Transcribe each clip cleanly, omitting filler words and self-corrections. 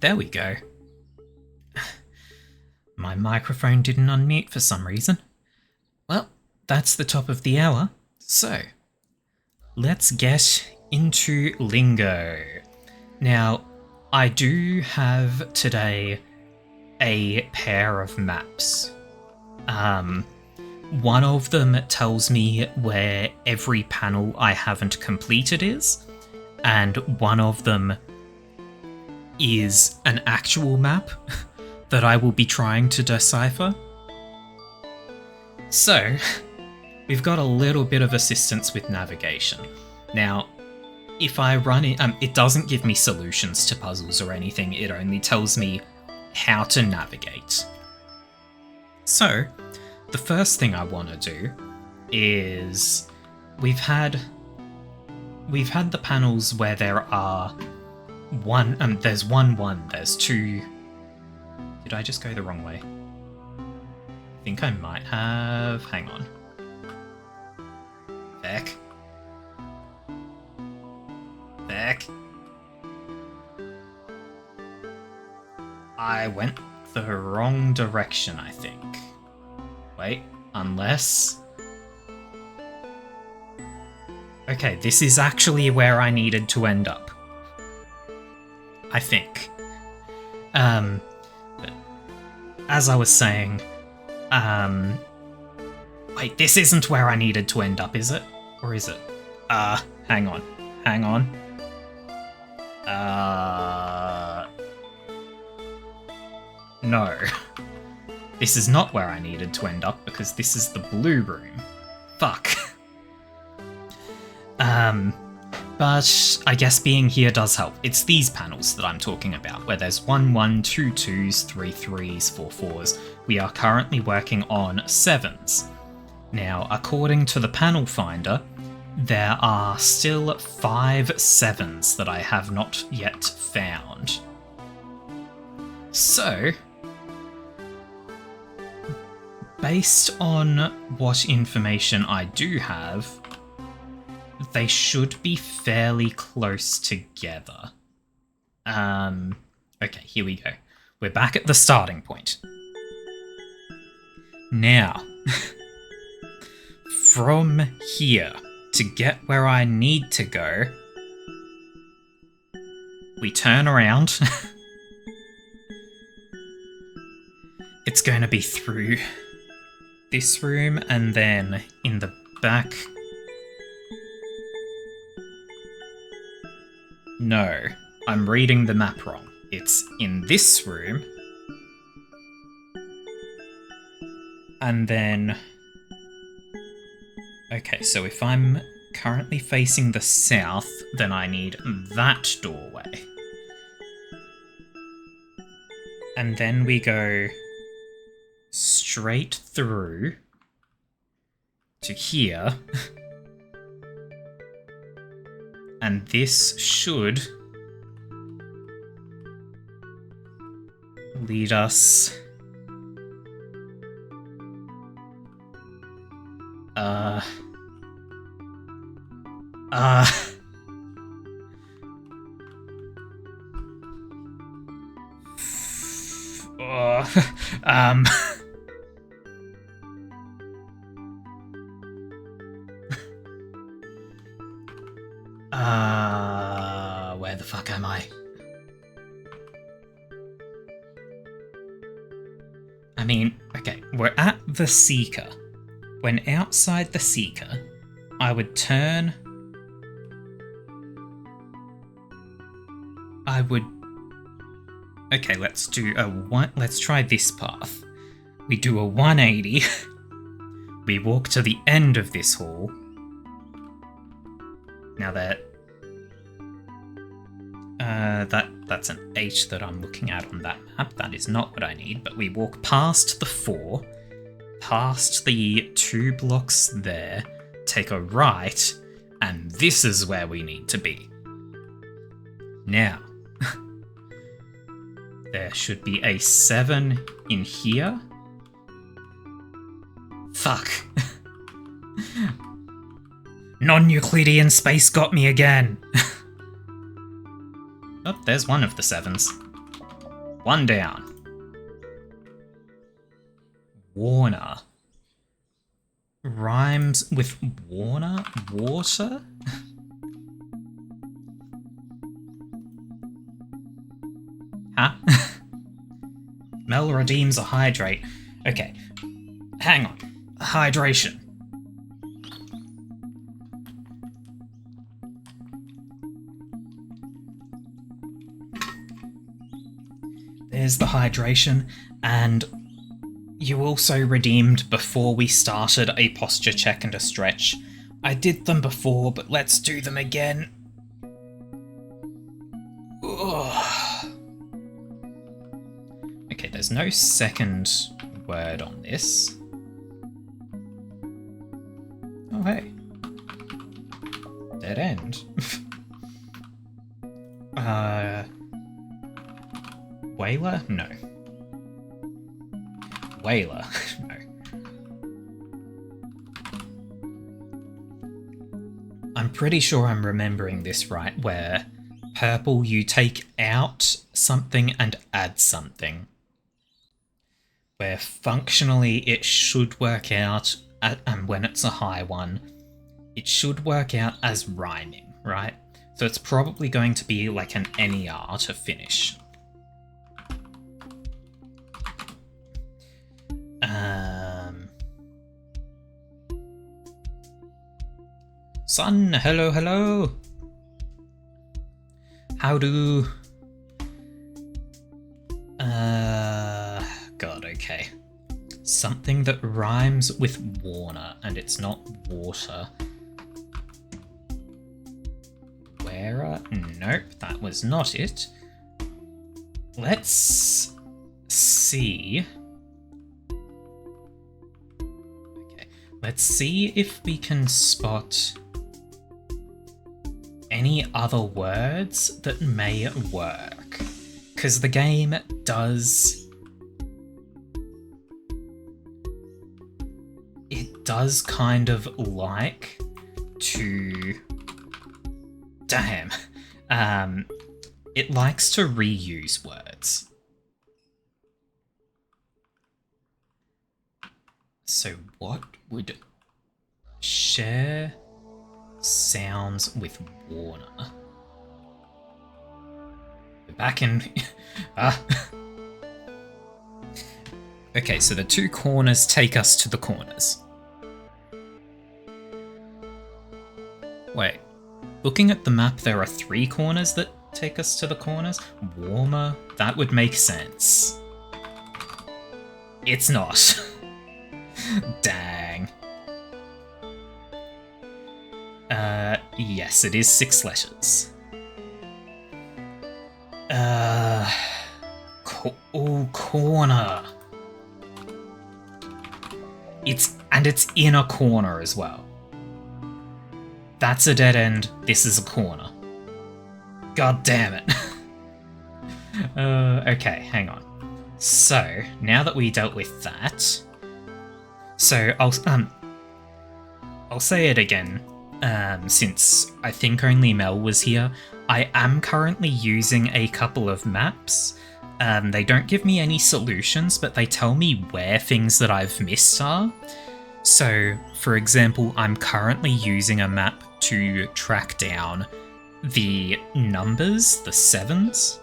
there we go. My microphone didn't unmute for some reason. Well, that's the top of the hour, so let's get into Lingo. Now, I do have today a pair of maps. One of them tells me where every panel I haven't completed is, and one of them is an actual map that I will be trying to decipher. So, we've got a little bit of assistance with navigation. Now, if I run it, it doesn't give me solutions to puzzles or anything, it only tells me how to navigate. So, the first thing I want to do is we've had the panels where there are there's one, there's two. Did I just go the wrong way? I think I might have. Hang on. Back. I went the wrong direction, I think. Wait, unless... Okay, this is actually where I needed to end up. I think. But as I was saying, wait, this isn't where I needed to end up, is it? Or is it? Hang on. No. This is not where I needed to end up, because this is the blue room. Fuck. But I guess being here does help. It's these panels that I'm talking about, where there's 1 1, 2 2s, 3 3s, 4 4s. We are currently working on 7s. Now, according to the panel finder, there are still 5 7s that I have not yet found. So, based on what information I do have, they should be fairly close together. Okay, here we go. We're back at the starting point. Now, from here, to get where I need to go, we turn around. It's going to be through this room and then in the back. No, I'm reading the map wrong. It's in this room. And then... Okay, so if I'm currently facing the south, then I need that doorway. And then we go straight through to here. And this should lead us... where the fuck am I? I mean, okay, we're at the Seeker. When outside the Seeker, I would turn... Okay, let's do let's try this path. We do a 180. We walk to the end of this hall. Now that's an H that I'm looking at on that map. That is not what I need, but we walk past the 4, past the 2 blocks there, take a right, and this is where we need to be. Now, there should be a 7 in here. Fuck. Non-Euclidean space got me again. Oh, there's one of the 7s. One down. Warner. Rhymes with Warner? Water? Huh? Mel redeems a hydrate. Okay. Hang on. Hydration. There's the hydration, and you also redeemed before we started a posture check and a stretch. I did them before, but let's do them again. Ugh. Okay, there's no second word on this. Oh, hey. Dead end. Whaler? No. Whaler? No. I'm pretty sure I'm remembering this right, where purple you take out something and add something. Where functionally it should work out, and when it's a high one, it should work out as rhyming, right? So it's probably going to be like an NER to finish. Sun, hello, hello. How do... God, okay. Something that rhymes with Warner, and it's not water. Wearer? Nope, that was not it. Let's see... Okay, let's see if we can spot any other words that may work. Because the game does... It does kind of like to... Damn. It likes to reuse words. So what would share sounds with Warner? We're back in... Okay, so the two corners take us to the corners. Wait. Looking at the map, there are 3 corners that take us to the corners? Warmer? That would make sense. It's not. Dang. Yes, it is 6 letters. Corner. It's in a corner as well. That's a dead end. This is a corner. God damn it. Okay, hang on. So, now that we dealt with that... So, I'll say it again, since I think only Mel was here. I am currently using a couple of maps. They don't give me any solutions, but they tell me where things that I've missed are. So, for example, I'm currently using a map to track down the numbers, the 7s.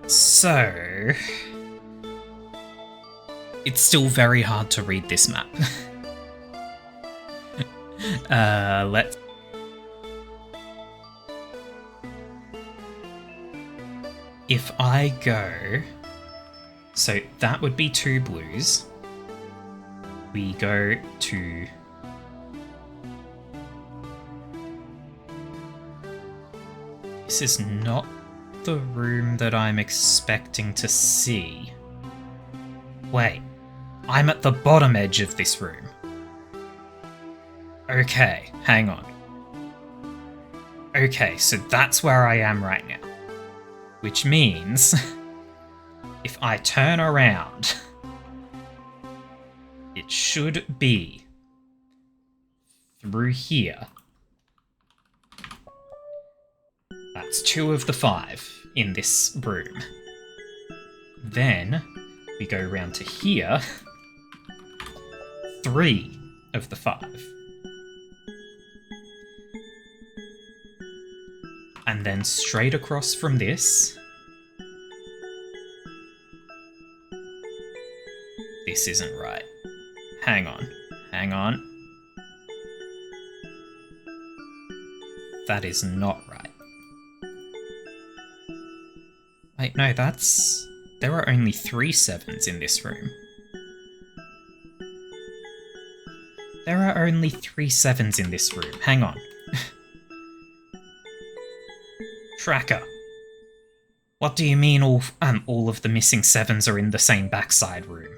So... It's still very hard to read this map. Let's... If I go... So that would be 2 blues. We go to... This is not the room that I'm expecting to see. Wait, I'm at the bottom edge of this room. Okay, hang on. Okay, so that's where I am right now. Which means, if I turn around, it should be through here. That's 2 of the 5 in this room. Then we go round to here. 3 of the 5. And then straight across from this. This isn't right. Hang on. Hang on. That is not right. Wait, no, that's... There are only 3 7s in this room. There are only 3 7s in this room. Hang on. Tracker. What do you mean all of the missing 7s are in the same backside room?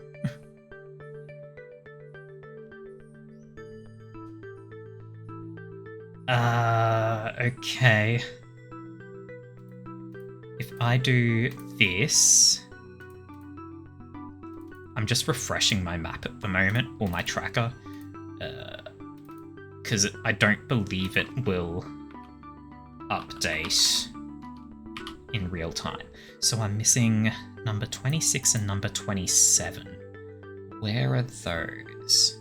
Okay. If I do this... I'm just refreshing my map at the moment, or my tracker, because I don't believe it will update in real time. So I'm missing number 26 and number 27. Where are those?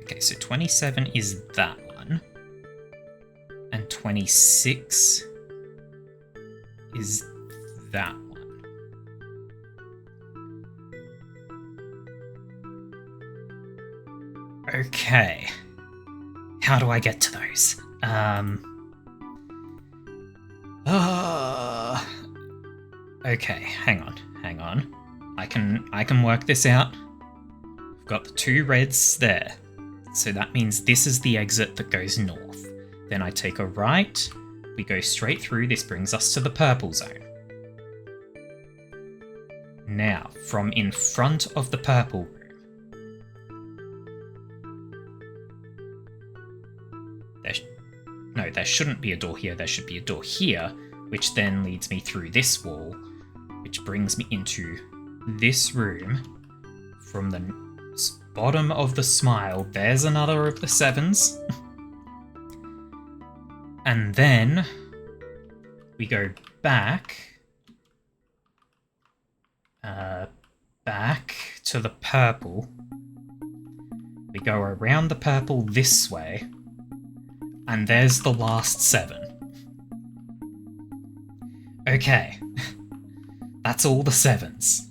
Okay, so 27 is that one. And 26 is that one. Okay. How do I get to those? Okay, hang on. I can work this out. I've got the 2 reds there. So that means this is the exit that goes north. Then I take a right, we go straight through, this brings us to the purple zone. Now, from in front of the purple room, there shouldn't be a door here, there should be a door here, which then leads me through this wall, which brings me into this room. From the bottom of the smile, there's another of the 7s. And then we go back to the purple. We go around the purple this way, and there's the last 7. Okay, that's all the 7s.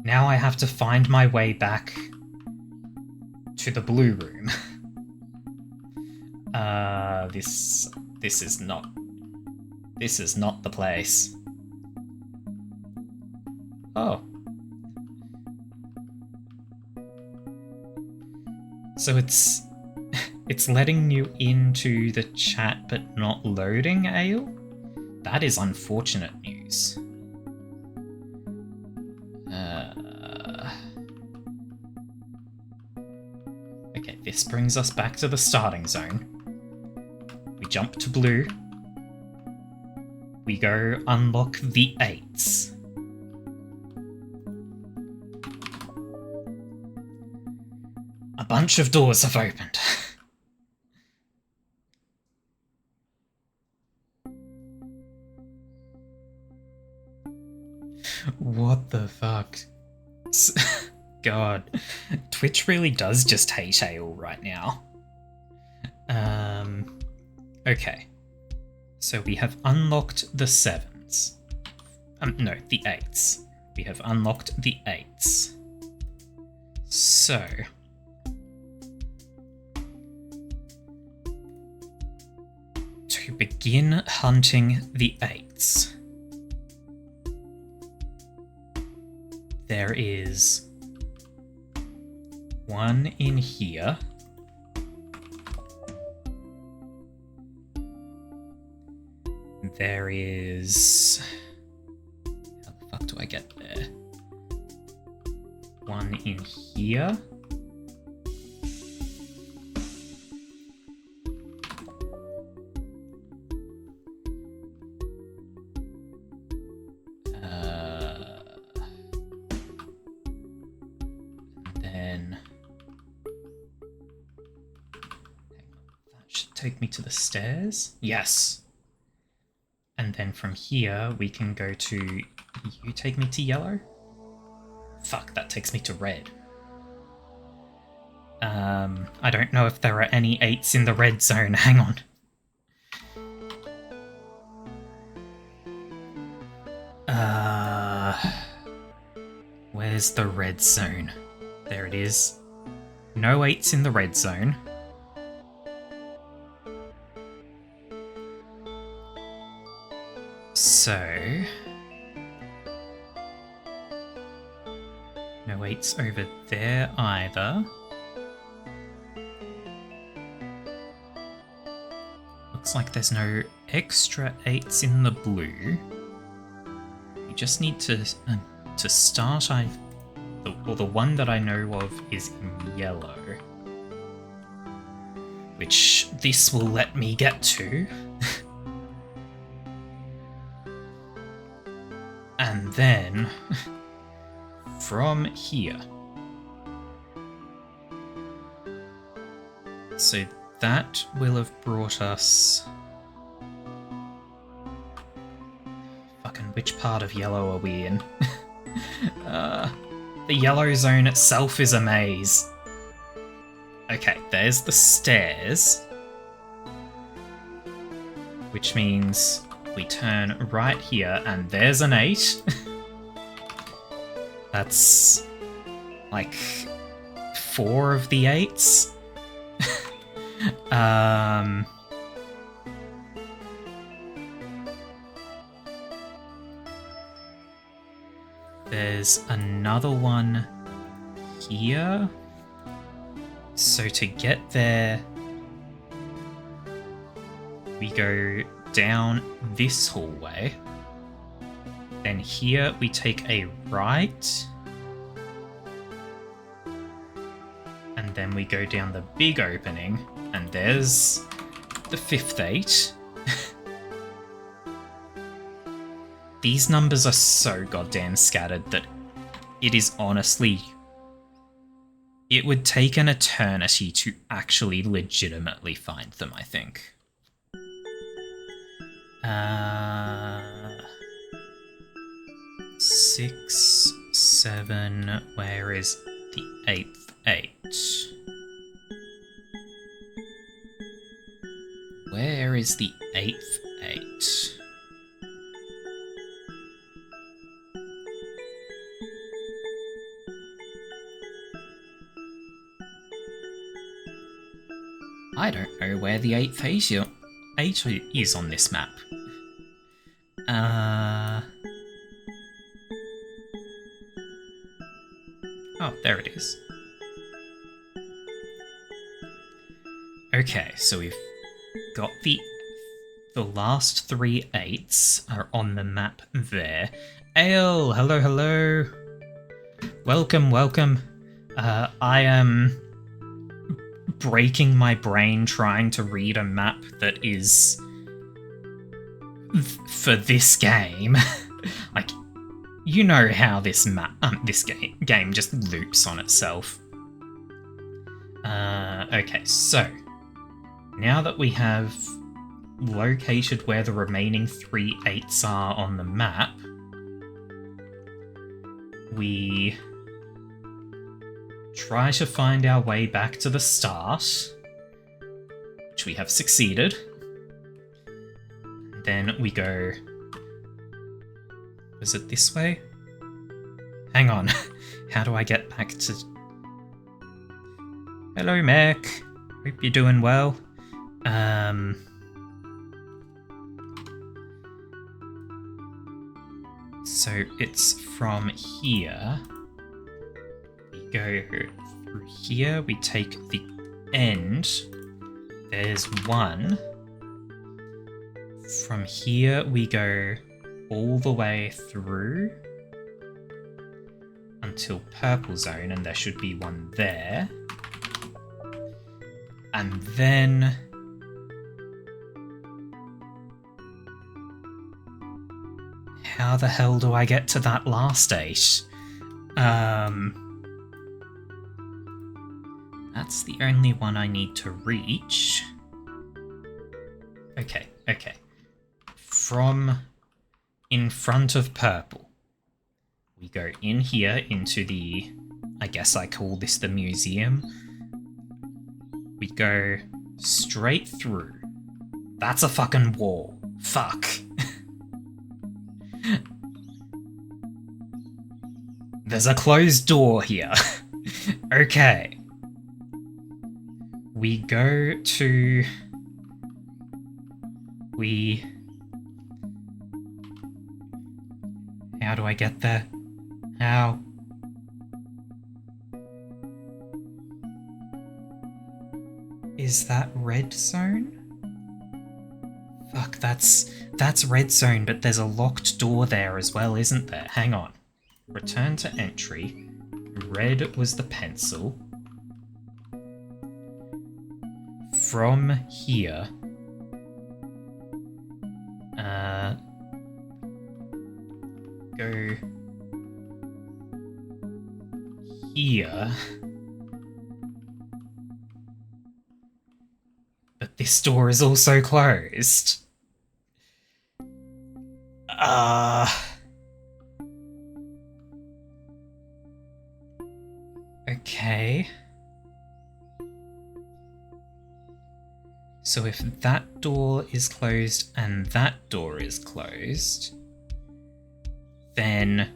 Now I have to find my way back to the blue room. This is not the place. Oh. So it's letting you into the chat but not loading, Ale? That is unfortunate news. Okay, this brings us back to the starting zone. We jump to blue. We go unlock the 8s. A bunch of doors have opened. What the fuck? God. Twitch really does just hate Ale right now. Okay. So we have unlocked the 7s. No, the 8s. We have unlocked the 8s. So... to begin hunting the 8s, there is one in here. There is... how the fuck do I get there? One in here. take me to the stairs? Yes. And then from here, we can go to... You take me to yellow? Fuck, that takes me to red. I don't know if there are any 8s in the red zone. Hang on. Where's the red zone? There it is. No 8s in the red zone. So... no 8s over there either. Looks like there's no extra 8s in the blue. You just need to start. The one that I know of is in yellow, which this will let me get to. And then from here. So that will have brought us... Fucking which part of yellow are we in? The yellow zone itself is a maze. Okay, there's the stairs. Which means we turn right here and there's an 8. That's like 4 of the 8s. There's another one here. So to get there, we go down this hallway. Then here we take a right. And then we go down the big opening. And there's the 5th 8. These numbers are so goddamn scattered that it is honestly... It would take an eternity to actually legitimately find them, I think. 6, 7, where is the 8th 8? Where is the 8th 8? I don't know where the 8th 8 is on this map. Oh, there it is. Okay, so we've got the last 3 8s are on the map there. Ale, hello, hello. Welcome, welcome. I am breaking my brain trying to read a map that is for this game. Like, you know how this game just loops on itself. Okay, so now that we have located where the remaining 3 8s are on the map, we try to find our way back to the start, which we have succeeded. Then we go... Was it this way? Hang on. How do I get back to... Hello, Mech. Hope you're doing well. So it's from here. We go through here. We take the end. There's 1. From here, we go all the way through until purple zone, and there should be 1 there. And then how the hell do I get to that last 8? That's the only one I need to reach. Okay, okay. From in front of purple, we go in here into the, I guess I call this the museum. We go straight through. That's a fucking wall. Fuck. There's a closed door here. Okay. We go to... How do I get there? How? Is that red zone? Fuck, that's red zone, but there's a locked door there as well, isn't there? Hang on. Return to entry. Red was the pencil. From here... go... here... But this door is also closed. Okay. So if that door is closed and that door is closed, then...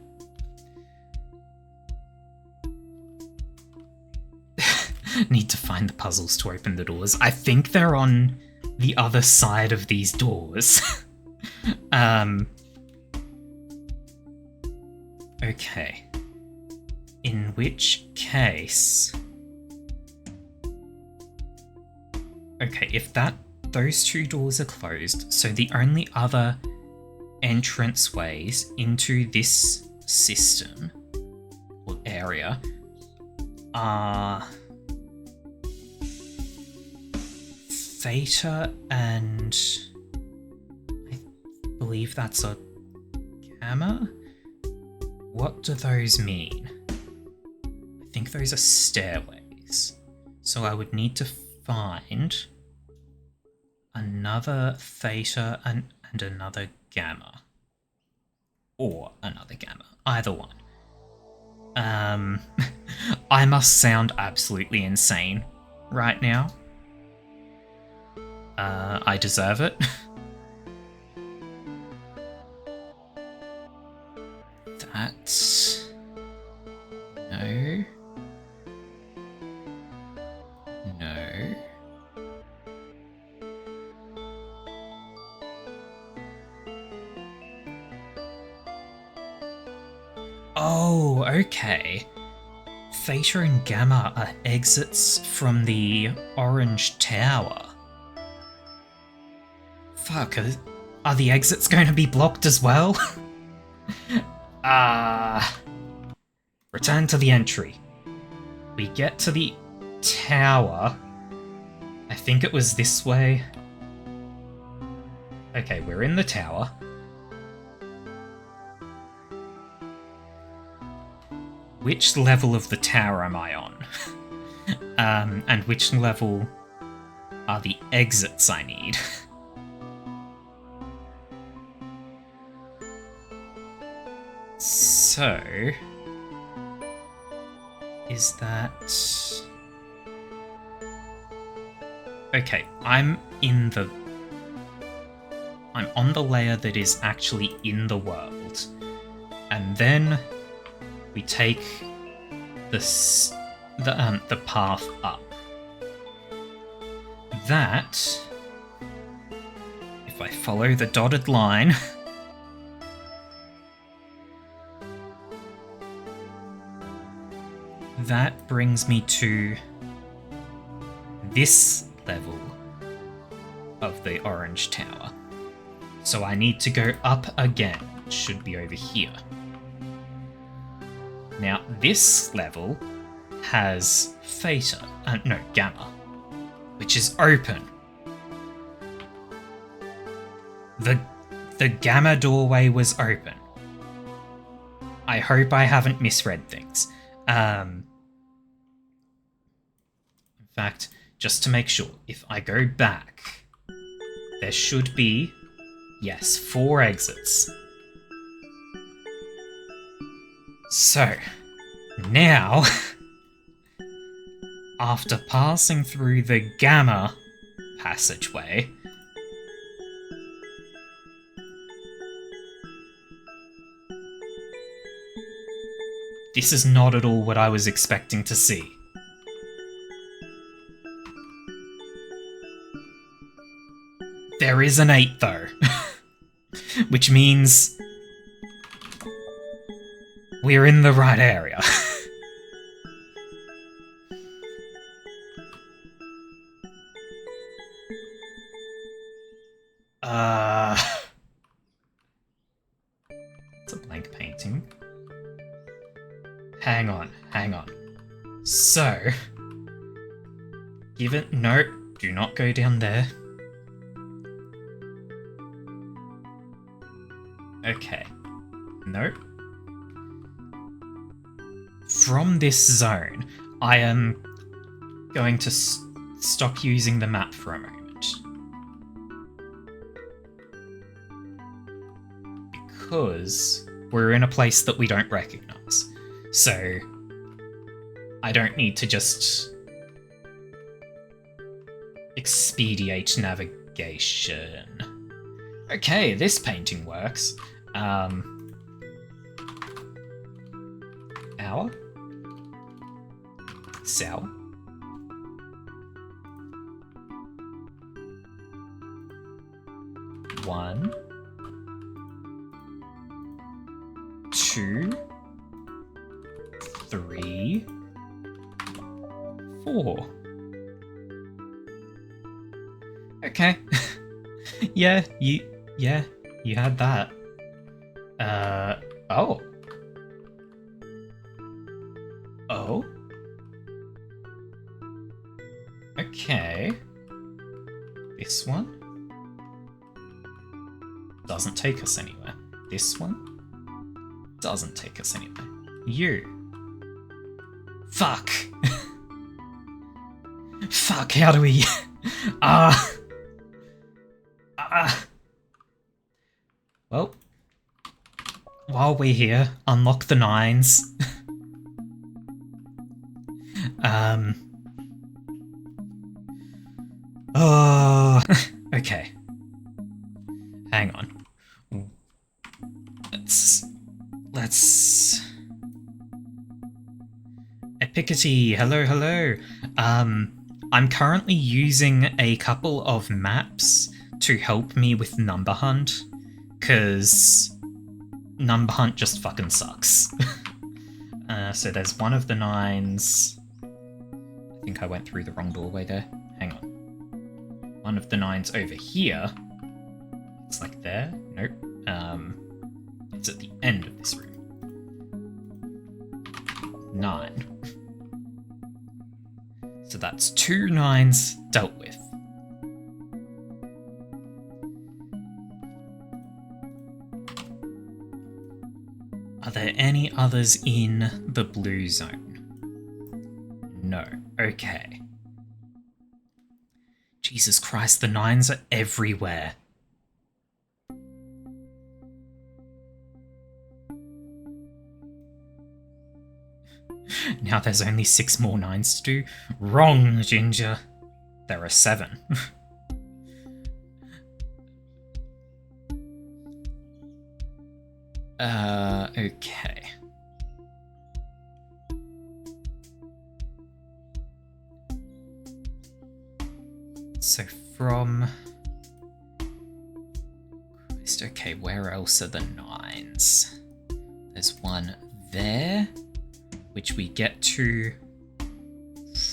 Need to find the puzzles to open the doors. I think they're on the other side of these doors. Okay. In which case... Okay, if those two doors are closed, so the only other entranceways into this system or area are Theta and I believe that's a Gamma? What do those mean? I think those are stairways. So I would need to find another Theta and another Gamma. Or another Gamma. Either one. I must sound absolutely insane right now. I deserve it. That's... No. No. Oh, okay. Theta and Gamma are exits from the Orange Tower. Fuck, are the exits going to be blocked as well? Return to the entry. We get to the tower. I think it was this way. Okay, we're in the tower. Which level of the tower am I on? And which level are the exits I need? So, is that... Okay, I'm on the layer that is actually in the world. And then we take the path up. That, if I follow the dotted line, that brings me to this level of the Orange Tower. So I need to go up again. It should be over here. Now, this level has Theta, no, Gamma, which is open. The Gamma doorway was open. I hope I haven't misread things. In fact, just to make sure, if I go back there should be, yes, 4 exits. So, now, after passing through the Gamma passageway, this is not at all what I was expecting to see. There is an 8 though, which means we're in the right area. It's a blank painting. Hang on. So, no, do not go down there. Okay. Nope. From this zone, I am going to stop using the map for a moment. Because we're in a place that we don't recognize. So, I don't need to just expedite navigation. Okay, this painting works. Hour? Cell? One. 2. 3. 4. Okay. Yeah, you had that. Oh. Oh? Okay. This one? Doesn't take us anywhere. This one? Doesn't take us anywhere. You. Fuck! Fuck, how do we... Well, while we're here, unlock the 9s. Oh, okay. Hang on. Let's... Epicity, hello. I'm currently using a couple of maps to help me with Number Hunt, because Number Hunt just fucking sucks. So there's one of the 9s. I think I went through the wrong doorway there. Hang on. One of the 9s over here. It's like there. Nope. It's at the end of this room. 9. So that's 2 9s dealt with. Are there any others in the blue zone? No. Okay. Jesus Christ, the 9s are everywhere. Now there's only 6 more 9s to do. Wrong, Ginger. There are 7. Okay. So from... Christ, okay, where else are the 9s? There's one there, which we get to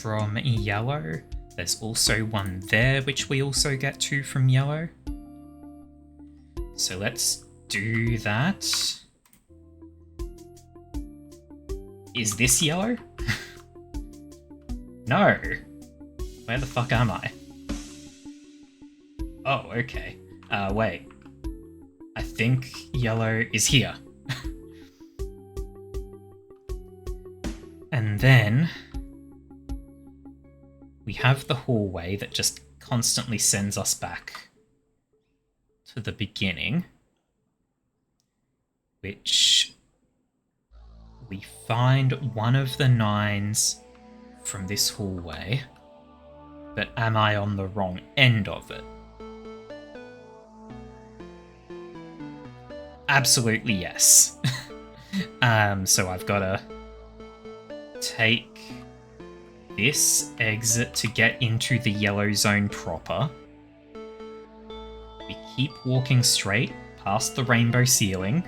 from yellow. There's also one there, which we also get to from yellow. So let's do that. Is this yellow? No. Where the fuck am I? Oh, okay. Wait. I think yellow is here. And then we have the hallway that just constantly sends us back to the beginning, which we find one of the 9s from this hallway, but am I on the wrong end of it? Absolutely yes. So I've got to take this exit to get into the yellow zone proper. We keep walking straight past the rainbow ceiling.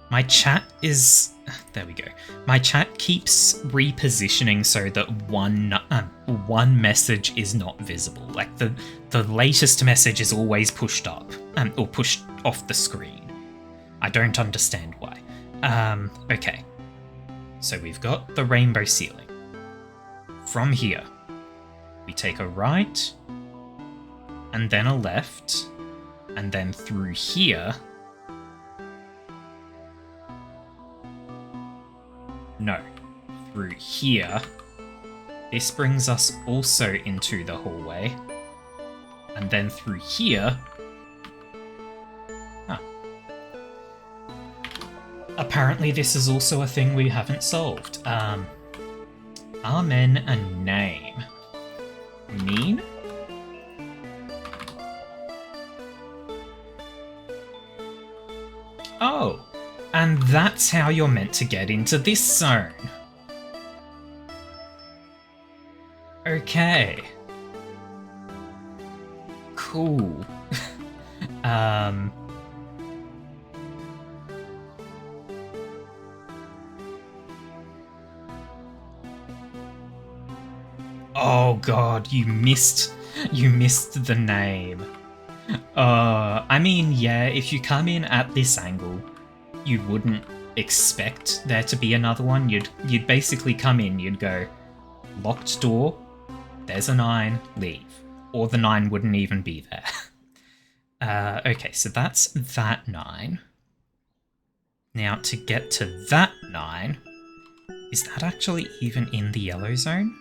My chat is... There we go. My chat keeps repositioning so that one message is not visible. Like the latest message is always pushed up, or pushed off the screen. I don't understand why. Okay. So we've got the rainbow ceiling. From here, we take a right, and then a left, and then through here... No, through here. This brings us also into the hallway. And then through here... Huh. Apparently this is also a thing we haven't solved. Amen and name. Mean? Oh! And that's how you're meant to get into this zone. Okay. Cool. Oh god, you missed the name. I mean, yeah, if you come in at this angle, you wouldn't expect there to be another one. You'd basically come in, you'd go, locked door, there's a 9, leave. Or the 9 wouldn't even be there. Okay, so that's that 9. Now, to get to that 9, is that actually even in the yellow zone?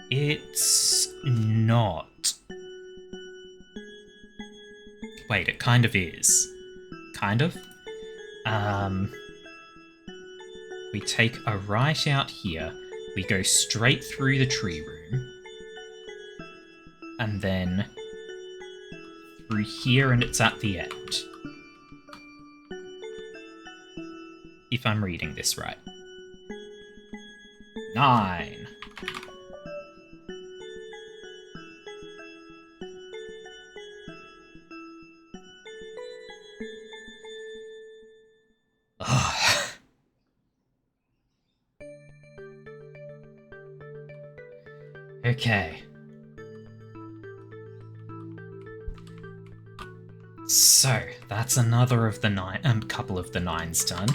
It's not. Wait, it kind of is. Kind of. We take a right out here. We go straight through the tree room. And then through here, and it's at the end. If I'm reading this right. 9. Okay. So, that's another of the couple of the 9s done.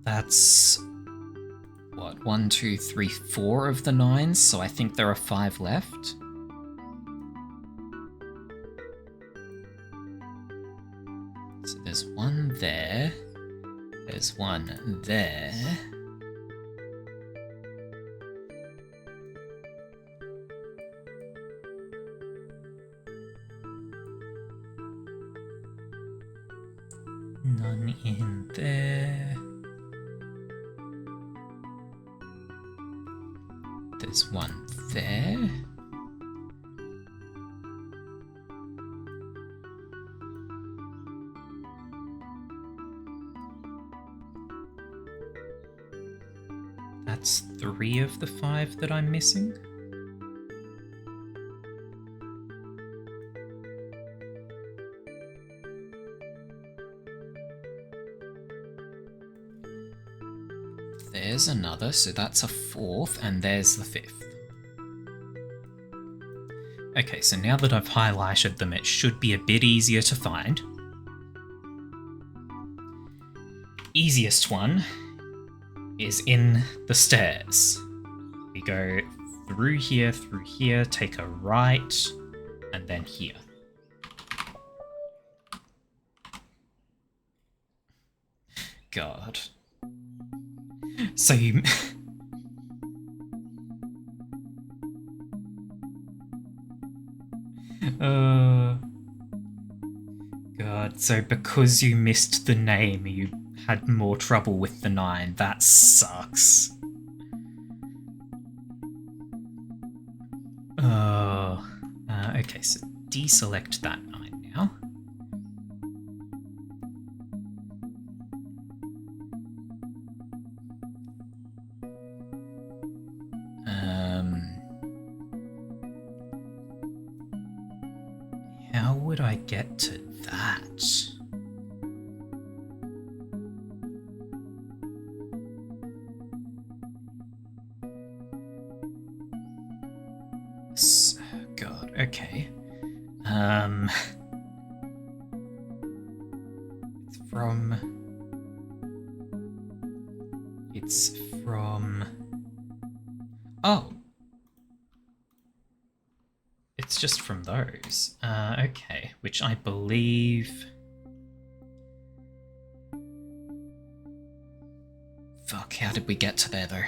That's... what, 1, 2, 3, 4 of the 9s, so I think there are 5 left. So there's one there. There's one there. None in there. There's one there. That's 3 of the 5 that I'm missing. There's another, so that's a 4th, and there's the 5th. Okay, so now that I've highlighted them, it should be a bit easier to find. Easiest one is in the stairs. We go through here, take a right, and then here. God. So you... God, so because you missed the name, you had more trouble with the 9. That sucks. Oh. Okay, so deselect that 9 now. How would I get to that? God, okay. It's from... Oh! It's just from those. Okay, which I believe... Fuck, how did we get to there, though?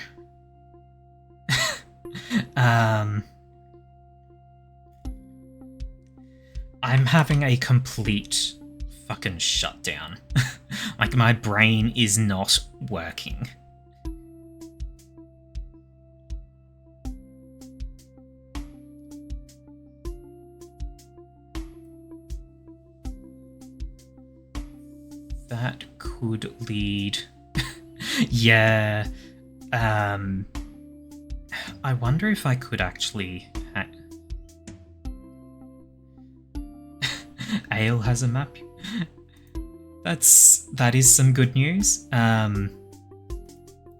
I'm having a complete fucking shutdown. Like, my brain is not working. That could lead... Yeah. I wonder if I could actually... Ale has a map. That is some good news.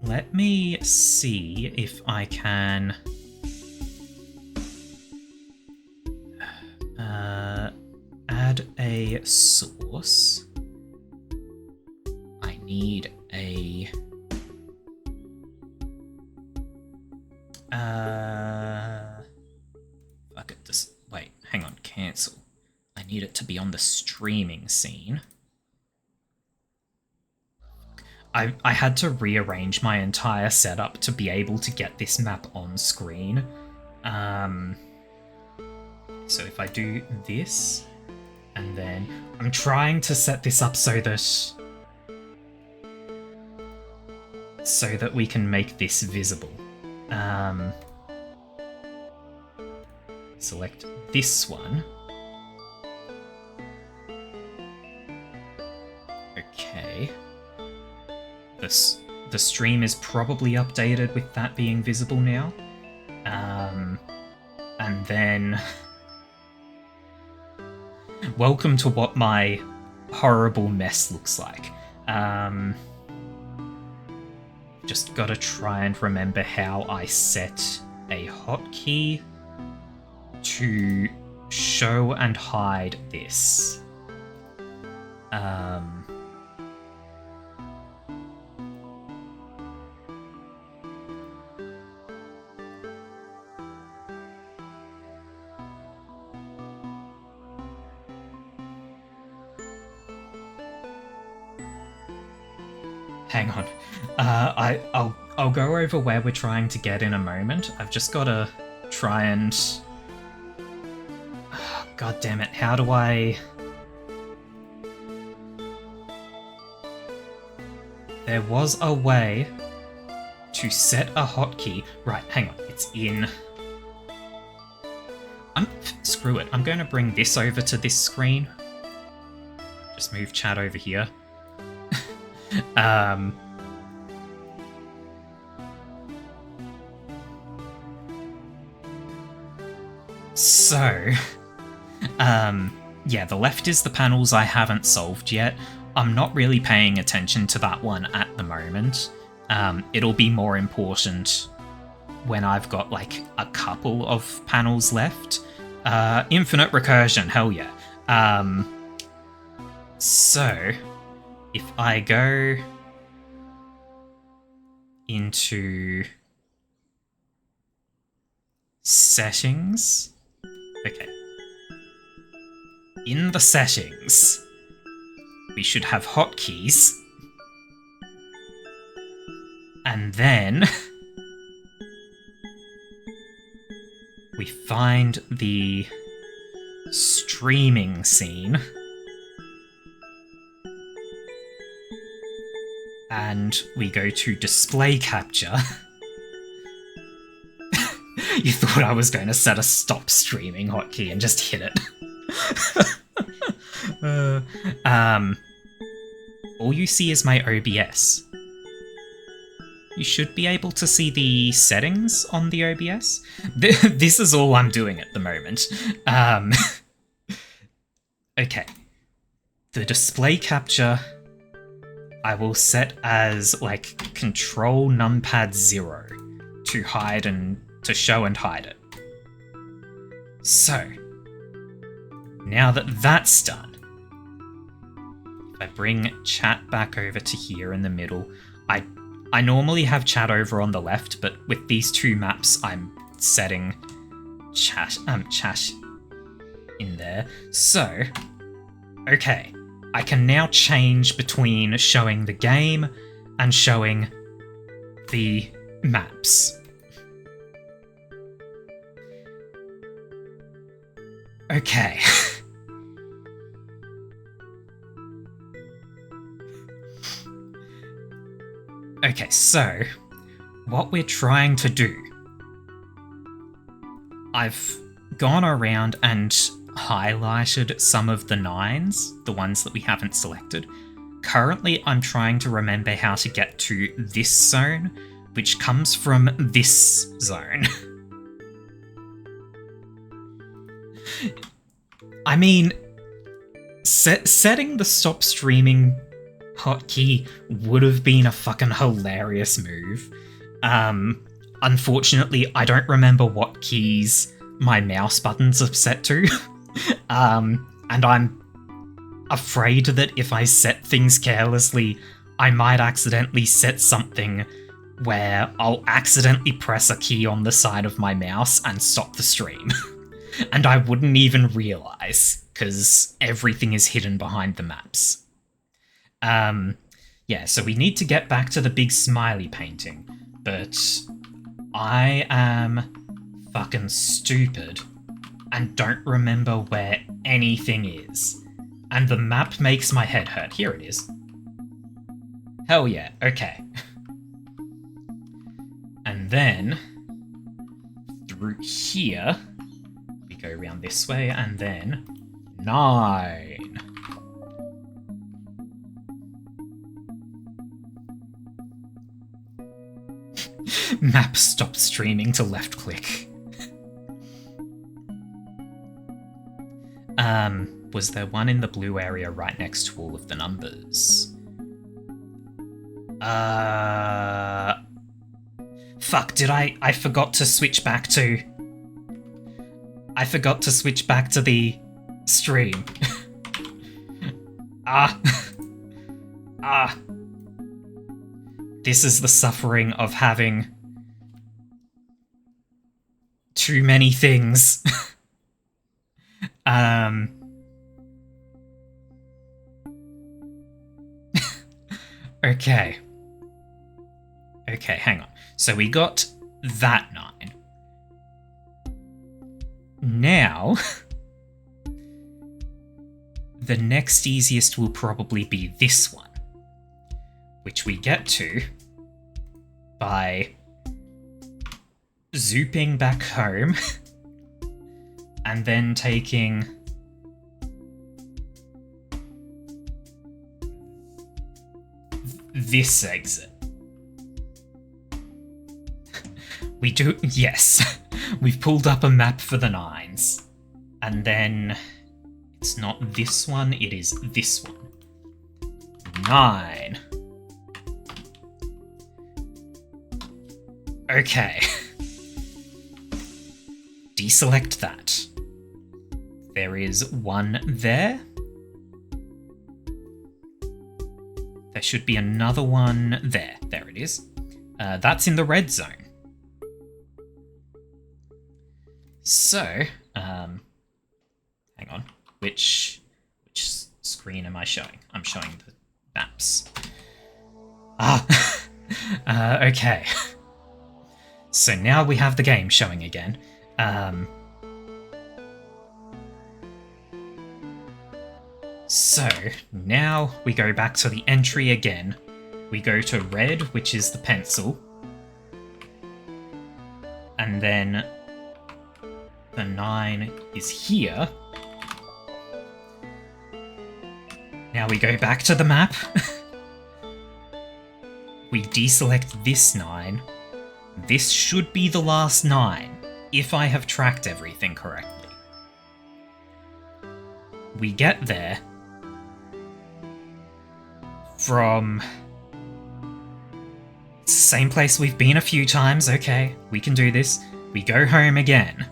Let me see if I can... add a source. I need a... fuck it, just... Wait, hang on, cancel. I need it to be on the streaming scene. I had to rearrange my entire setup to be able to get this map on screen. So if I do this, and then I'm trying to set this up so that we can make this visible. Select this one. Okay. The stream is probably updated with that being visible now. And then... Welcome to what my horrible mess looks like. Just gotta try and remember how I set a hotkey to show and hide this. Hang on. I'll go over where we're trying to get in a moment. I've just got to try and... God damn it, how do I... There was a way to set a hotkey. Right, hang on, it's in... Screw it, I'm going to bring this over to this screen. Just move chat over here. So, yeah, the left is the panels I haven't solved yet. I'm not really paying attention to that one at the moment. It'll be more important when I've got, like, a couple of panels left. Infinite recursion, hell yeah. So, if I go into settings, okay. In the settings, we should have hotkeys. And then we find the streaming scene. And we go to display capture. You thought I was going to set a stop streaming hotkey and just hit it. All you see is my OBS. You should be able to see the settings on the OBS. This is all I'm doing at the moment. Okay. The display capture I will set as like control numpad 0 to hide and to show and hide it. So now that that's done, if I bring chat back over to here in the middle, I normally have chat over on the left, but with these two maps, I'm setting chat in there. So, okay, I can now change between showing the game and showing the maps. Okay. Okay, so what we're trying to do, I've gone around and highlighted some of the 9s, the ones that we haven't selected. Currently, I'm trying to remember how to get to this zone, which comes from this zone. I mean, setting the stop streaming hotkey would have been a fucking hilarious move. Unfortunately, I don't remember what keys my mouse buttons are set to. And I'm afraid that if I set things carelessly, I might accidentally set something where I'll accidentally press a key on the side of my mouse and stop the stream. And I wouldn't even realise, because everything is hidden behind the maps. Yeah, so we need to get back to the big smiley painting, but I am fucking stupid and don't remember where anything is. And the map makes my head hurt. Here it is. Hell yeah, okay. And then, through here, we go around this way, and then 9. Map stopped streaming to left click. Was there one in the blue area right next to all of the numbers? Fuck, did I forgot to switch back to... I forgot to switch back to the stream. This is the suffering of having too many things. Okay. Okay, hang on. So we got that 9. Now, the next easiest will probably be this one, which we get to by zooping back home and then taking this exit. We do, yes, we've pulled up a map for the 9s, and then it's not this one, it is this one. 9. Okay. Deselect that. There is one there. There should be another one there. There it is. That's in the red zone. So, hang on. Which screen am I showing? I'm showing the maps. Okay. So now we have the game showing again. So now we go back to the entry again. We go to red, which is the pencil. And then the 9 is here. Now we go back to the map. We deselect this 9. This should be the last 9, if I have tracked everything correctly. We get there from... It's the same place we've been a few times, okay, we can do this. We go home again.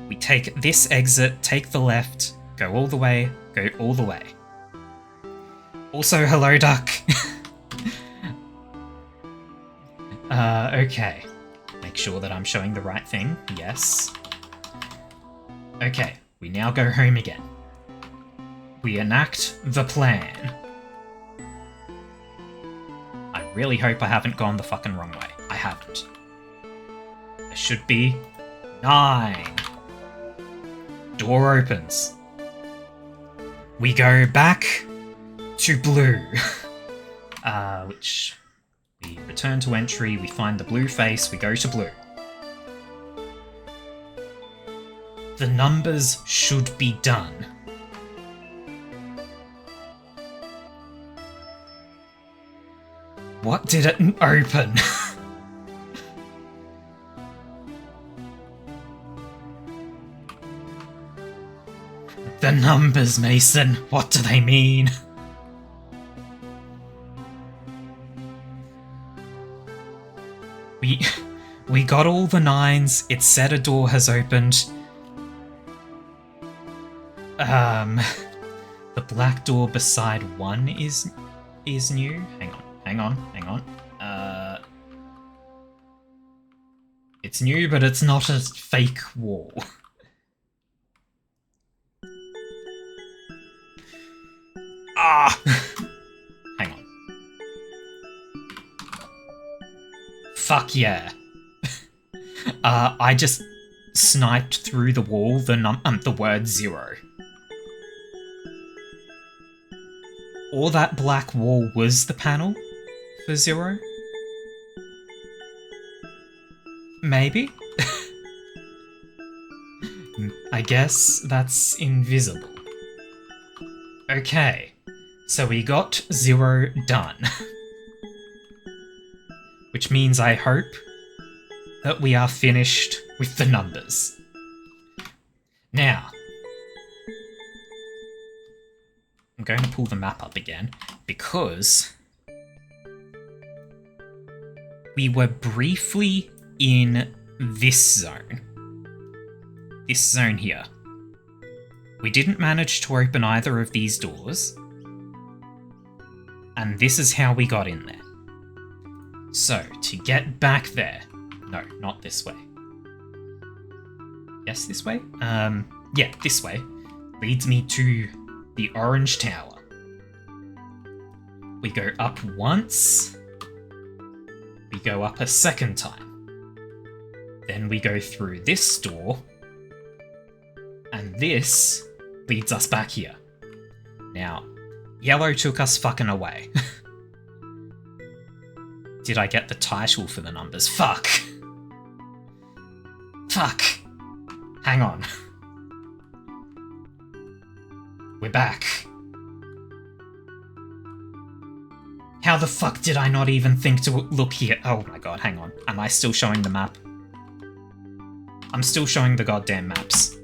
We take this exit, take the left, go all the way, go all the way. Also, hello, duck. Okay. Make sure that I'm showing the right thing. Yes. Okay, we now go home again. We enact the plan. I really hope I haven't gone the fucking wrong way. I haven't. There should be 9. Door opens. We go back to blue. Which... We return to entry, we find the blue face, we go to blue. The numbers should be done. What did it open? The numbers, Mason. What do they mean? We got all the 9s. It said a door has opened. The black door beside 1 is new. Hang on. It's new, but it's not a fake wall. Ah! Hang on. Fuck yeah. I just sniped through the wall the word 0. Or that black wall was the panel for 0? Maybe? I guess that's invisible. Okay, so we got 0 done. Which means I hope that we are finished with the numbers. Now, I'm going to pull the map up again, because we were briefly in this zone. This zone here. We didn't manage to open either of these doors, and this is how we got in there. So, to get back there... No, not this way. Yes, this way? Yeah, this way. Leads me to the orange tower. We go up once. We go up a second time. Then we go through this door. And this leads us back here. Now, yellow took us fucking away. Did I get the title for the numbers? Fuck! Fuck! Hang on. We're back. How the fuck did I not even think to look here? Oh my god, hang on. Am I still showing the map? I'm still showing the goddamn maps.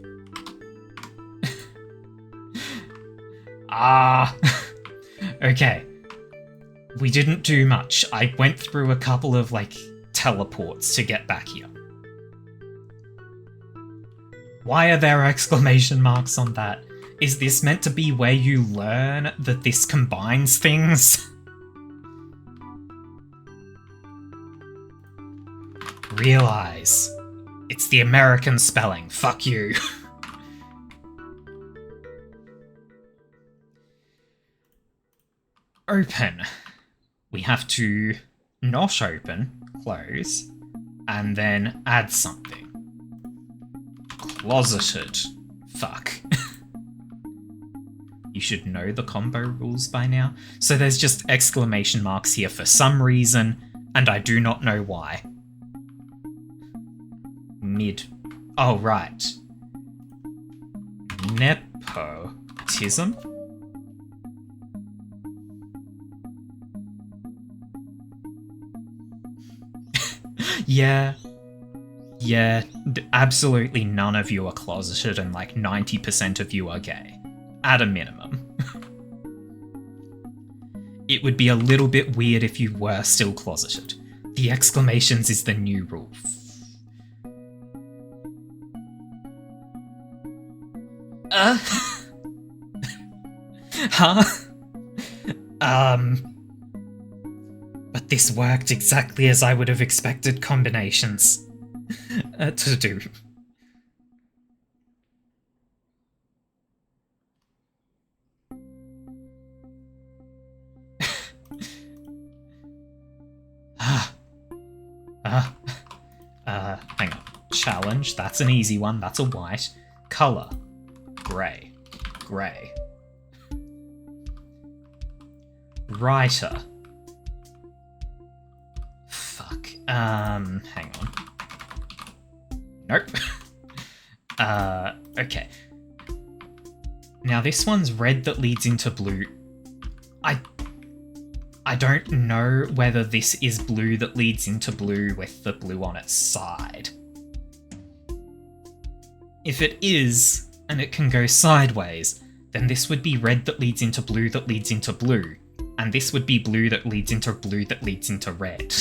Okay. We didn't do much. I went through a couple of, teleports to get back here. Why are there exclamation marks on that? Is this meant to be where you learn that this combines things? Realize. It's the American spelling. Fuck you. Open. We have to not open, close, and then add something. Closeted. Fuck. You should know the combo rules by now. So there's just exclamation marks here for some reason, and I do not know why. Mid. Oh, right. Nepotism? Yeah. Yeah, absolutely none of you are closeted and like 90% of you are gay. At a minimum. It would be a little bit weird if you were still closeted. The exclamations is the new rule. Huh? But this worked exactly as I would have expected combinations to do. Hang on. Challenge, that's an easy one, that's a white. Color, grey. Grey. Writer. Fuck. Hang on. Nope. Okay. Now this one's red that leads into blue. I don't know whether this is blue that leads into blue with the blue on its side. If it is, and it can go sideways, then this would be red that leads into blue that leads into blue, and this would be blue that leads into blue that leads into red.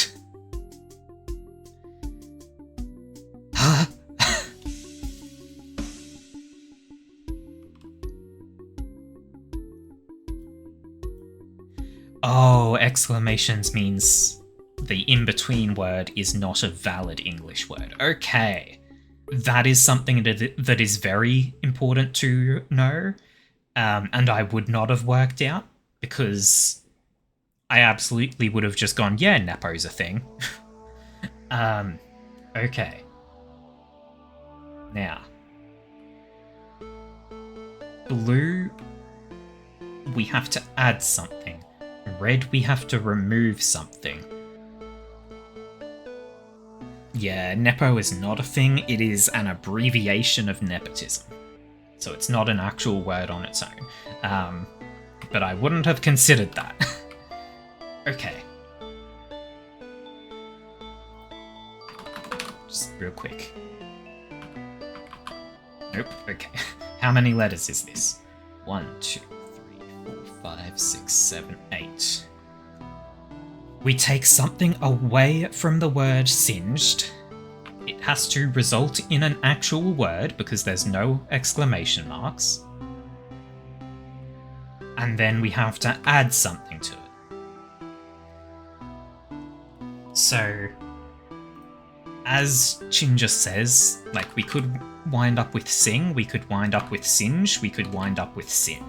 Oh, exclamations means the in-between word is not a valid English word. Okay. That is something that is very important to know, and I would not have worked out, because I absolutely would have just gone, yeah, Nepo's a thing. Okay. Now. Blue, we have to add something. Red, we have to remove something. Yeah, Nepo is not a thing, it is an abbreviation of nepotism. So it's not an actual word on its own. But I wouldn't have considered that. Okay. Just real quick. Nope, okay. How many letters is this? 1, 2, 3, 4, 5, 6, 7, 8. We take something away from the word singed. It has to result in an actual word because there's no exclamation marks. And then we have to add something to it. So, as Chin just says, like, we could wind up with sing, we could wind up with singe, we could wind up with sin.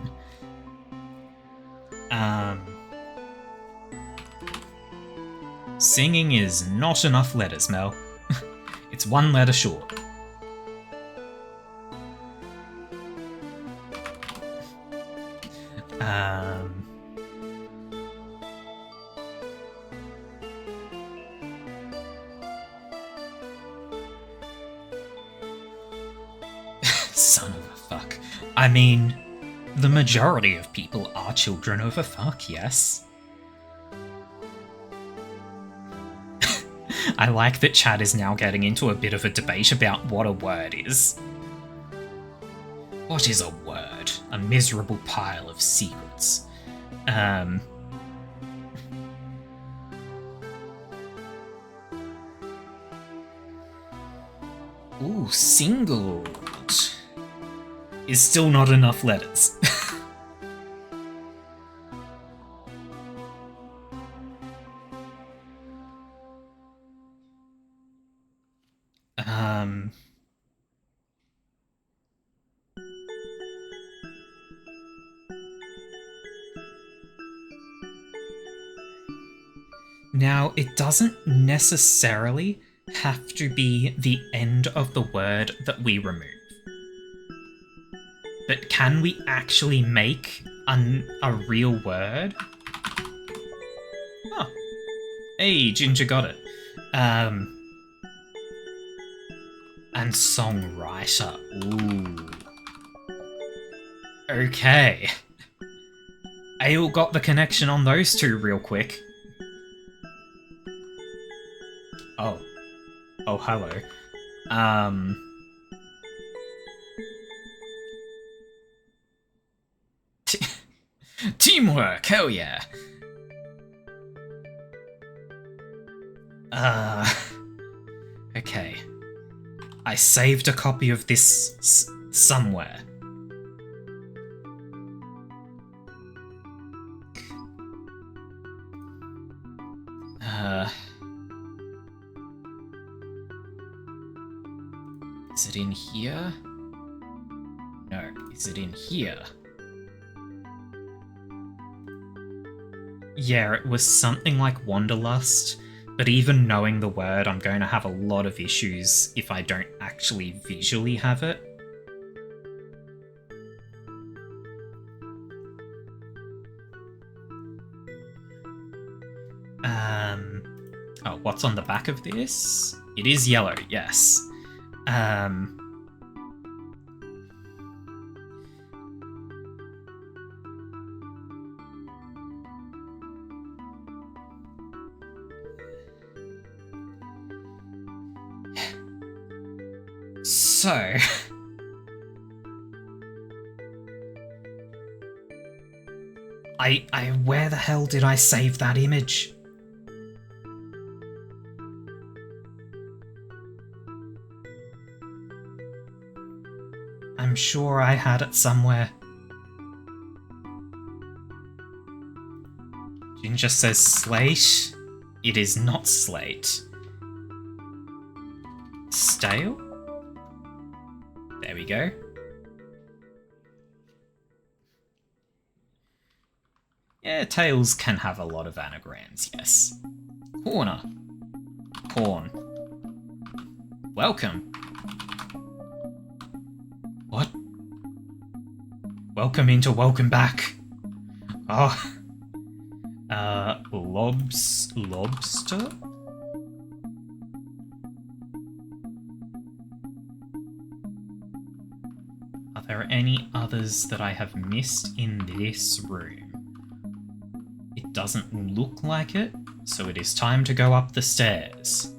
Singing is not enough letters, Mel. It's one letter short. Son of a fuck. I mean, the majority of people are children of a fuck, yes? I like that chat is now getting into a bit of a debate about what a word is. What is a word? A miserable pile of secrets. Ooh, singled. Is still not enough letters. Now, it doesn't necessarily have to be the end of the word that we remove. But can we actually make a real word? Oh. Hey, Ginger got it. And songwriter. Ooh. Okay. Ale got the connection on those two real quick. Oh. Oh, hello. Teamwork, hell yeah. Okay. I saved a copy of this somewhere. Is it in here? No. Is it in here? Yeah, it was something like Wanderlust, but even knowing the word, I'm going to have a lot of issues if I don't actually visually have it. Oh, what's on the back of this? It is yellow, yes. So... where the hell did I save that image? I'm sure I had it somewhere. Ginger says slate. It is not slate. Stale? There we go. Yeah, tails can have a lot of anagrams, yes. Corner. Corn. Welcome. What? Welcome into welcome back. Oh. Lobster? Are there any others that I have missed in this room? It doesn't look like it, so it is time to go up the stairs.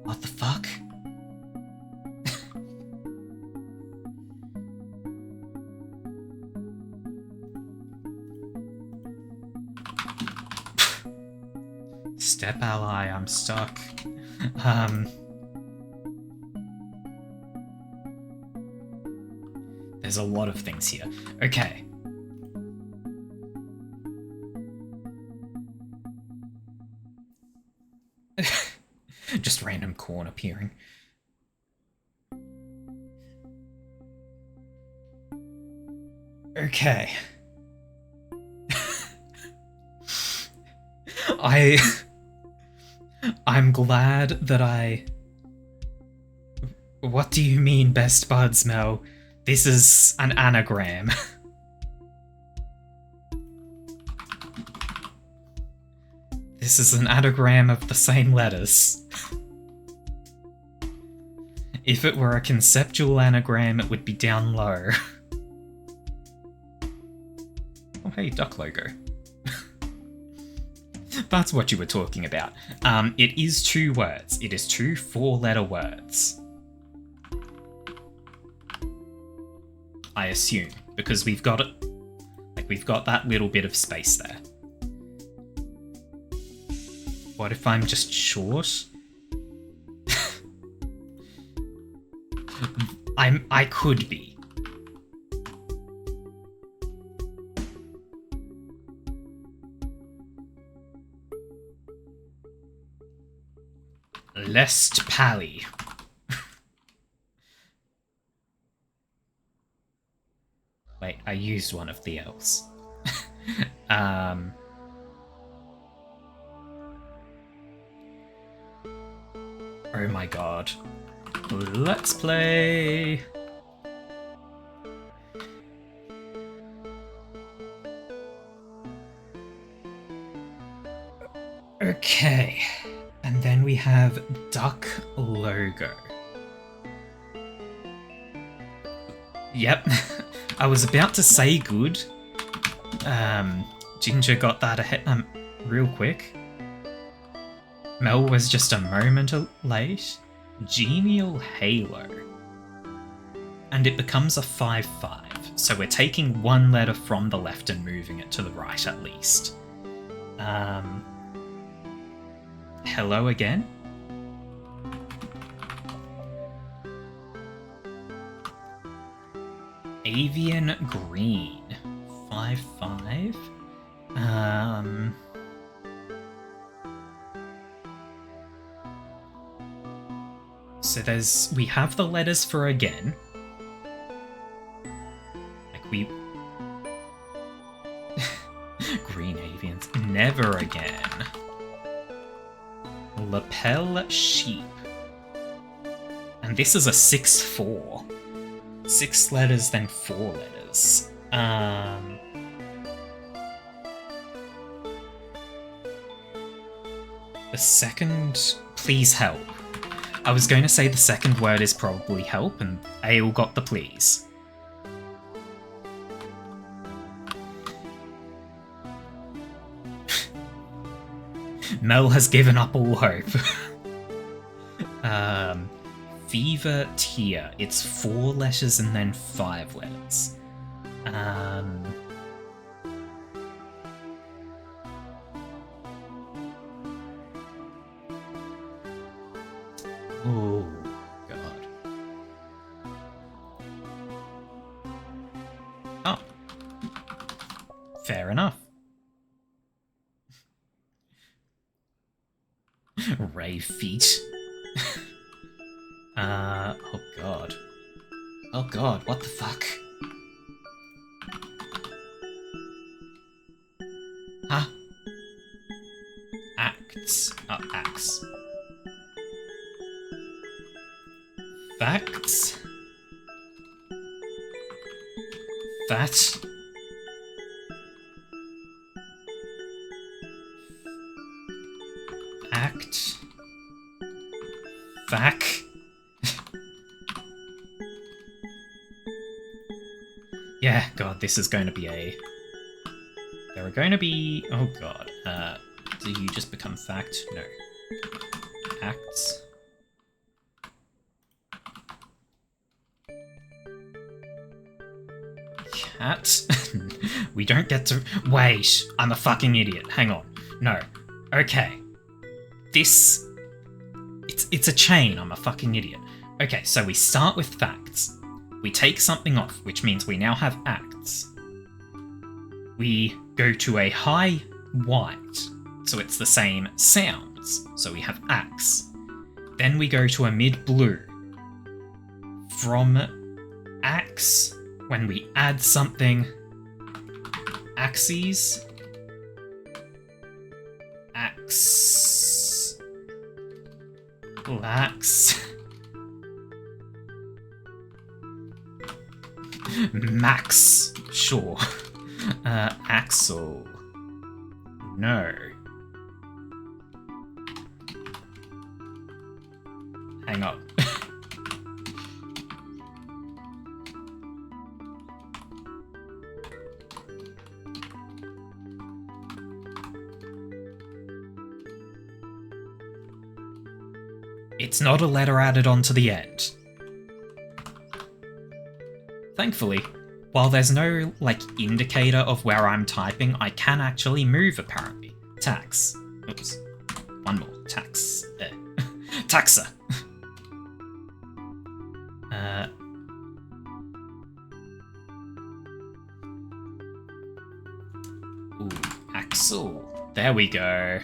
What the fuck? Step ally, I'm stuck. There's a lot of things here. Okay. Just random corn appearing. Okay. I'm glad that I... What do you mean, best buds, Mel? This is an anagram. This is an anagram of the same letters. If it were a conceptual anagram, it would be down low. Oh hey, duck logo. That's what you were talking about. It is 2 words. It is 2 4-letter words. I assume, because we've got it, like we've got that little bit of space there. What if I'm just short? I could be. Lest pally. Wait, I used one of the L's. Um, oh my god. Let's play. Okay. And then we have duck logo. Yep. I was about to say good. Ginger got that ahead real quick. Mel was just a moment late. Genial Halo. And it becomes a 5-5. So we're taking one letter from the left and moving it to the right at least. Hello again? Avian Green. 5-5. So we have the letters for again. Like we... Green avians. Never again. Lapel sheep. And this is a 6-4. 6 letters, then 4 letters. The second... Please help. I was going to say the second word is probably help, and Ale got the please. Mel has given up all hope. Fever Tear. It's 4 letters and then 5 letters. Oh, God. Oh. Fair enough. Ray feet. Oh god. Oh god, what the fuck? Huh? Acts. Oh, acts. Facts. That. Act. Fac. Yeah, god, this is going to be a... There are going to be... Oh god. Do you just become fact? No. Acts. Cat. We don't get to... Wait, I'm a fucking idiot. Hang on. No. Okay. This... It's a chain. I'm a fucking idiot. Okay, so we start with facts. We take something off, which means we now have acts. We go to a high white, so it's the same sounds. So we have acts. Then we go to a mid blue. From axe, when we add something, axes, axe, lax, max, sure, axle, no, hang on. It's not a letter added onto the end. Thankfully, while there's no, indicator of where I'm typing, I can actually move, apparently. Tax. Oops. One more. Tax. Taxa. Ooh, Axel. There we go.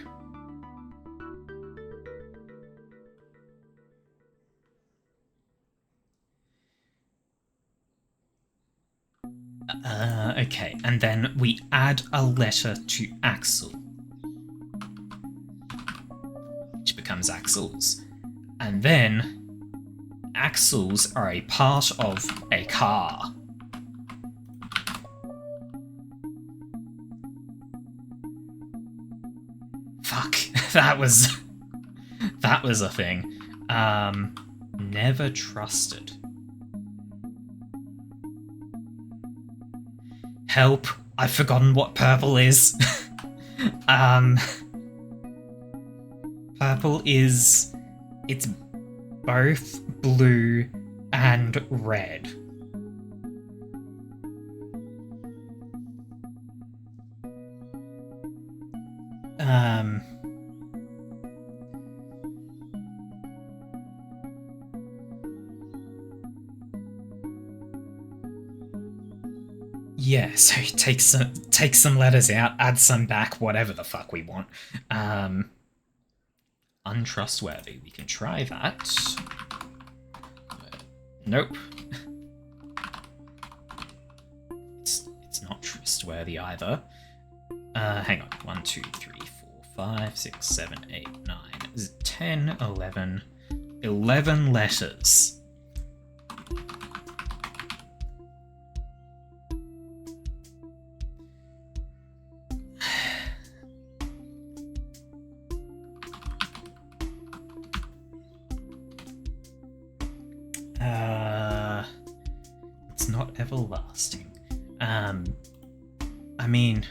Okay, and then we add a letter to Axel, which becomes axles. And then axles are a part of a car. Fuck, that was a thing. Never trusted. Help, I've forgotten what purple is. Purple is... it's both blue and red. Yeah, so take some letters out, add some back, whatever the fuck we want. Untrustworthy. We can try that. Nope. It's not trustworthy either. Hang on. 1, 2, 3, 4, 5, 6, 7, 8, 9, 10, 11. 11 letters. It's not everlasting. I mean...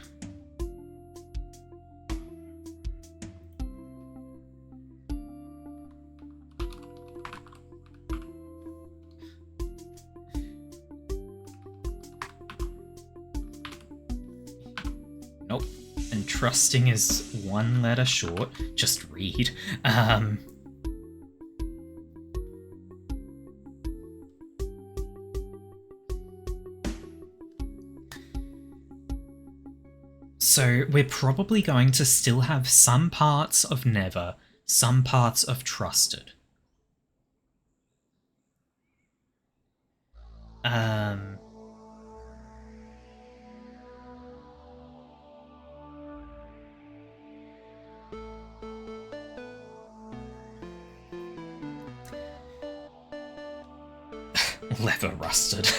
Nope. And trusting is one letter short. Just read. So we're probably going to still have some parts of never, some parts of trusted. Leather rusted.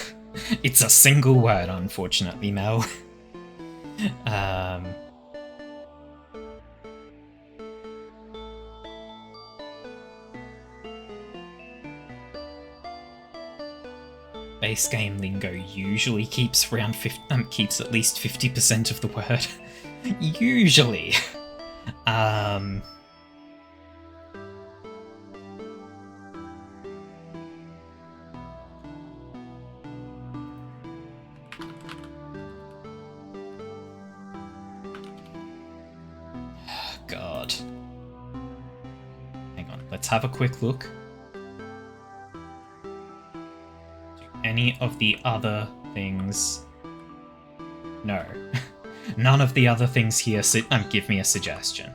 It's a single word, unfortunately, Mel. Base game lingo usually keeps around keeps at least 50% of the word. Usually. God. Hang on, let's have a quick look. Any of the other things? No. None of the other things here give me a suggestion.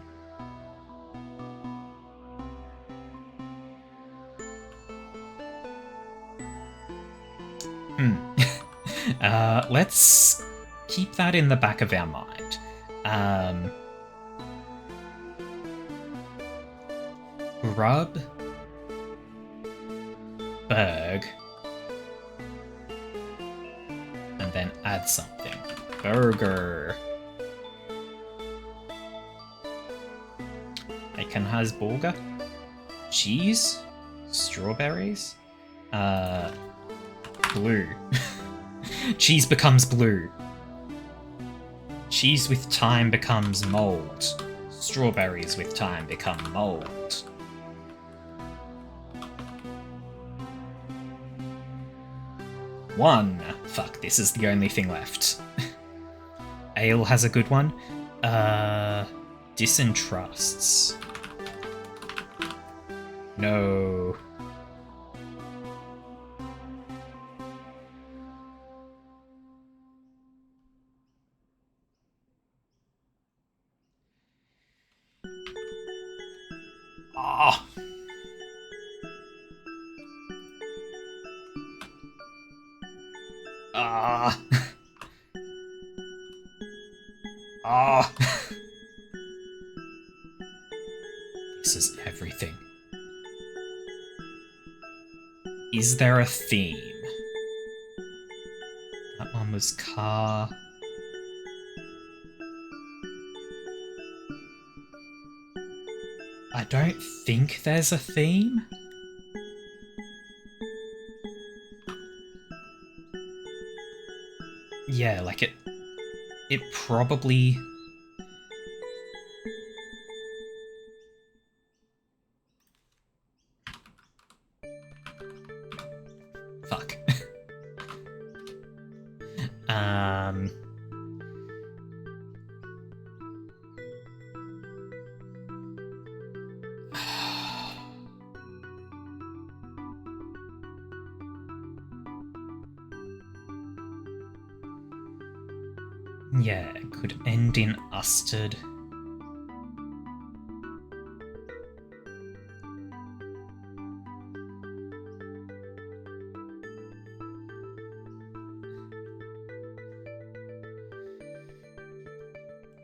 Let's keep that in the back of our mind. Grub. Berg. And then add something. Burger. Bacon has burger. Cheese. Strawberries. Blue. Cheese becomes blue. Cheese with time becomes mold. Strawberries with time become mold. One. Fuck, this is the only thing left. Ale has a good one. Disentrusts. No. Ah. Ah. Ah! This is everything. Is there a theme? That one was car. I don't think there's a theme. Yeah, like it probably... Fuck. Yeah, it could end in usted.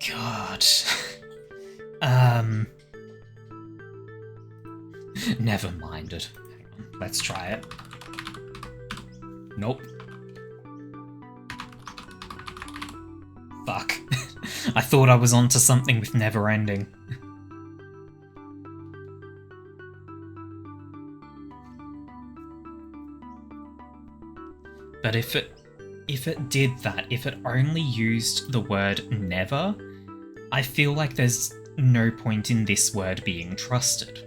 God. Never minded. Hang on, let's try it. Nope. Fuck. I thought I was onto something with never ending. But if it did that, if it only used the word never, I feel like there's no point in this word being trusted.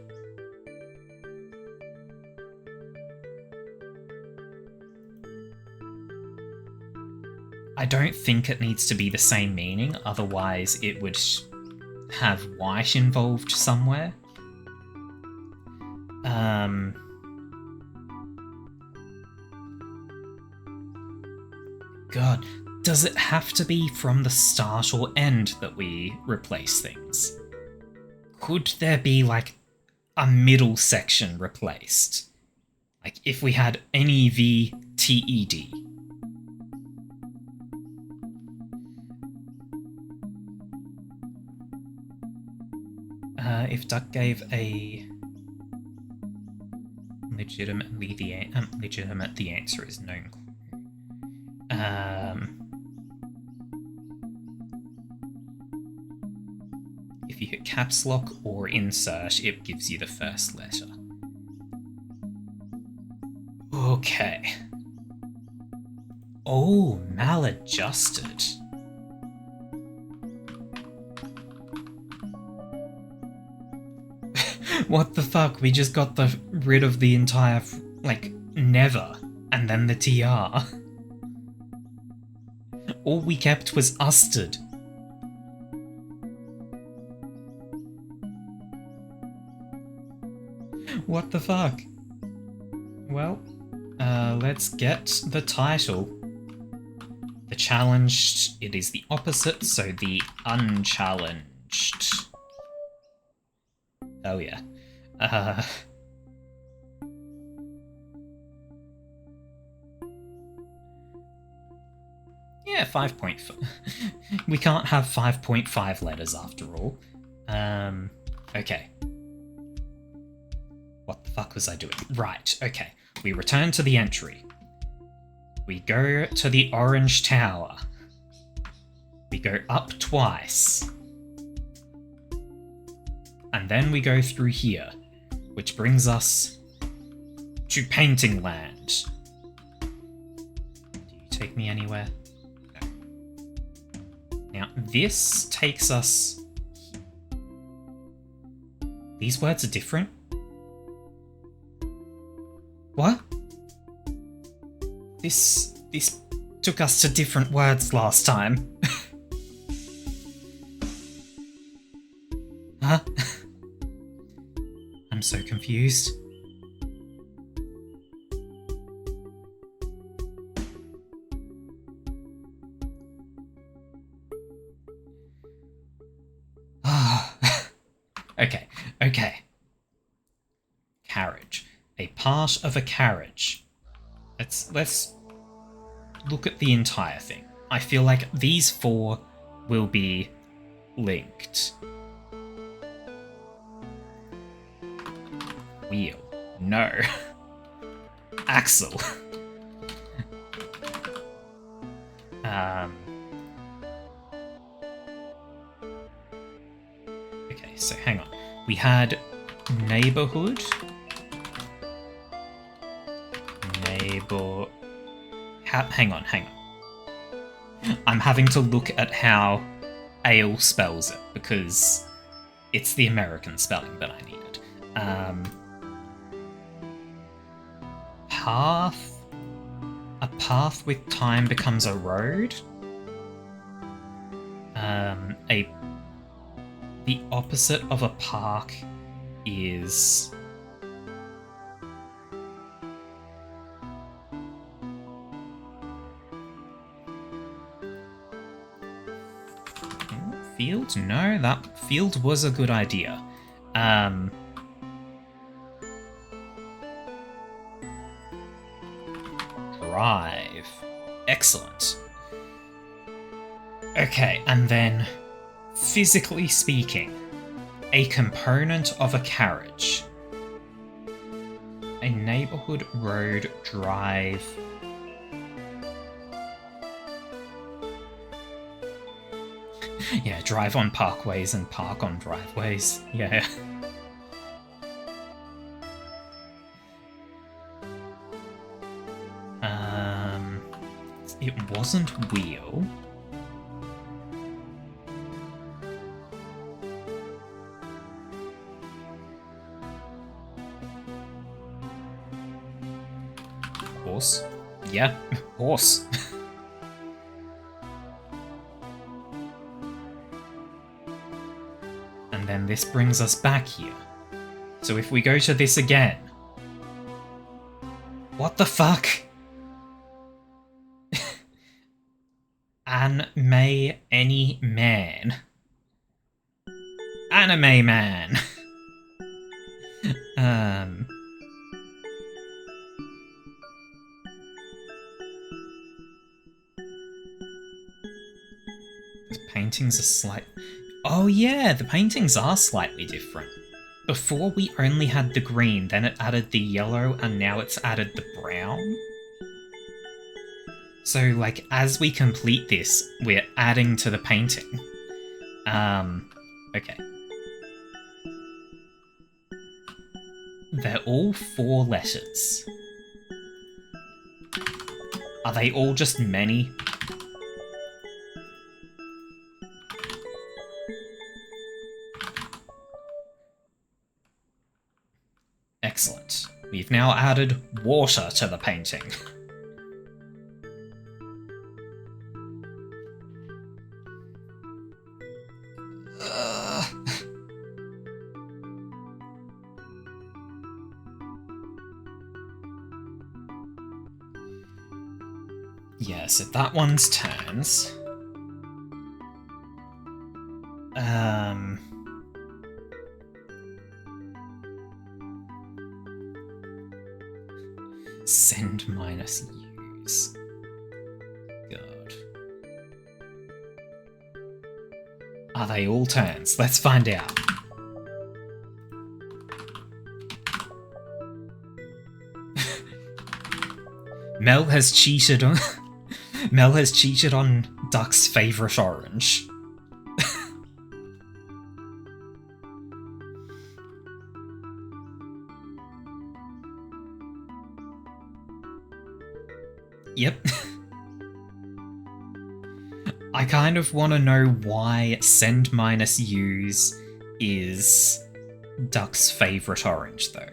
I don't think it needs to be the same meaning, otherwise it would have white involved somewhere. God, does it have to be from the start or end that we replace things? Could there be, like, a middle section replaced? Like, if we had NEVTED. If Duck gave a legitimately legitimate, the answer is known. If you hit caps lock or insert, it gives you the first letter. Okay. Oh, maladjusted. What the fuck? We just got rid of the entire, like, never, and then the TR. All we kept was usted. What the fuck? Well, let's get the title. The challenged, it is the opposite, so the unchallenged. Oh yeah. Yeah, 5.5. We can't have 5.5 letters after all. Okay. What the fuck was I doing? Right, okay. We return to the entry. We go to the orange tower. We go up twice. And then we go through here, which brings us to Painting Land. Do you take me anywhere? No. Now, this takes us... These words are different? What? This took us to different words last time. Huh? I'm so confused. Okay. Carriage. A part of a carriage. Let's look at the entire thing. I feel like these four will be linked. Wheel. No. Axle. Okay, so hang on. We had neighborhood. Hang on. I'm having to look at how ale spells it because it's the American spelling that I needed. Path. A path with time becomes a road. The opposite of a park is... Field? No, that field was a good idea. Drive. Excellent. Okay, and then, physically speaking, a component of a carriage. A neighborhood, road, drive. Yeah, drive on parkways and park on driveways. Yeah. It wasn't wheel. Horse? Yeah, horse. And then this brings us back here. So if we go to this again... What the fuck? Any man. Anime man. The paintings are slight... Oh yeah, the paintings are slightly different. Before we only had the green, then it added the yellow, and now it's added the brown. So, like, as we complete this, we're adding to the painting. Okay. They're all 4 letters. Are they all just many? Excellent. We've now added water to the painting. Yeah, so that one's turns. Send minus use. God. Are they all turns? Let's find out. Mel has cheated on... Mel has cheated on Duck's favourite orange. Yep. I kind of want to know why send minus use is Duck's favourite orange, though.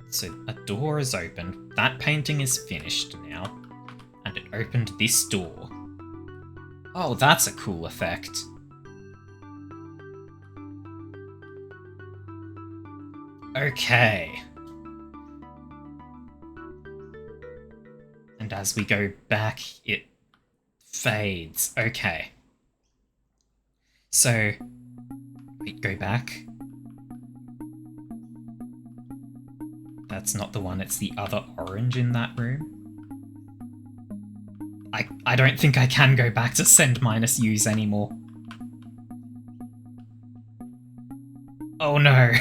So a door is open. That painting is finished now. And it opened this door. Oh, that's a cool effect. Okay. And as we go back, it fades. Okay. So, we go back. That's not the one, it's the other orange in that room. I don't think I can go back to send minus U's anymore. Oh no.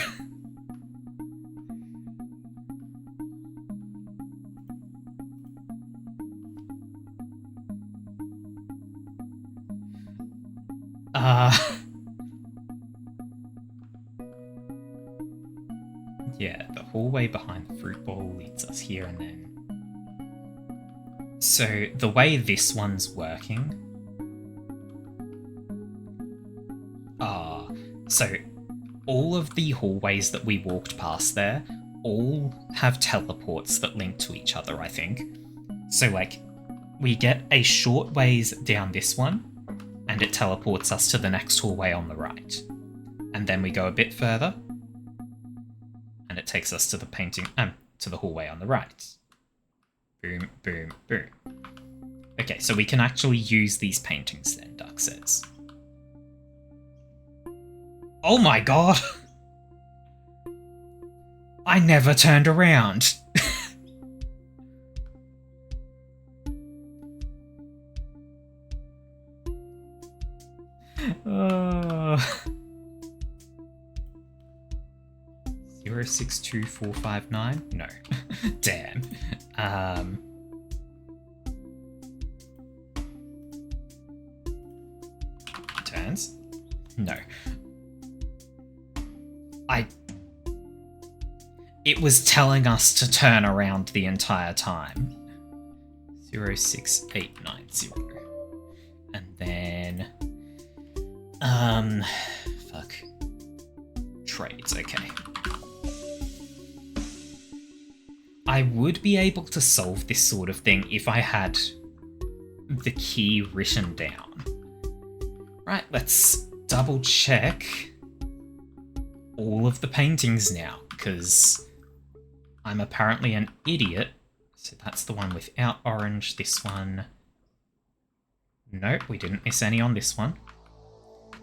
Yeah, the hallway behind the fruit bowl leads us here and then. So, the way this one's working... so all of the hallways that we walked past there all have teleports that link to each other, I think. So, like, we get a short ways down this one, and it teleports us to the next hallway on the right. And then we go a bit further, and it takes us to the to the hallway on the right. Boom, boom, boom. Okay, so we can actually use these paintings then, Duck says. Oh my god! I never turned around. uh... 062459? No. Damn. Turns? No. It was telling us to turn around the entire time. 06890. And then... fuck. Trades, okay. I would be able to solve this sort of thing if I had the key written down. Right, let's double check all of the paintings now, because I'm apparently an idiot. So that's the one without orange, this one. Nope, we didn't miss any on this one.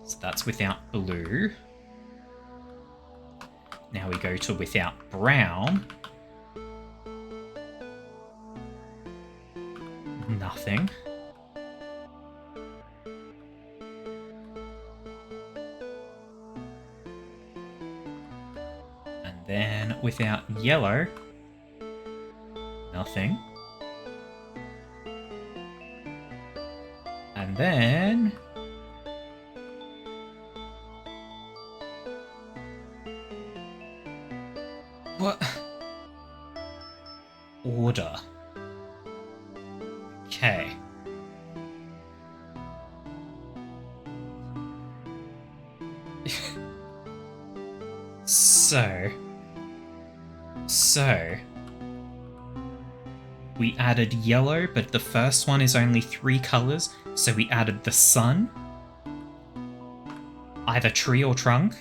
So that's without blue. Now we go to without brown. Nothing. And then without yellow, nothing. And then... what? Order. Okay. So we added yellow, but the first one is only 3 colours, so we added the sun, either tree or trunk,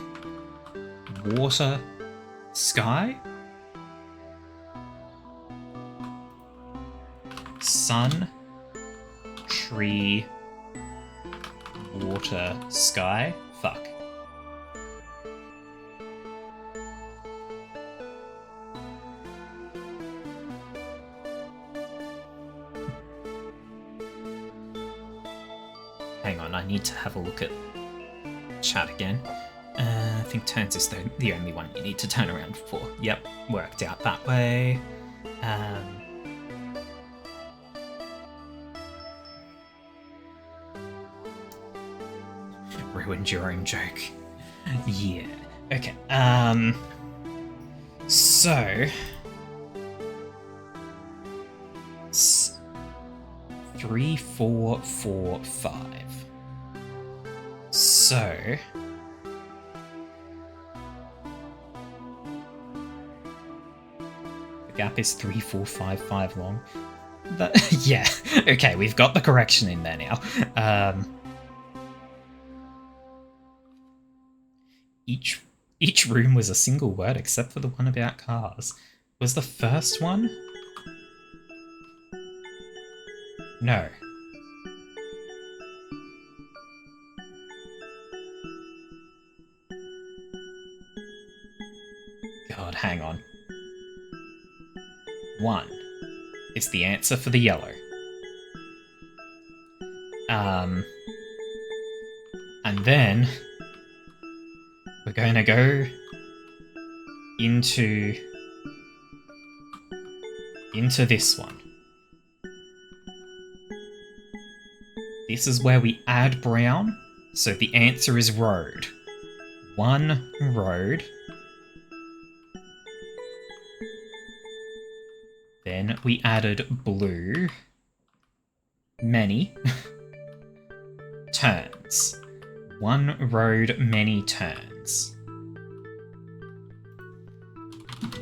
water, sky, sun, tree, water, sky. Fuck. Hang on, I need to have a look at chat again. I think turns is the only one you need to turn around for. Yep, worked out that way. Ruined your own joke. Yeah. Okay. So 3, 4, 4, 5. So the gap is 3, 4, 5, 5 long. Yeah. Okay, we've got the correction in there now. Each room was a single word except for the one about cars. Was the first one? No. God, hang on. 1 is the answer for the yellow. And then we're going to go into this one. This is where we add brown, so the answer is road. 1 road. Then we added blue. Many turns. 1 road, many turns.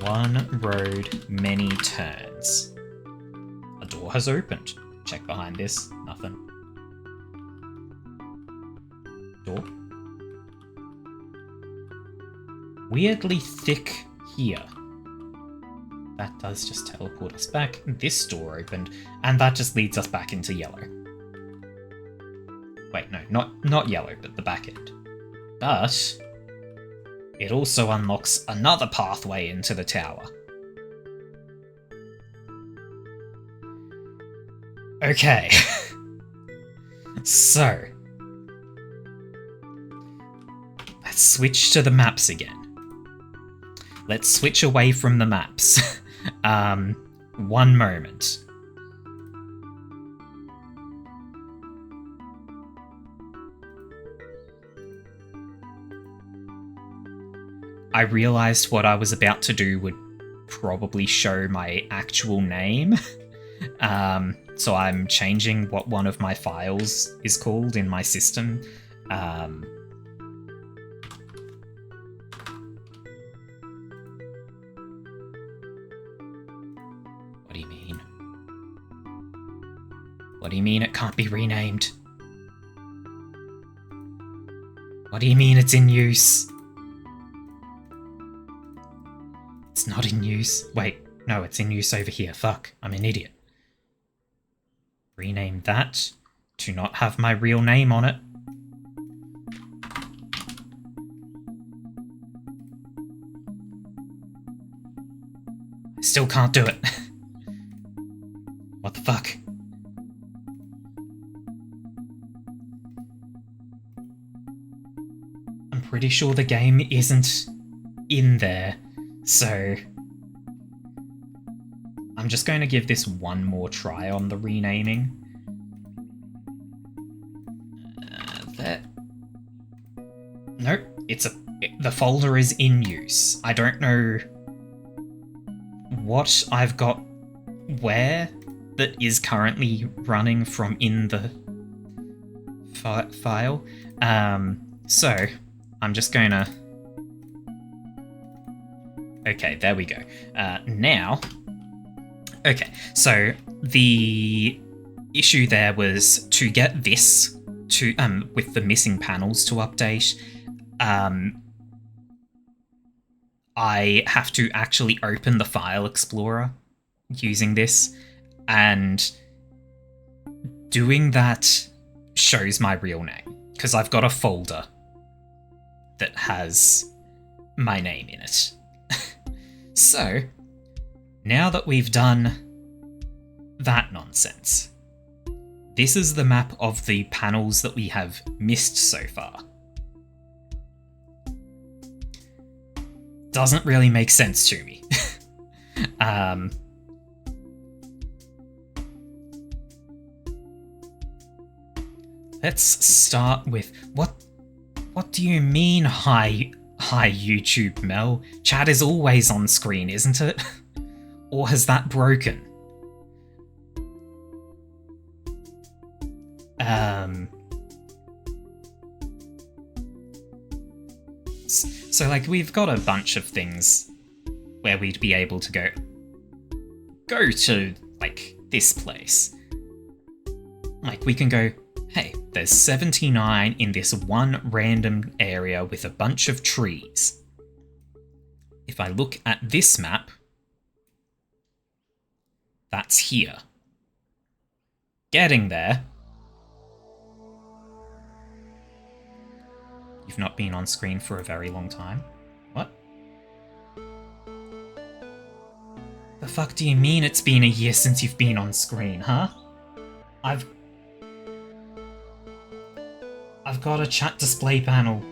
1 road, many turns. A door has opened. Check behind this. Nothing. Door. Weirdly thick here. That does just teleport us back. This door opened, and that just leads us back into yellow. Wait, no, not yellow, but the back end. But it also unlocks another pathway into the tower. Okay. So let's switch to the maps again. Let's switch away from the maps. One moment. I realized what I was about to do would probably show my actual name. So I'm changing what one of my files is called in my system. What do you mean? What do you mean it can't be renamed? What do you mean it's in use? It's not in use. Wait, no, it's in use over here. Fuck, I'm an idiot. Rename that to not have my real name on it. I still can't do it. What the fuck? I'm pretty sure the game isn't in there, so I'm just going to give this one more try on the renaming. Nope, the folder is in use. I don't know what I've got where that is currently running from in the file. So I'm just going to... Okay, there we go. Now... Okay, so the issue there was to get this to with the missing panels to update. I have to actually open the file explorer using this, and doing that shows my real name because I've got a folder that has my name in it. So now that we've done that nonsense, this is the map of the panels that we have missed so far. Doesn't really make sense to me. Let's start with what do you mean hi YouTube, Mel? Chat is always on screen, isn't it? Or has that broken? So like we've got a bunch of things where we'd be able to go to like this place. Like we can go, hey, there's 79 in this one random area with a bunch of trees. If I look at this map, that's here. Getting there. You've not been on screen for a very long time. What? The fuck do you mean it's been a year since you've been on screen, huh? I've got a chat display panel.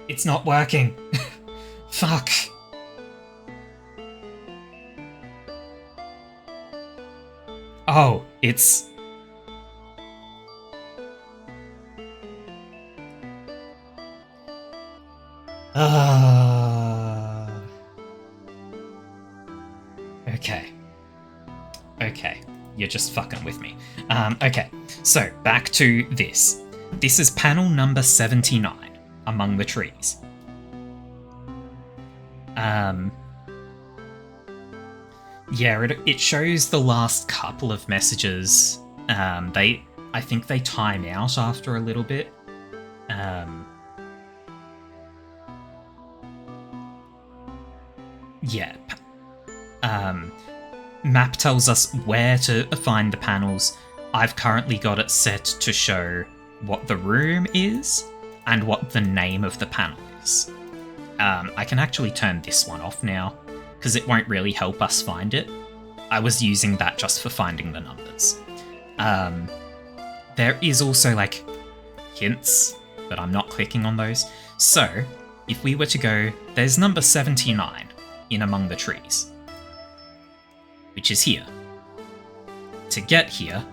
It's not working. Fuck. Oh, it's... Okay. Okay. You're just fucking with me. Okay. So, back to this. This is panel number 79, Among the Trees. Yeah, it shows the last couple of messages. I think they time out after a little bit. Yeah. Map tells us where to find the panels. I've currently got it set to show what the room is and what the name of the panel is. I can actually turn this one off now, because it won't really help us find it. I was using that just for finding the numbers. There is also, like, hints, but I'm not clicking on those. So, if we were to go, there's number 79 in Among the Trees, which is here. To get here,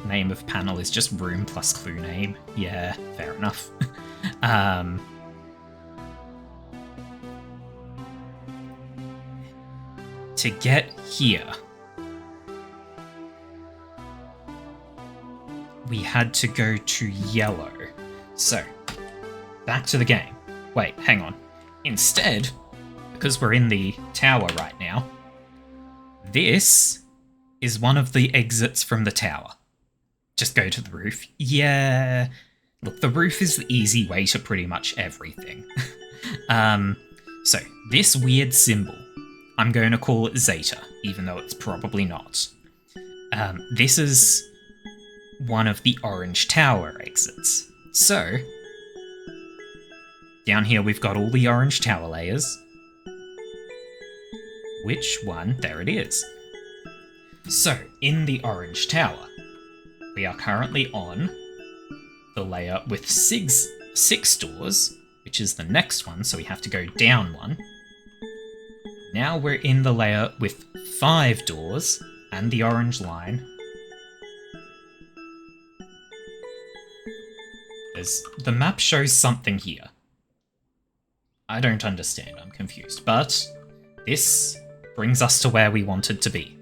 name of panel is just room plus clue name. Yeah, fair enough. To get here, we had to go to yellow. So, back to the game. Wait, hang on. Instead, because we're in the tower right now, this is one of the exits from the tower. Just go to the roof. Yeah. Look, the roof is the easy way to pretty much everything. So, this weird symbol, I'm going to call it Zeta, even though it's probably not. This is one of the orange tower exits. So, down here we've got all the orange tower layers. Which one? There it is. So, in the orange tower, we are currently on the layer with six doors, which is the next one, so we have to go down one. Now we're in the layer with 5 doors and the orange line. The map shows something here. I don't understand, I'm confused, but this brings us to where we wanted to be.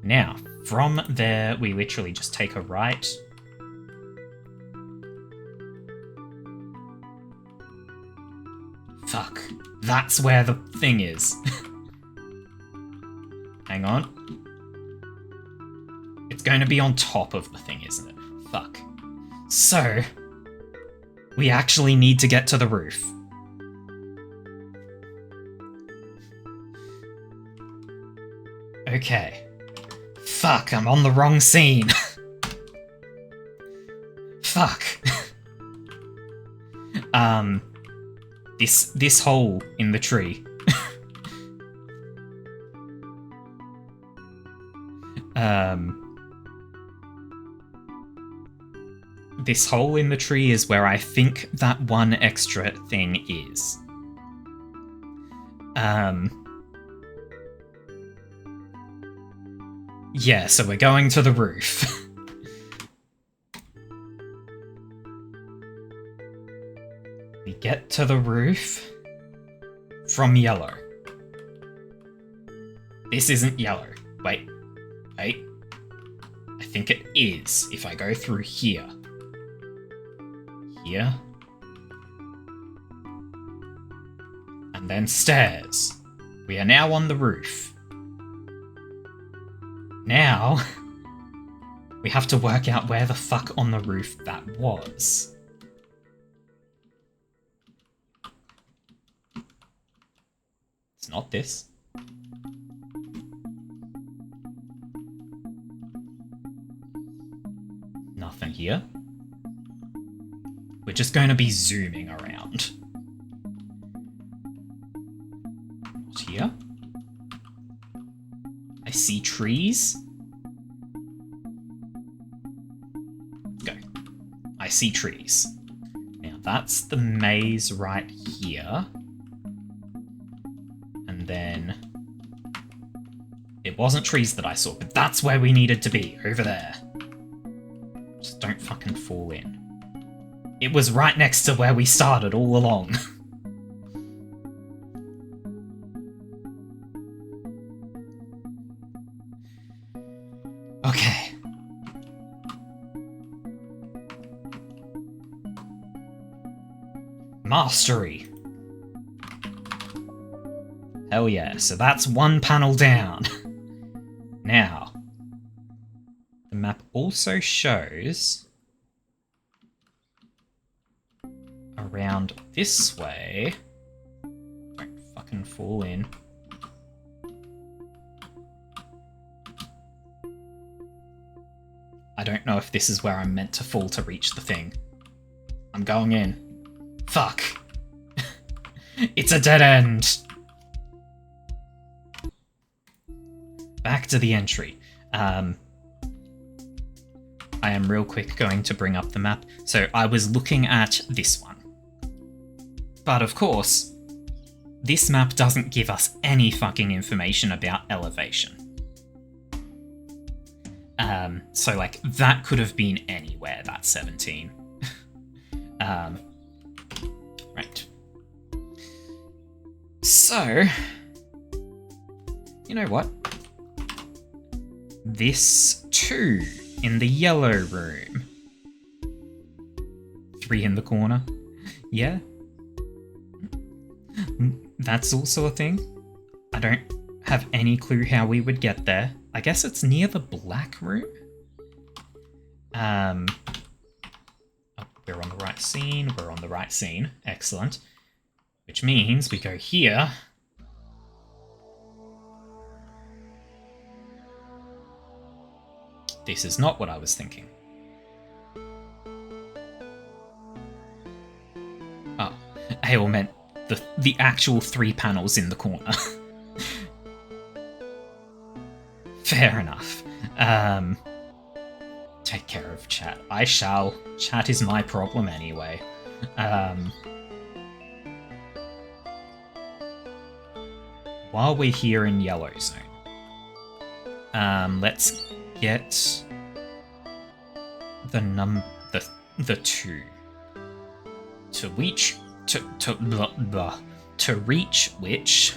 Now, from there, we literally just take a right. Fuck. That's where the thing is. Hang on. It's going to be on top of the thing, isn't it? Fuck. So, we actually need to get to the roof. Okay. Fuck, I'm on the wrong scene. Fuck. This hole in the tree. This hole in the tree is where I think that one extra thing is. Yeah, so we're going to the roof. We get to the roof from yellow. This isn't yellow. Wait. I think it is if I go through here. Here. And then stairs. We are now on the roof. Now, we have to work out where the fuck on the roof that was. It's not this. Nothing here. We're just going to be zooming around. What's here? I see trees. Go. I see trees. Now that's the maze right here. And then... it wasn't trees that I saw, but that's where we needed to be, over there. Just don't fucking fall in. It was right next to where we started all along. Okay. Mastery. Hell yeah, so that's one panel down. Now, the map also shows around this way. Don't fucking fall in. I don't know if this is where I'm meant to fall to reach the thing. I'm going in. Fuck. It's a dead end. Back to the entry. I am real quick going to bring up the map. So I was looking at this one. But of course, this map doesn't give us any fucking information about elevation. So like, that could have been anywhere, that 17. Right. So, you know what? This 2 in the yellow room. 3 in the corner. Yeah. That's also a thing. I don't have any clue how we would get there. I guess it's near the black room? Oh, we're on the right scene. We're on the right scene. Excellent. Which means we go here. This is not what I was thinking. Oh, I all meant the actual 3 panels in the corner. Fair enough. Take care of chat. I shall. Chat is my problem anyway. While we're here in yellow zone, let's get the 2 to reach to reach which.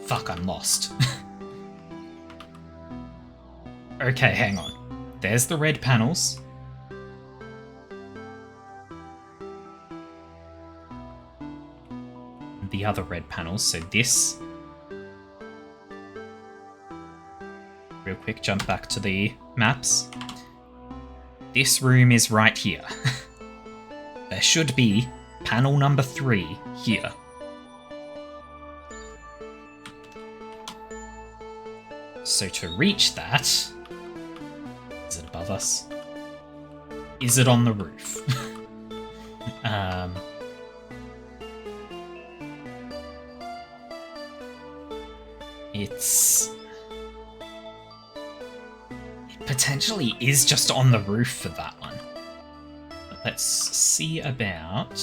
Fuck, I'm lost. Okay, hang on. There's the red panels. The other red panels, so this... Real quick, jump back to the maps. This room is right here. There should be panel number 3 here. So to reach that... Is it above us? Is it on the roof? It potentially is just on the roof for that one. But let's see about...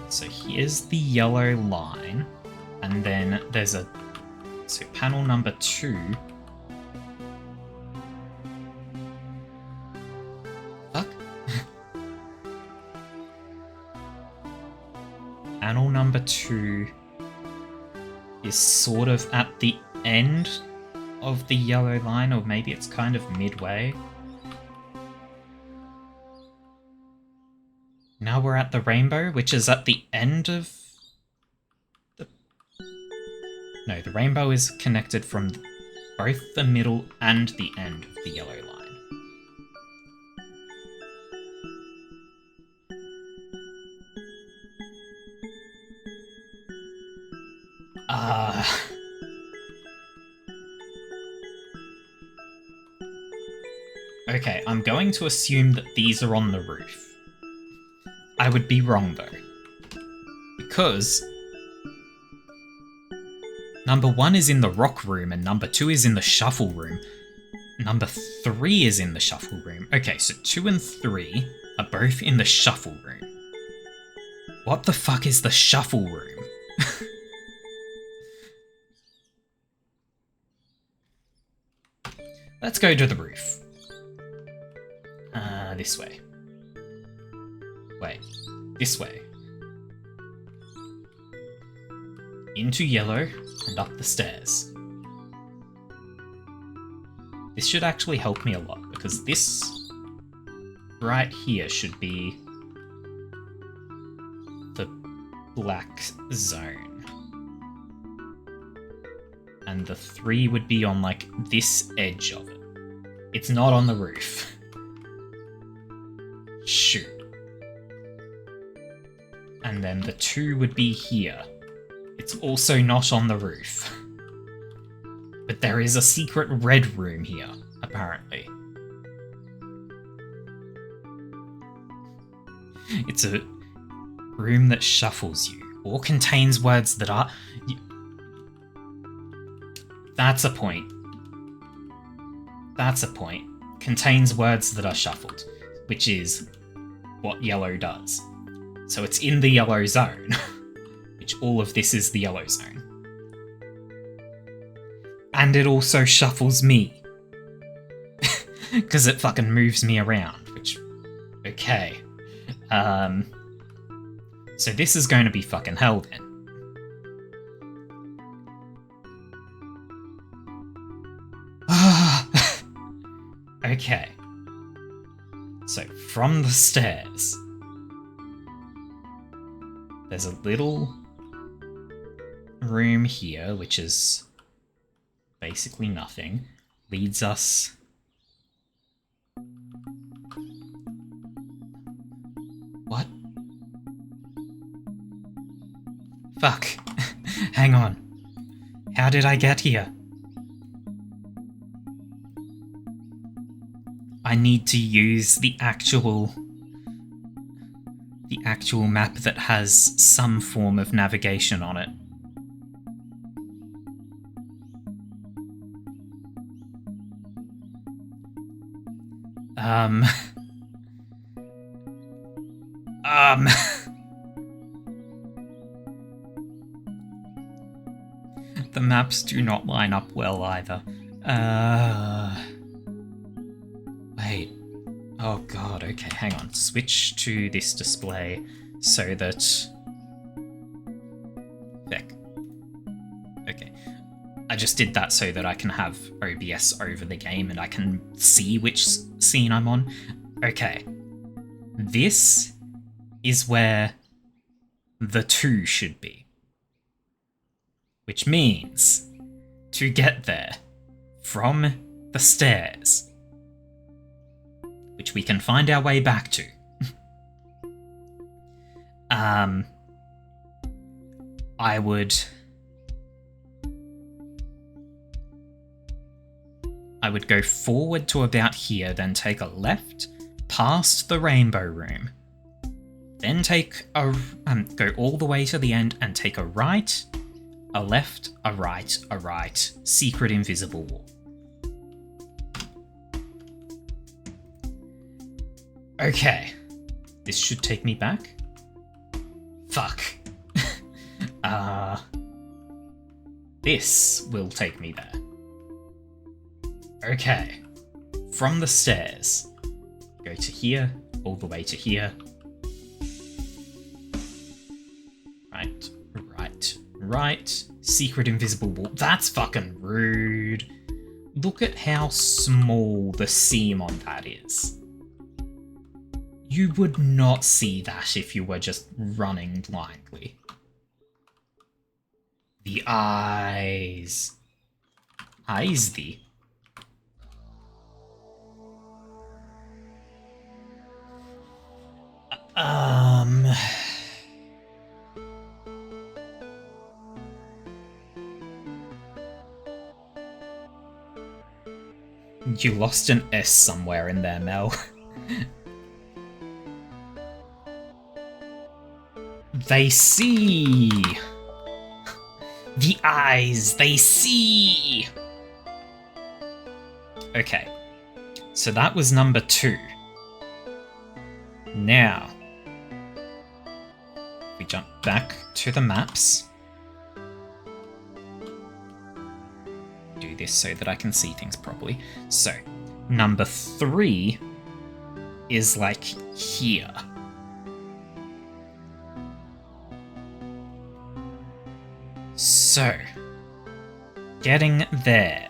So here's the yellow line, and then there's a... So panel number 2... Fuck? Panel number 2 is sort of at the end of the yellow line, or maybe it's kind of midway. Now we're at the rainbow, which is at the end of the... No, the rainbow is connected from both the middle and the end of the yellow line. Okay, I'm going to assume that these are on the roof. I would be wrong, though. Because number 1 is in the rock room and number 2 is in the shuffle room. Number 3 is in the shuffle room. Okay, so 2 and 3 are both in the shuffle room. What the fuck is the shuffle room? Let's go to the roof. This way. Wait, this way. Into yellow and up the stairs. This should actually help me a lot, because this right here should be the black zone. And the 3 would be on, like, this edge of it. It's not on the roof. Shoot. And then the 2 would be here. It's also not on the roof. But there is a secret red room here, apparently. It's a room that shuffles you, or contains words that are... That's a point. That's a point. Contains words that are shuffled, which is what yellow does. So it's in the yellow zone, which all of this is the yellow zone. And it also shuffles me. Because it fucking moves me around, which... Okay. So this is going to be fucking hell then. Okay. So from the stairs, there's a little room here, which is basically nothing. Leads us... What? Fuck. Hang on. How did I get here? I need to use the actual map that has some form of navigation on it. The maps do not line up well either. Wait. Oh god, okay, hang on. Switch to this display so that... Heck. Okay. I just did that so that I can have OBS over the game and I can see which scene I'm on. Okay. This is where the 2 should be. Which means, to get there from the stairs, which we can find our way back to, I would go forward to about here, then take a left past the rainbow room, then take a go all the way to the end and take a right, a left, a right, secret invisible wall. Okay, this should take me back. Fuck. This will take me there. Okay, from the stairs, go to here, all the way to here. Right, secret invisible wall. That's fucking rude. Look at how small the seam on that is. You would not see that if you were just running blindly. The eyes. Eyes the. You lost an S somewhere in there, Mel. They see! The eyes, they see! Okay, so that was number 2. Now, we jump back to the maps. Do this so that I can see things properly. So, number 3 is like here. So, getting there.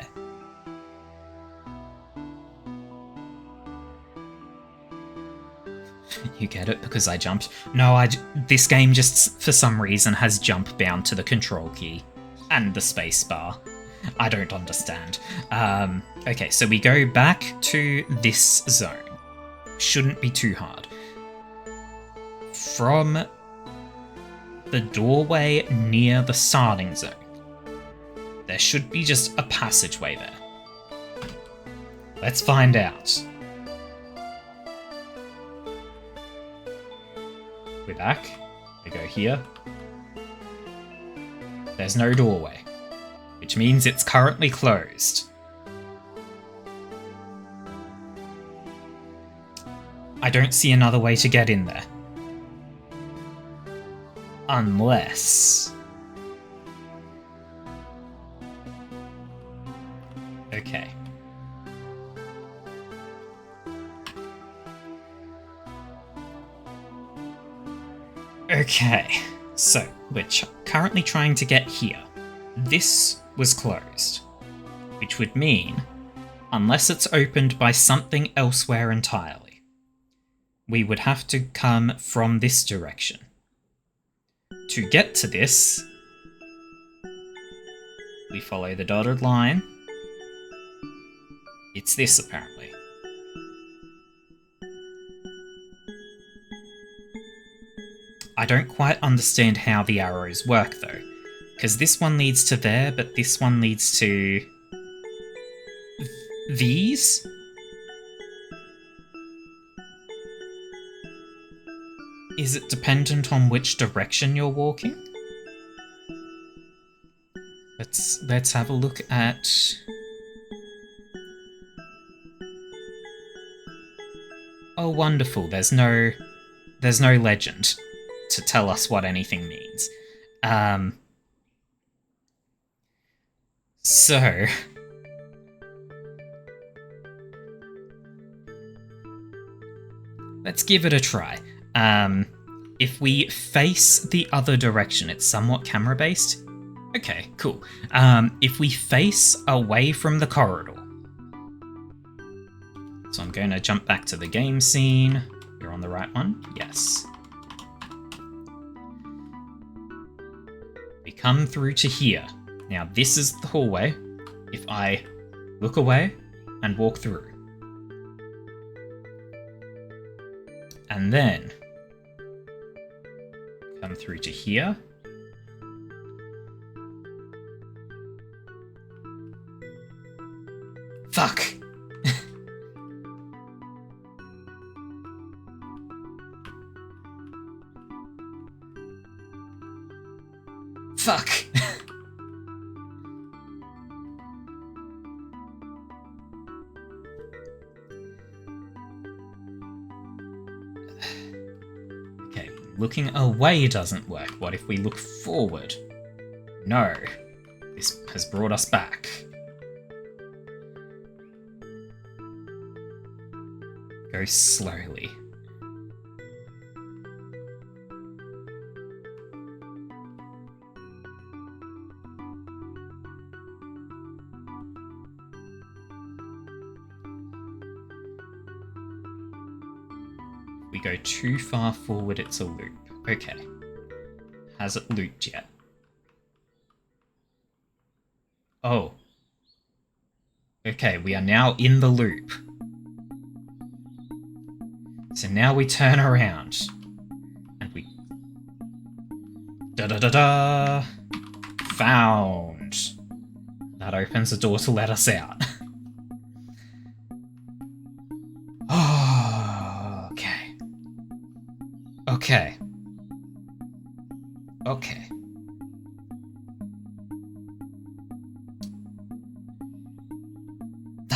You get it because I jumped? No, this game just, for some reason, has jump bound to the control key and the space bar. I don't understand. Okay, so we go back to this zone. Shouldn't be too hard. From the doorway near the starting zone, there should be just a passageway there. Let's find out. We're back. We go here. There's no doorway, which means it's currently closed. I don't see another way to get in there. Unless... Okay. Okay, so we're currently trying to get here. This was closed, which would mean, unless it's opened by something elsewhere entirely, we would have to come from this direction. To get to this, we follow the dotted line. It's this, apparently. I don't quite understand how the arrows work, though, because this one leads to there, but this one leads to... these? Is it dependent on which direction you're walking? Let's have a look at... Oh, wonderful, there's no legend to tell us what anything means. So... let's give it a try. If we face the other direction, it's somewhat camera-based. Okay, cool. If we face away from the corridor. So I'm going to jump back to the game scene. You're on the right one? Yes. We come through to here. Now this is the hallway. If I look away and walk through. And then come through to here. Fuck! Fuck! Okay, looking away doesn't work. What if we look forward? No. This has brought us back. Go slowly. We go too far forward, it's a loop. Okay. Has it looped yet? Oh. Okay, we are now in the loop. So now we turn around. And we... Da-da-da-da! Found! That opens the door to let us out.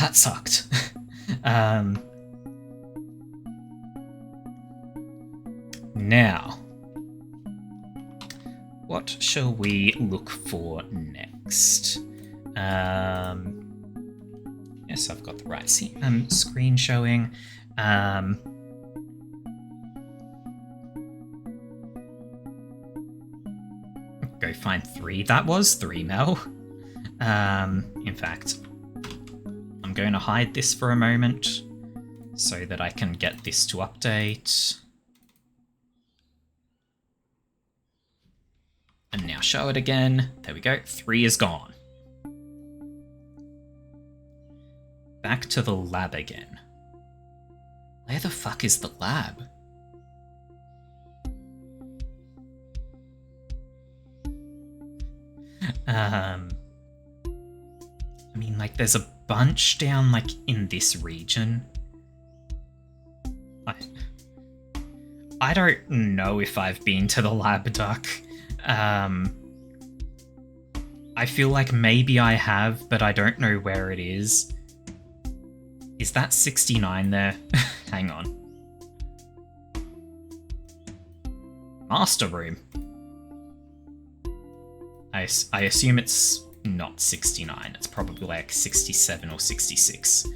that sucked. Now, what shall we look for next? Yes, I've got the right screen showing. Go find 3. That was 3, Mel. In fact, I'm going to hide this for a moment so that I can get this to update. And now show it again. There we go. 3 is gone. Back to the lab again. Where the fuck is the lab? I mean, like, there's a bunch down, like, in this region. I don't know if I've been to the lab, Duck. I feel like maybe I have, but I don't know where it is. Is that 69 there? Hang on. Master room. I assume it's not 69. It's probably like 67 or 66.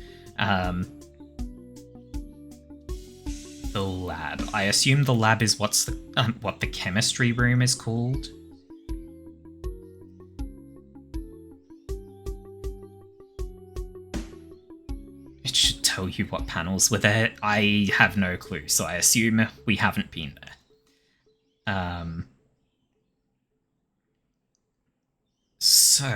The lab. I assume the lab is what the chemistry room is called. It should tell you what panels were there. I have no clue, so I assume we haven't been there. So...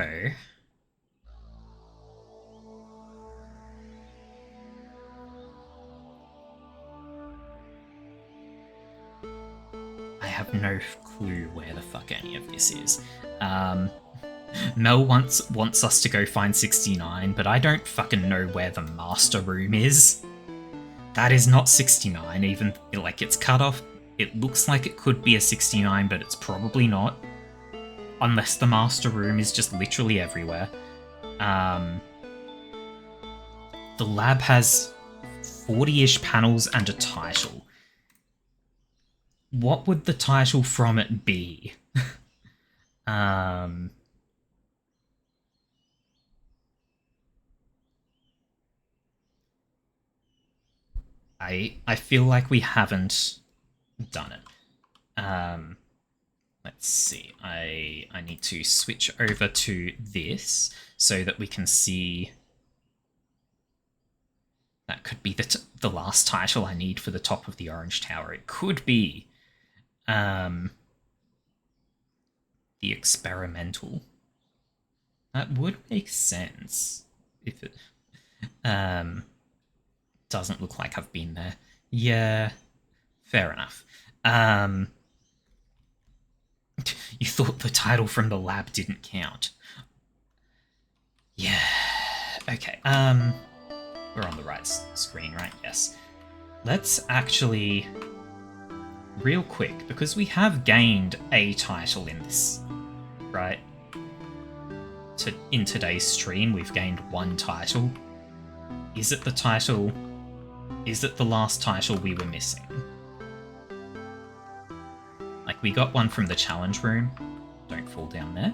I have no clue where the fuck any of this is. Mel wants us to go find 69, but I don't fucking know where the master room is. That is not 69, even, like, it's cut off. It looks like it could be a 69, but it's probably not. Unless the master room is just literally everywhere. The lab has 40-ish panels and a title. What would the title from it be? I feel like we haven't done it. Let's see. I need to switch over to this so that we can see. That could be the last title I need for the top of the orange tower. It could be the experimental. That would make sense if it doesn't look like I've been there. Yeah, fair enough. You thought the title from the lab didn't count. Yeah, okay. We're on the right screen, right? Yes. Let's actually, real quick, because we have gained a title in this, right? In today's stream, we've gained 1 title. Is it the title? Is it the last title we were missing? Like, we got one from the challenge room. Don't fall down there.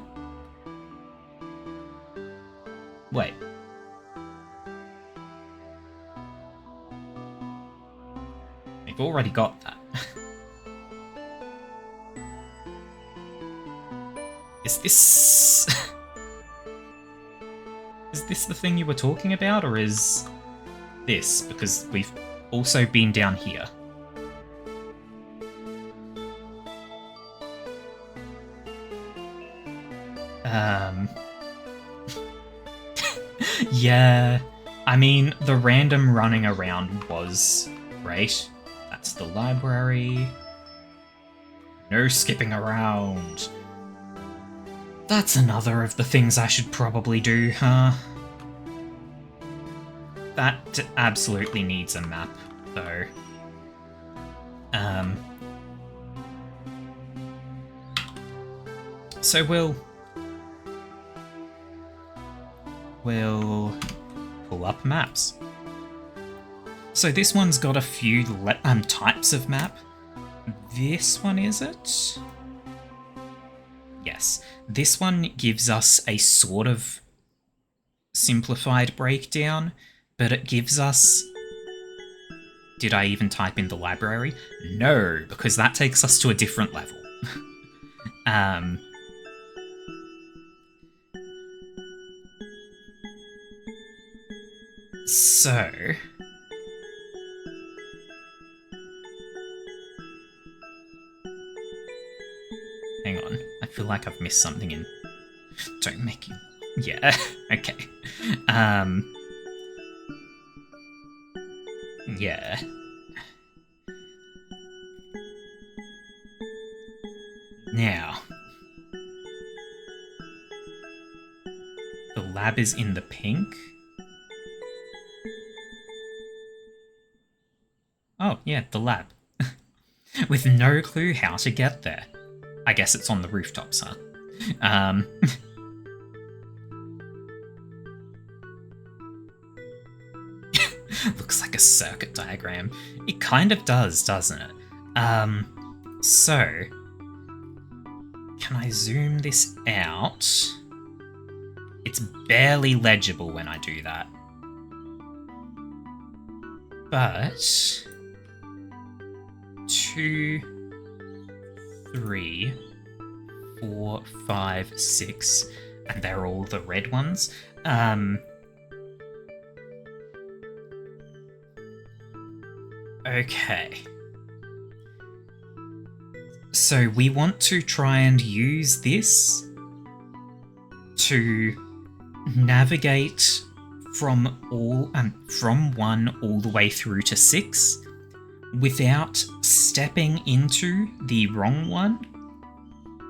Wait. We've already got that. Is this... Is this the thing you were talking about, or is this? Because we've also been down here. Yeah, I mean, the random running around was great. That's the library. No skipping around. That's another of the things I should probably do, huh? That absolutely needs a map, though. So we'll pull up maps. So this one's got a few types of map. This one, is it? Yes. This one gives us a sort of simplified breakdown, but it gives us... Did I even type in the library? No, because that takes us to a different level. So... Hang on, I feel like I've missed something in... Don't make you... Yeah, okay. Yeah. Now... The lab is in the pink. Oh, yeah, the lab. With no clue how to get there. I guess it's on the rooftops, huh? Looks like a circuit diagram. It kind of does, doesn't it? So... Can I zoom this out? It's barely legible when I do that. But... 2, 3, 4, 5, 6, and they're all the red ones. Okay. So we want to try and use this to navigate from 1 all the way through to 6 without stepping into the wrong one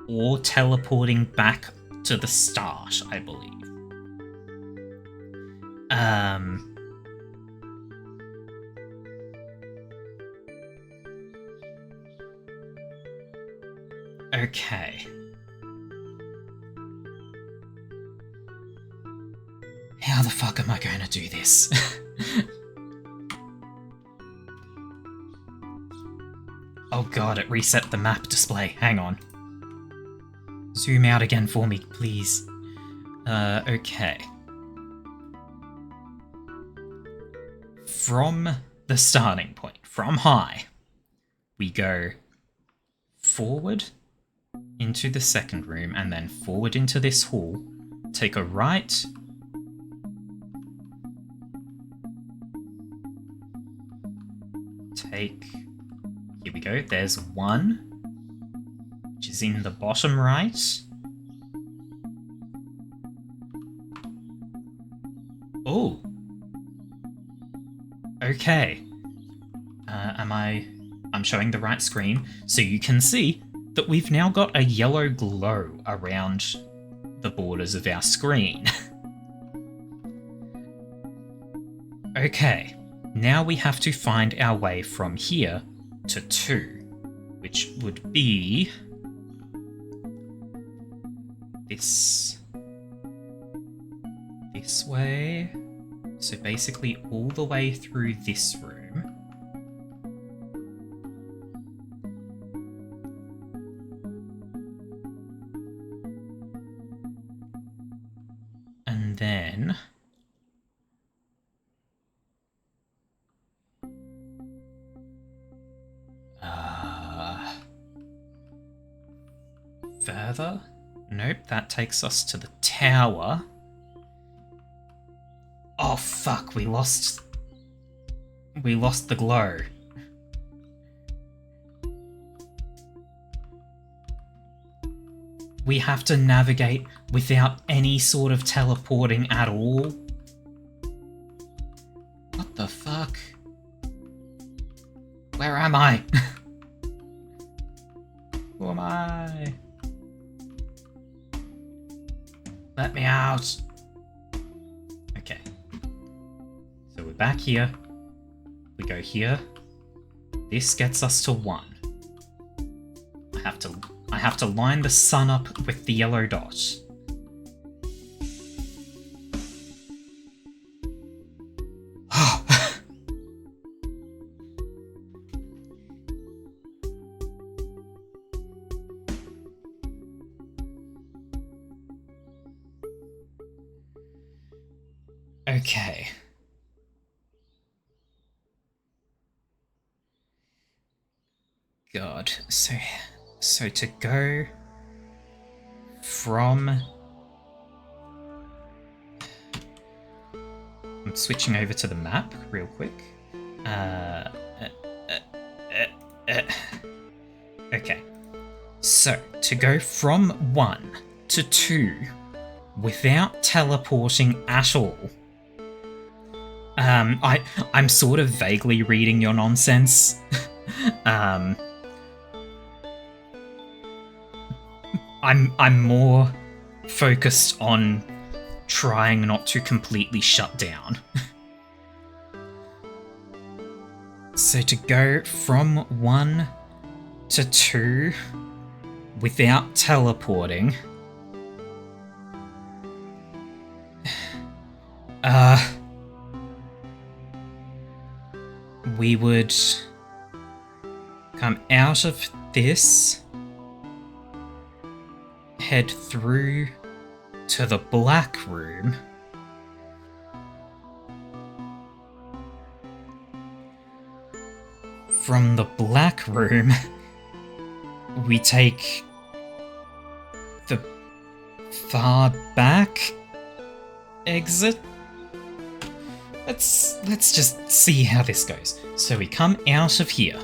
or teleporting back to the start, I believe. Okay. How the fuck am I going to do this? Oh god, it reset the map display. Hang on. Zoom out again for me, please. Okay. From the starting point, from high, we go forward into the second room and then forward into this hall, take a right, take... Here we go, there's 1, which is in the bottom right. Oh! Okay. I'm showing the right screen, so you can see that we've now got a yellow glow around the borders of our screen. Okay, now we have to find our way from here to 2, which would be this way. So basically all the way through this room. And then... further? Nope, that takes us to the tower. Oh fuck, we lost the glow. We have to navigate without any sort of teleporting at all. What the fuck? Where am I? Who am I? Let me out. Okay. So we're back here. We go here. This gets us to 1. I have to line the sun up with the yellow dot. Okay. God, so to go from... I'm switching over to the map real quick. Okay. So, to go from 1 to 2 without teleporting at all. I'm sort of vaguely reading your nonsense. I'm more focused on trying not to completely shut down. So to go from 1 to 2 without teleporting. We would come out of this, head through to the black room. From the black room, we take the far back exit. Let's just see how this goes. So we come out of here.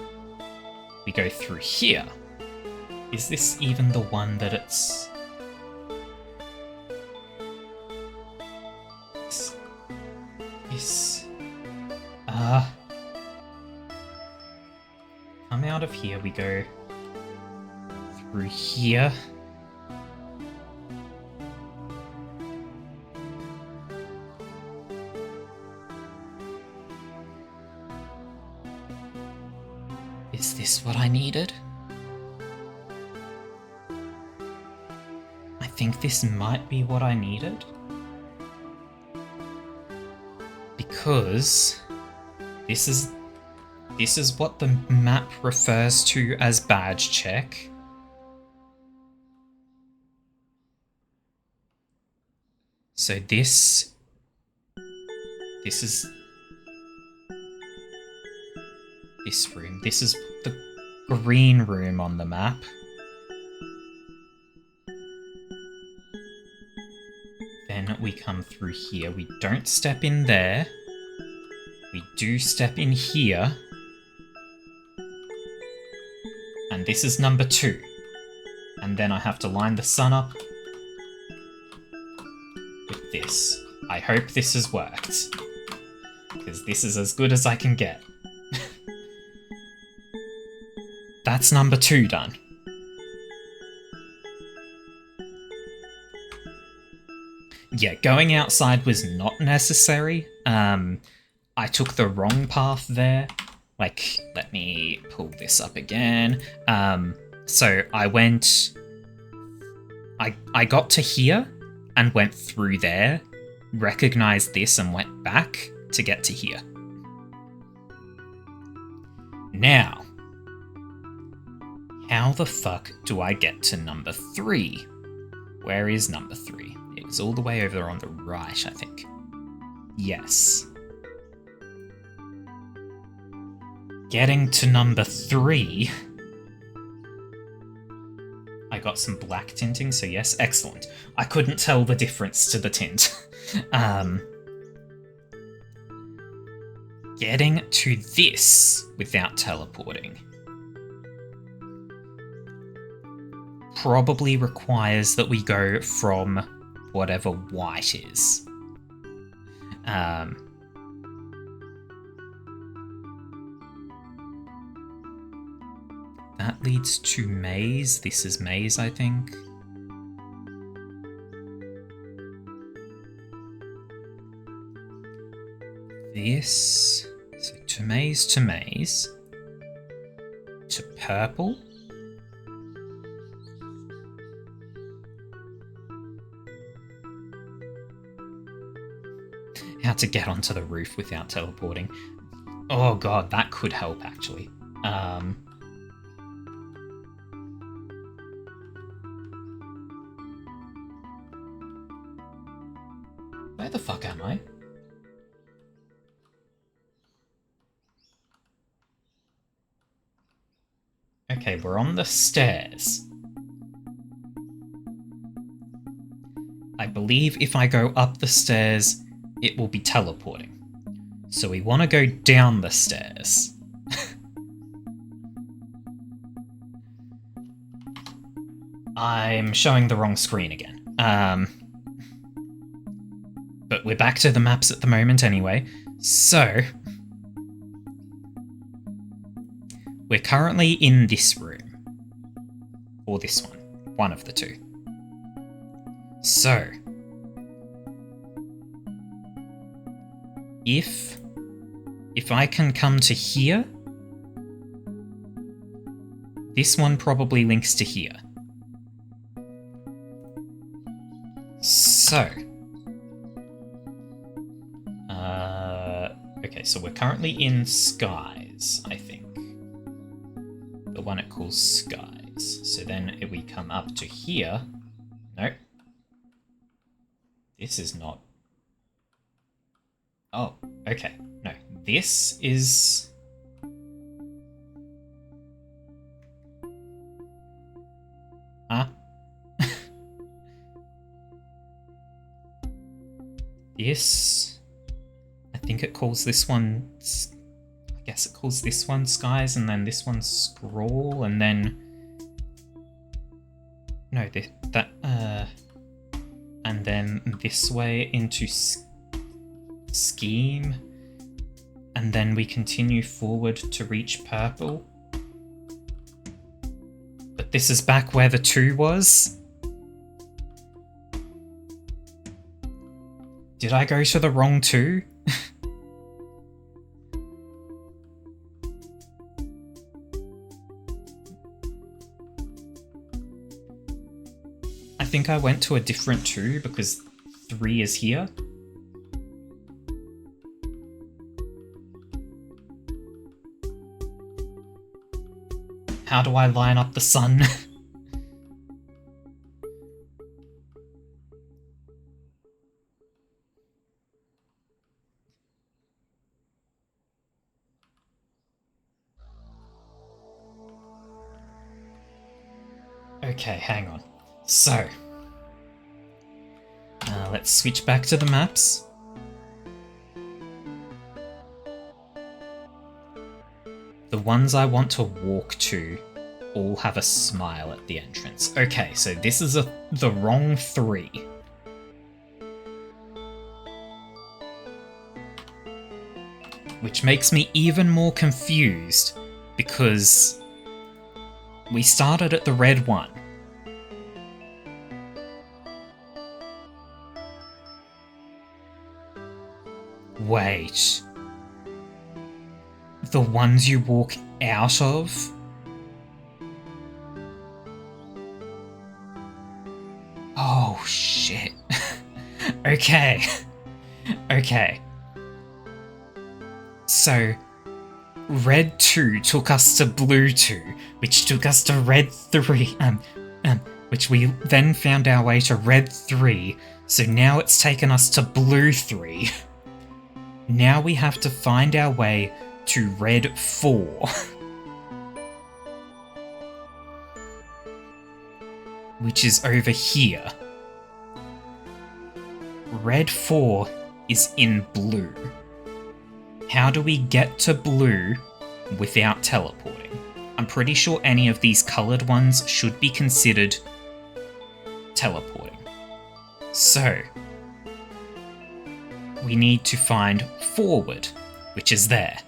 We go through here. Is this even the one that it's... This... Come out of here, we go through here. Is this what I needed? I think this might be what I needed. Because this is what the map refers to as badge check. So this is this room. This is the green room on the map. Then we come through here. We don't step in there. We do step in here. And this is number 2. And then I have to line the sun up with this. I hope this has worked. Because this is as good as I can get. That's number 2 done. Yeah, going outside was not necessary. I took the wrong path there. Like, let me pull this up again. So I went... I got to here and went through there, recognized this and went back to get to here. Now, how the fuck do I get to number 3? Where is number 3? It was all the way over there on the right, I think. Yes. Getting to number 3... I got some black tinting, so yes, excellent. I couldn't tell the difference to the tint. Getting to this without teleporting probably requires that we go from whatever white is. That leads to maze. This is maze, I think. This... So to maze, to purple. How to get onto the roof without teleporting. Oh god, that could help actually. Where the fuck am I? Okay, we're on the stairs. I believe if I go up the stairs, it will be teleporting. So we want to go down the stairs. I'm showing the wrong screen again. But we're back to the maps at the moment anyway. So we're currently in this room. Or this one. One of the two. So if I can come to here, this one probably links to here. So okay, so we're currently in Skies, I think. The one it calls Skies. So then if we come up to here... Nope. This is not... Oh, okay. No, this is... Huh? This... I think it calls this one... I guess it calls this one Skies, and then this one Scrawl, and then... No, and then this way into Scheme, and then we continue forward to reach Purple. But this is back where the 2 was? Did I go to the wrong 2? I think I went to a different 2 because 3 is here. How do I line up the sun? Okay, hang on. So, let's switch back to the maps. The ones I want to walk to all have a smile at the entrance. Okay, so this is the wrong 3. Which makes me even more confused, because we started at the red one. Wait. The ones you walk out of? Oh, shit. Okay. Okay. So, red 2 took us to blue 2, which took us to red 3, which we then found our way to red 3, so now it's taken us to blue 3. Now we have to find our way to red 4. Which is over here. Red 4 is in blue. How do we get to blue without teleporting? I'm pretty sure any of these coloured ones should be considered teleporting. So, we need to find forward, which is there.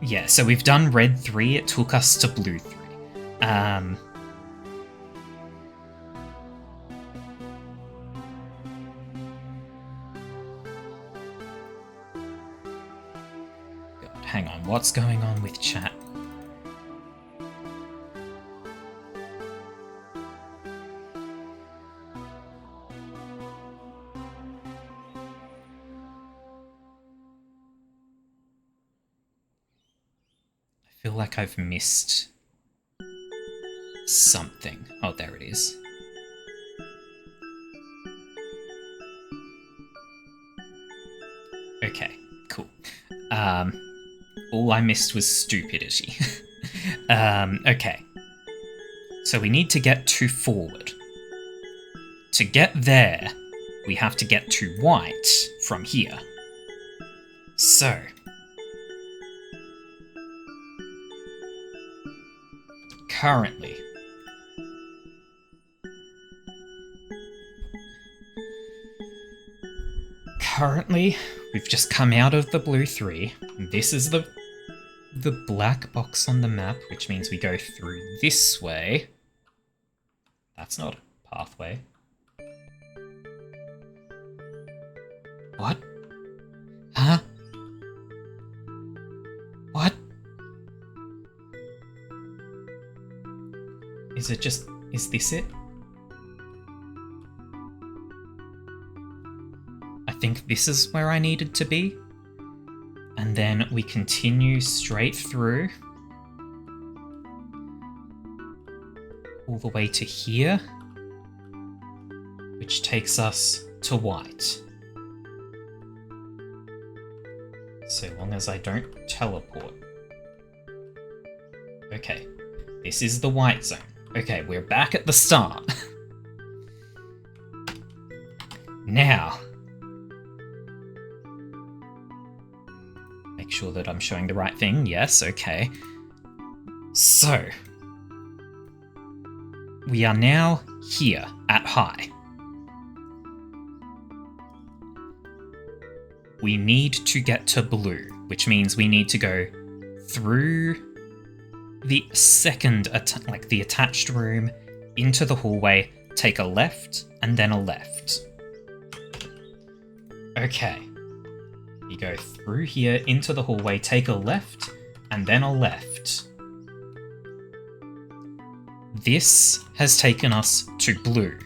Yeah, so we've done red 3, it took us to blue 3. God, hang on, what's going on with chat? I feel like I've missed something. Oh, there it is. Okay, All I missed was stupidity. Okay. So we need to get to forward. To get there, we have to get to white from here. So... Currently... we've just come out of the blue 3. This is the black box on the map, which means we go through this way. That's not a pathway. What? Huh? What? Is it just... is this it? I think this is where I needed to be. And then we continue straight through. All the way to here. Which takes us to white. So long as I don't teleport. Okay, this is the white zone. Okay, we're back at the start. Now, make sure that I'm showing the right thing. Yes, okay. So, we are now here at high. We need to get to blue, which means we need to go through the second, the attached room, into the hallway, take a left, and then a left. Okay. You go through here, into the hallway, take a left, and then a left. This has taken us to blue.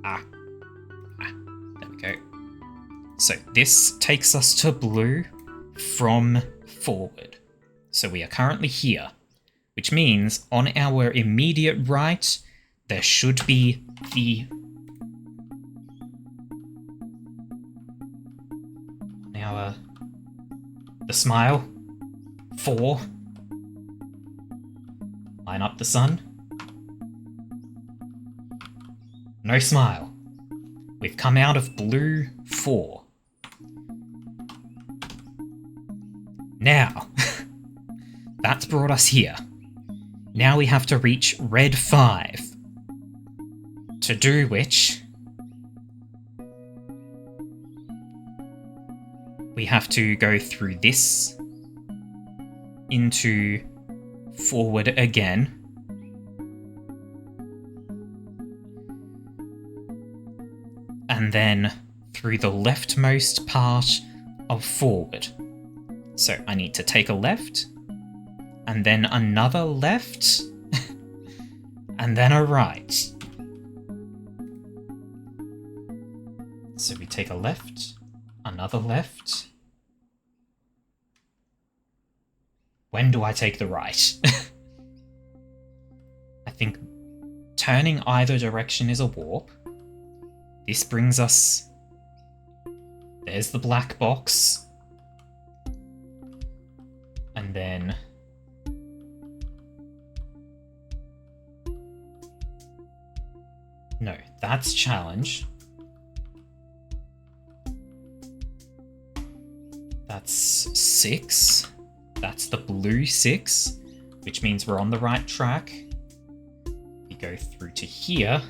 There we go. So this takes us to blue from forward. So we are currently here, which means on our immediate right, there should be the... Now, the smile. 4. Line up the sun. No smile. We've come out of blue 4. Now, that's brought us here. Now we have to reach red 5. To do which, we have to go through this into forward again. And then through the leftmost part of forward. So I need to take a left, and then another left, and then a right. So we take a left, another left. When do I take the right? I think turning either direction is a warp. This brings us... There's the black box. And then... No, that's challenge. That's 6. That's the blue 6, which means we're on the right track. We go through to here.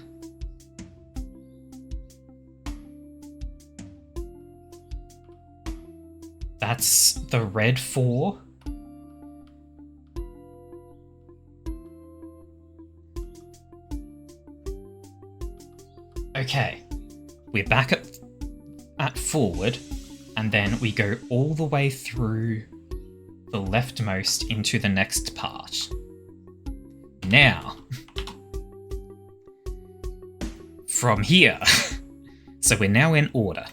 That's the red 4. Okay, we're back at forward, and then we go all the way through the leftmost into the next part. Now, from here, so we're now in order.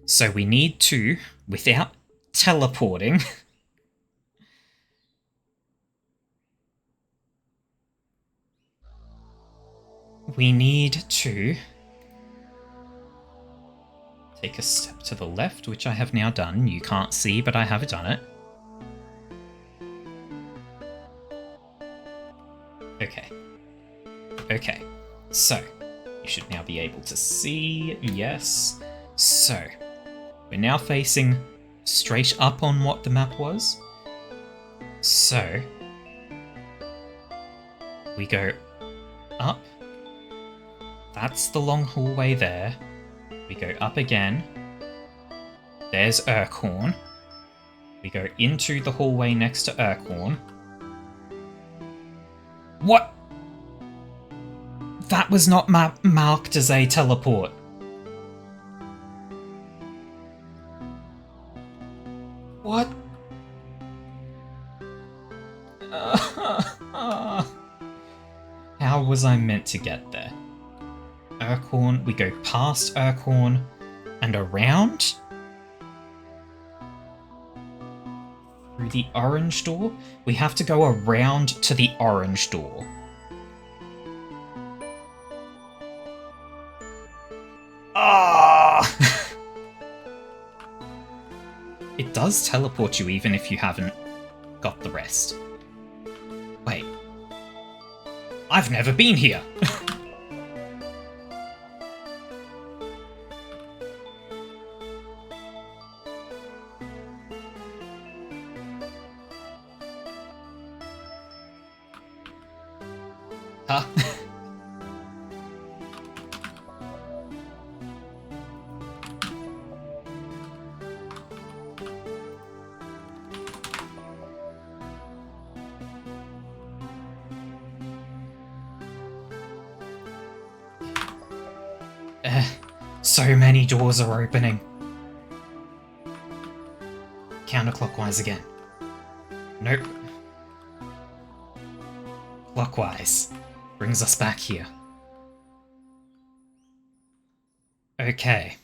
So we need to, without teleporting, we need to Take a step to the left, which I have now done. You can't see, but I have done it. Okay. Okay. So, you should now be able to see. Yes. So, we're now facing straight up on what the map was. So, we go up. That's the long hallway there. We go up again. There's Urkhorn. We go into the hallway next to Urkhorn. What? That was not marked as a teleport. What? How was I meant to get there? Urkhorn, we go past Urkhorn and around? Through the orange door? We have to go around to the orange door. Ah! It does teleport you even if you haven't got the rest. Wait. I've never been here! Huh? So many doors are opening. Counterclockwise again. Nope. Clockwise. Brings us back here. Okay.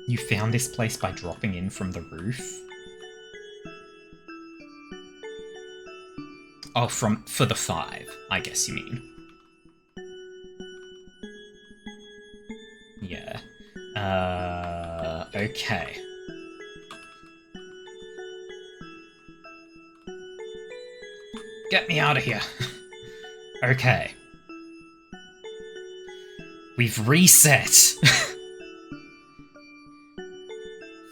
You found this place by dropping in from the roof? Oh, for the 5, I guess you mean. Yeah. Okay. Get me out of here. Okay. We've reset.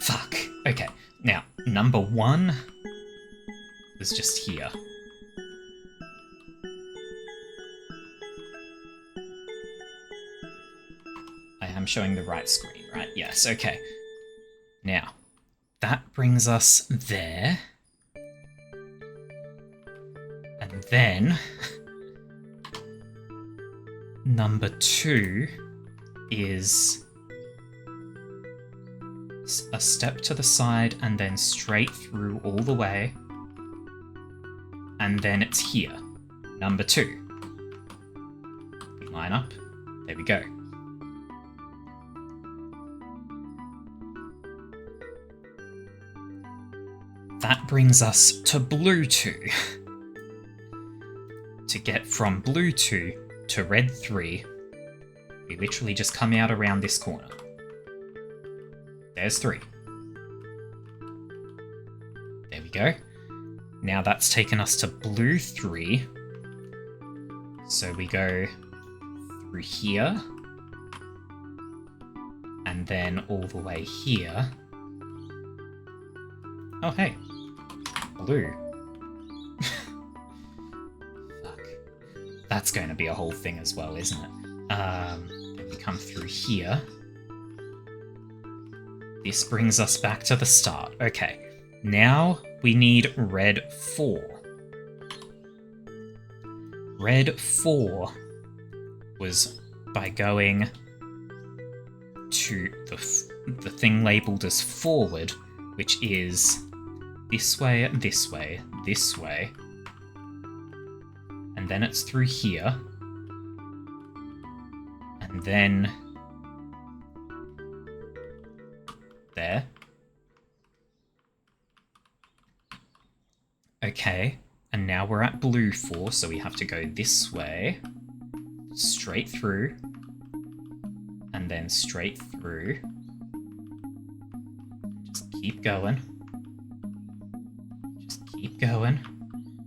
Fuck. Okay. Now, number 1 is just here. I am showing the right screen, right? Yes, okay. Now, that brings us there. And then, number 2 is a step to the side and then straight through all the way. And then it's here. Number 2. Line up. There we go. That brings us to blue 2. To get from blue 2 to red 3, we literally just come out around this corner. There's 3. There we go. Now that's taken us to blue 3. So we go through here. And then all the way here. Oh, hey. Blue. Fuck. That's going to be a whole thing as well, isn't it? Then we come through here. This brings us back to the start. Okay. Now we need red 4. Red 4 was by going to the thing labelled as forward, which is this way, this way, this way. And then it's through here. And then there. Okay, and now we're at blue 4, so we have to go this way, straight through, and and then straight through. Just keep going. Just keep going.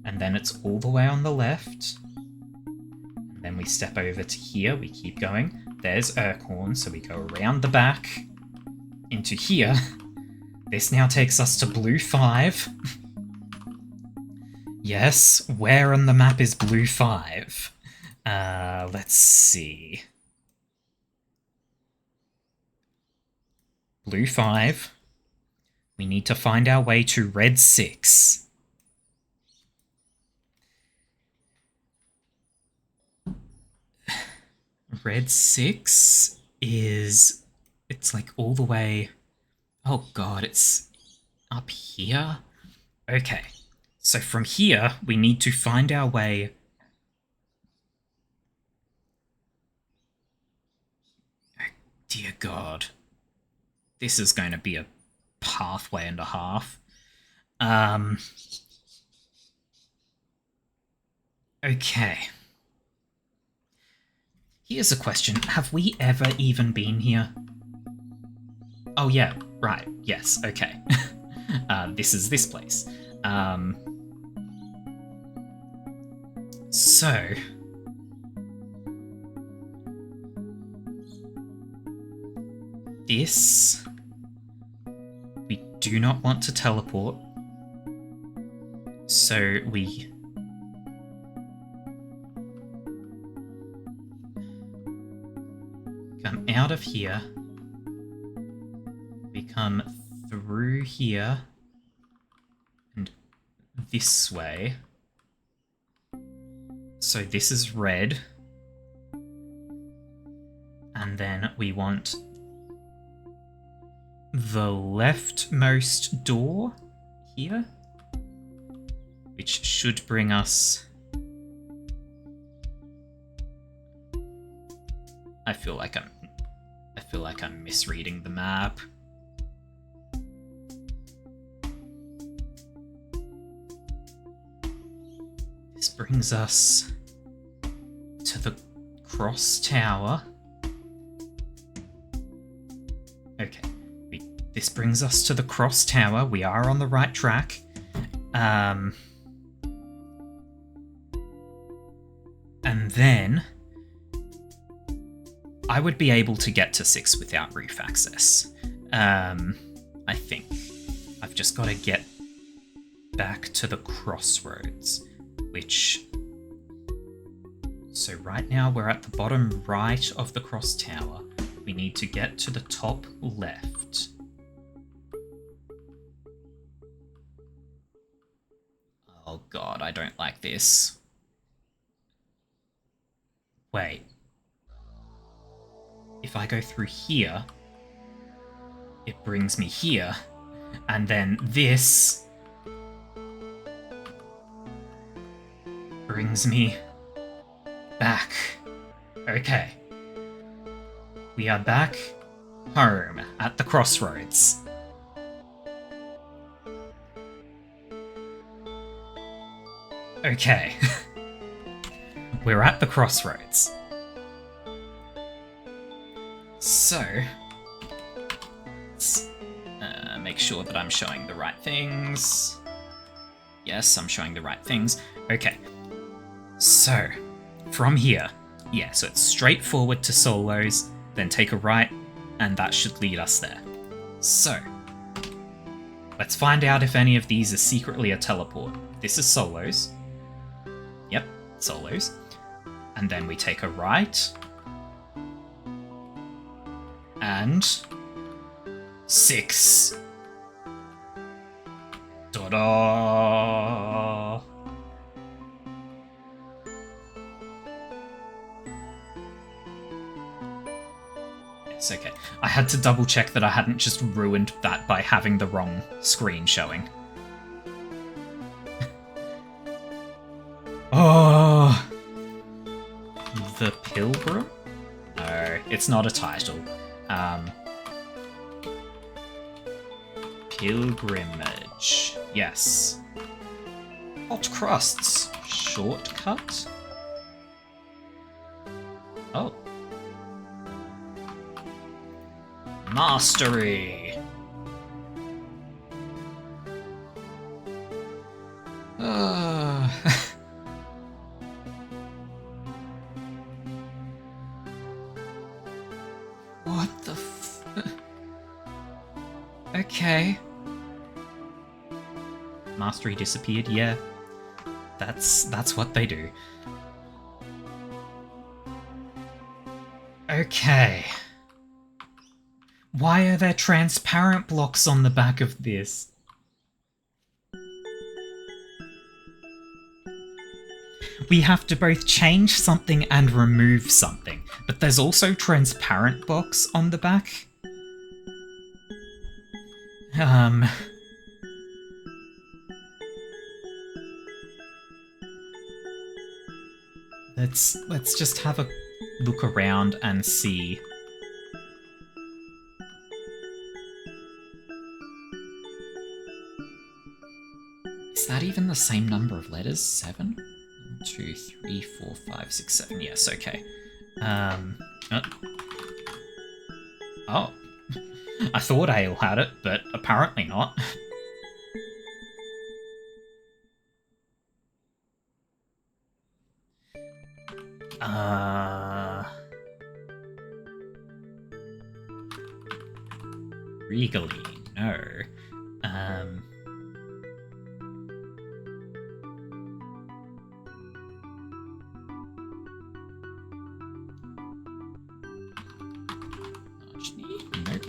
And then it's all the way on the left. And then we step over to here, we keep going. There's Urkhorn, so we go around the back into here. This now takes us to Blue 5. Yes, where on the map is Blue 5? Let's see. Blue 5. We need to find our way to Red 6. Red 6 is... It's like all the way... Oh god, it's up here? Okay, so from here, we need to find our way... Oh, dear god. This is going to be a pathway and a half. Okay. Here's a question. Have we ever even been here? Oh yeah, right. Yes, okay. This is this place. So... This... We do not want to teleport. So we... come out of here. We come through here. And this way. So this is red. And then we want the leftmost door here, which should bring us... I feel like I'm misreading the map. This brings us to the cross tower. Okay, this brings us to the cross tower. We are on the right track. And then I would be able to get to 6 without roof access. I think. I've just got to get back to the crossroads, which... So right now we're at the bottom right of the cross tower. We need to get to the top left. Oh god, I don't like this. Wait. If I go through here, it brings me here, and then this brings me back. Okay. We are back home at the crossroads. Okay. We're at the crossroads. So, let's make sure that I'm showing the right things. Yes, I'm showing the right things. Okay. So, from here, yeah, so it's straight forward to Solos, then take a right, and that should lead us there. So, let's find out if any of these is secretly a teleport. This is Solos. Yep, Solos. And then we take a right. And 6. Ta-da! It's okay. I had to double check that I hadn't just ruined that by having the wrong screen showing. Oh! The Pilgrim? No, it's not a title. Pilgrimage. Yes. Hot crusts. Shortcut? Oh. Mastery! What the Okay. Mastery disappeared, yeah. That's what they do. Okay. Why are there transparent blocks on the back of this? We have to both change something and remove something, but there's also transparent blocks on the back. Let's just have a look around and see. Is that even the same number of letters? 7? 1, 2, 3, 4, 5, 6, 7. Yes, okay. Oh. I thought Ale had it, but apparently not. Regally, no. Nope.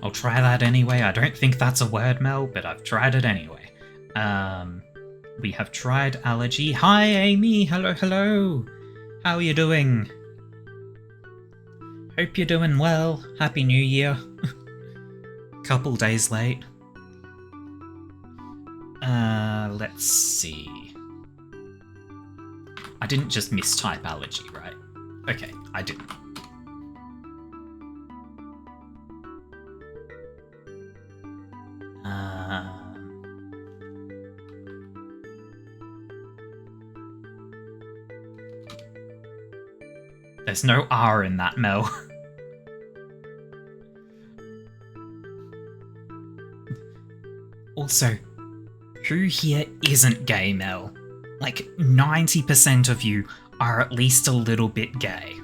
I'll try that anyway. I don't think that's a word, Mel, but I've tried it anyway. We have tried allergy. Hi, Amy. Hello, hello. How are you doing? Hope you're doing well. Happy New Year. Couple days late. Let's see. I didn't just mistype allergy, right? Okay, I didn't. There's no R in that, Mel. Also, who here isn't gay, Mel? Like, 90% of you are at least a little bit gay.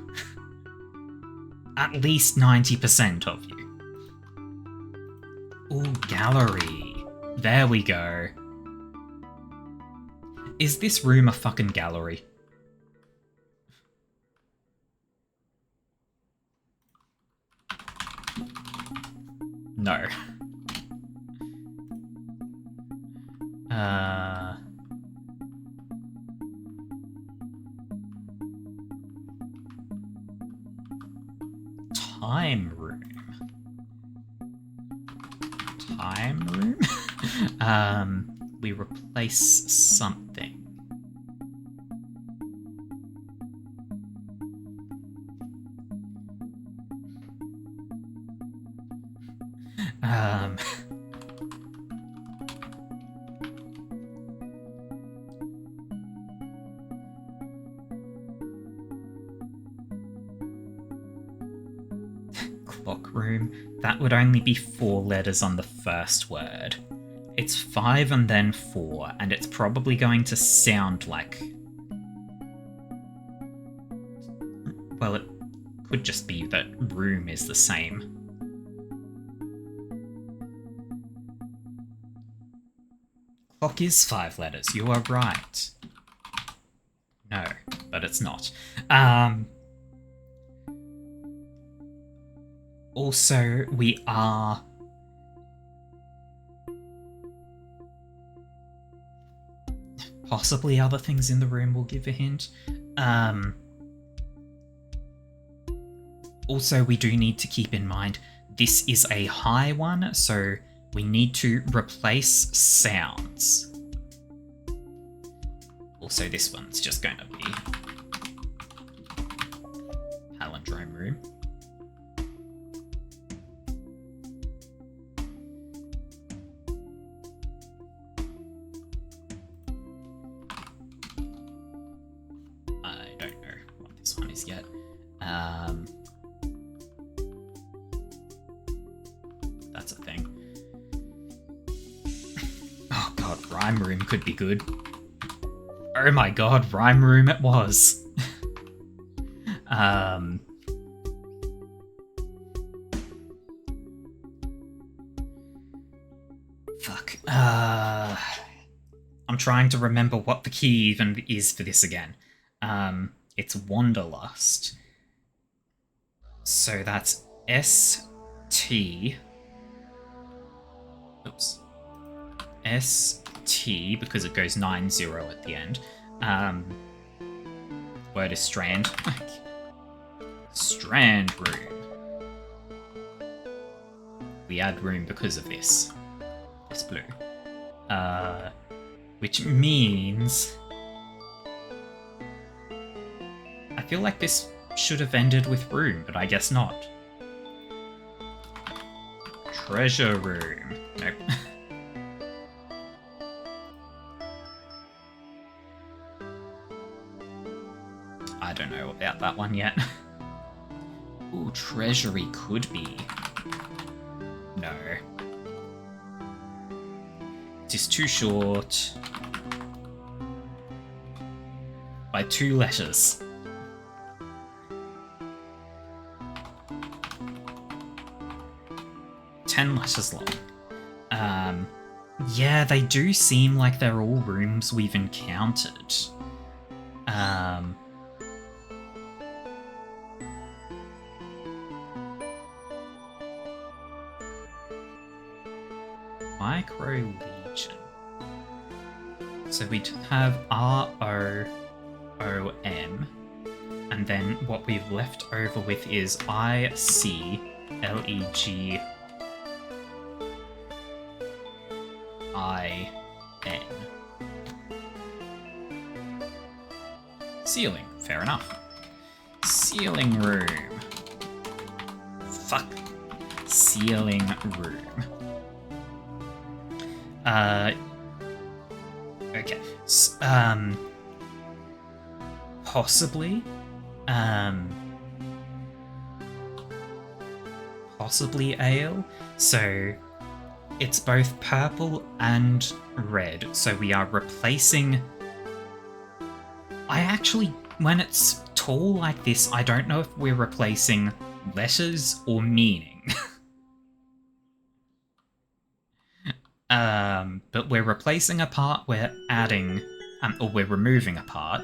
At least 90% of you. Ooh, gallery. There we go. Is this room a fucking gallery? No. Time room. Time room? We replace something. Clock room. That would only be 4 letters on the first word. It's 5 and then 4, and it's probably going to sound like... Well, it could just be that room is the same. Clock is 5 letters, you are right. No, but it's not. Also, we are... Possibly other things in the room will give a hint. Also, we do need to keep in mind, this is a high one, so we need to replace sounds. Also, this one's just going to be palindrome room. this one is yet. That's a thing. Oh god, Rhyme Room could be good. Oh my god, Rhyme Room it was. Fuck. I'm trying to remember what the key even is for this again. It's Wanderlust. So that's ST. Oops. ST, because it goes 9-0 at the end. Word is strand. Strand room. We add room because of this. This blue. Which means... I feel like this should have ended with room, but I guess not. Treasure room. Nope. I don't know about that one yet. Ooh, treasury could be. No. It is too short. By 2 letters. $10 long. Yeah, they do seem like they're all rooms we've encountered. Micro Legion. So we'd have ROOM, and then what we've left over with is ICLEGIN. Ceiling, fair enough. Ceiling room. Fuck. Ceiling room. Okay. Possibly. Possibly ale. So it's both purple and red. So we are replacing... I actually, when it's tall like this, I don't know if we're replacing letters or meaning. But we're replacing a part, we're adding, or we're removing a part.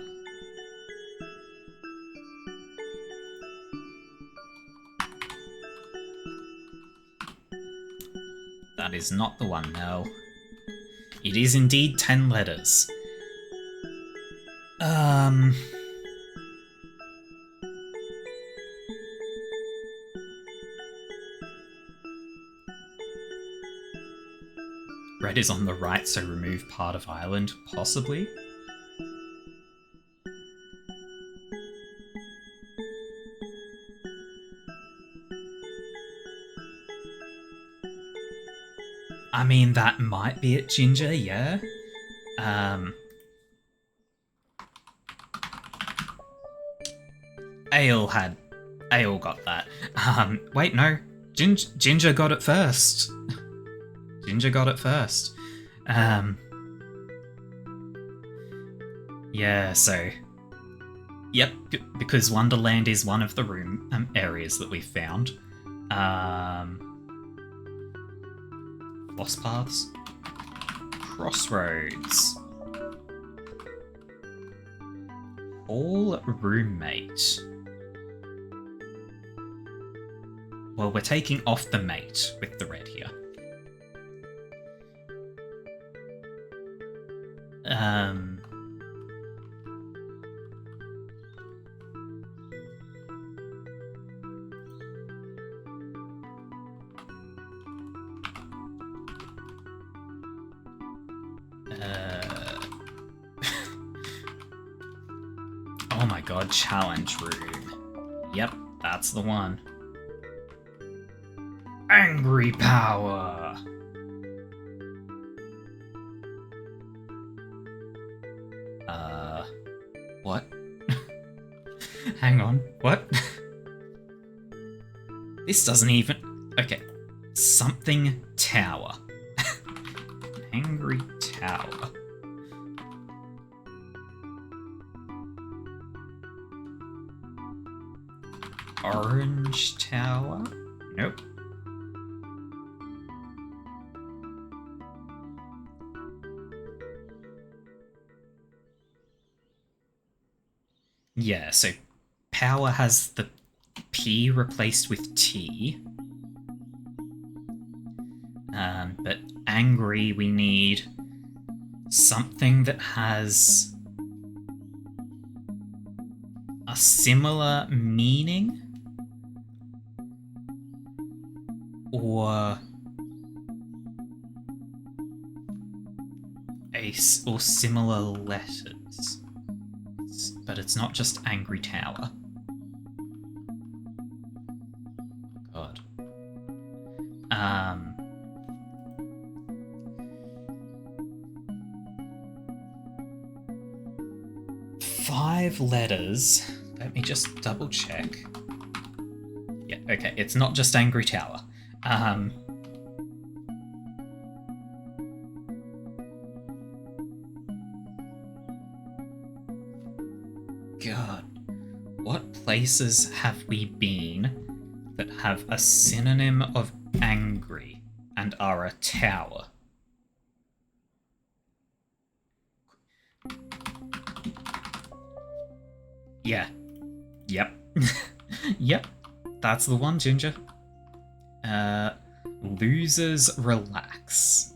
That is not the one, no. It is indeed 10 letters. Red is on the right, so remove part of island, possibly. I mean, that might be it, Ginger, yeah. Ale got that. Wait, no. Ginger got it first. Ginger got it first. Yeah, so... Yep, because Wonderland is one of the room areas that we found. Lost Paths. Crossroads. Hall roommate. Well, we're taking off the mate with the red here. Oh my god, challenge room. Yep, that's the one. Angry power. What? Hang on, what? This doesn't even... Okay. Something tower. Angry tower. Orange tower? Nope. Yeah, so power has the P replaced with T. But angry, we need something that has a similar meaning or similar letters. But it's not just angry tower. God. 5 letters. Let me just double check. Yeah, okay, it's not just angry tower. God, what places have we been that have a synonym of angry and are a tower? Yeah. Yep. Yep. That's the one, Ginger. Losers relax.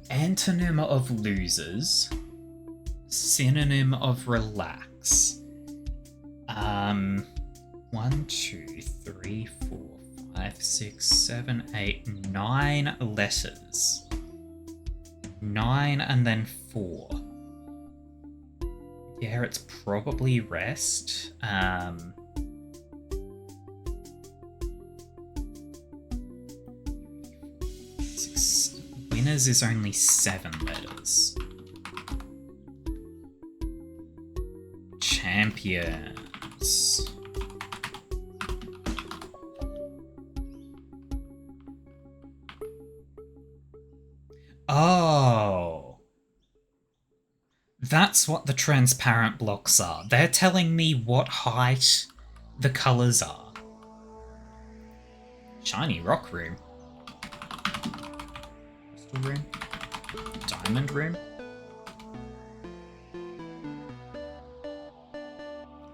Antonym of losers. Synonym of relax. 1, 2, 3, 4, 5, 6, 7, 8, 9 letters. 9 and then 4. Yeah, it's probably rest. Winners is only 7 letters. Champions. Oh. That's what the transparent blocks are. They're telling me what height the colours are. Shiny rock room. Crystal room. Diamond room.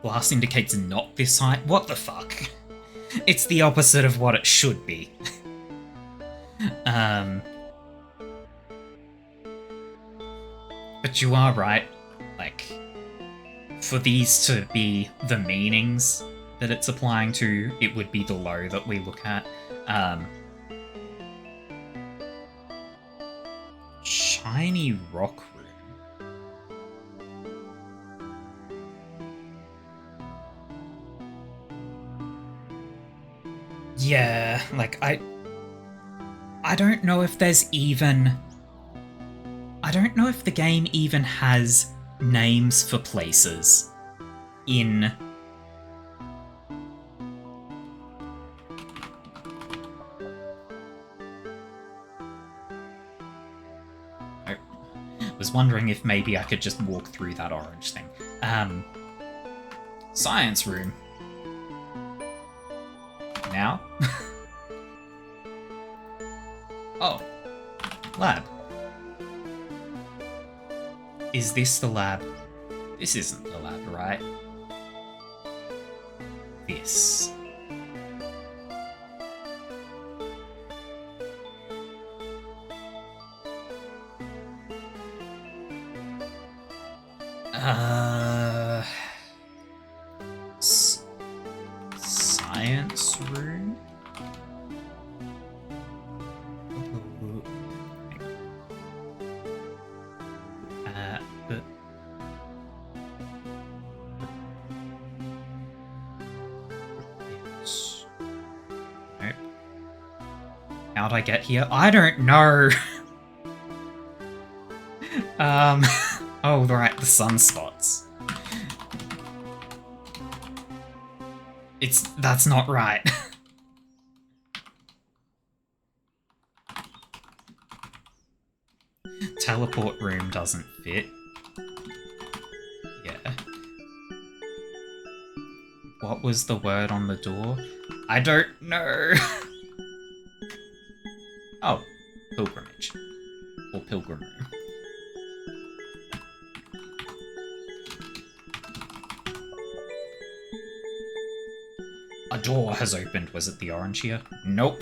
Glass indicates not this height. What the fuck? It's the opposite of what it should be. But you are right. Like, for these to be the meanings that it's applying to, it would be the low that we look at. Shiny rock room. Yeah, like, I don't know if there's even... I don't know if the game even has names for places in... I was wondering if maybe I could just walk through that orange thing. Science room. Now? Oh. Lab. Is this the lab? This isn't the lab, right? This. Science room? How'd I get here? I don't know! Oh, right, the sunspots. That's not right. Teleport room doesn't fit. Yeah. What was the word on the door? I don't know. Oh, pilgrimage. Or pilgrim room. A door has opened. Was it the orange here? Nope.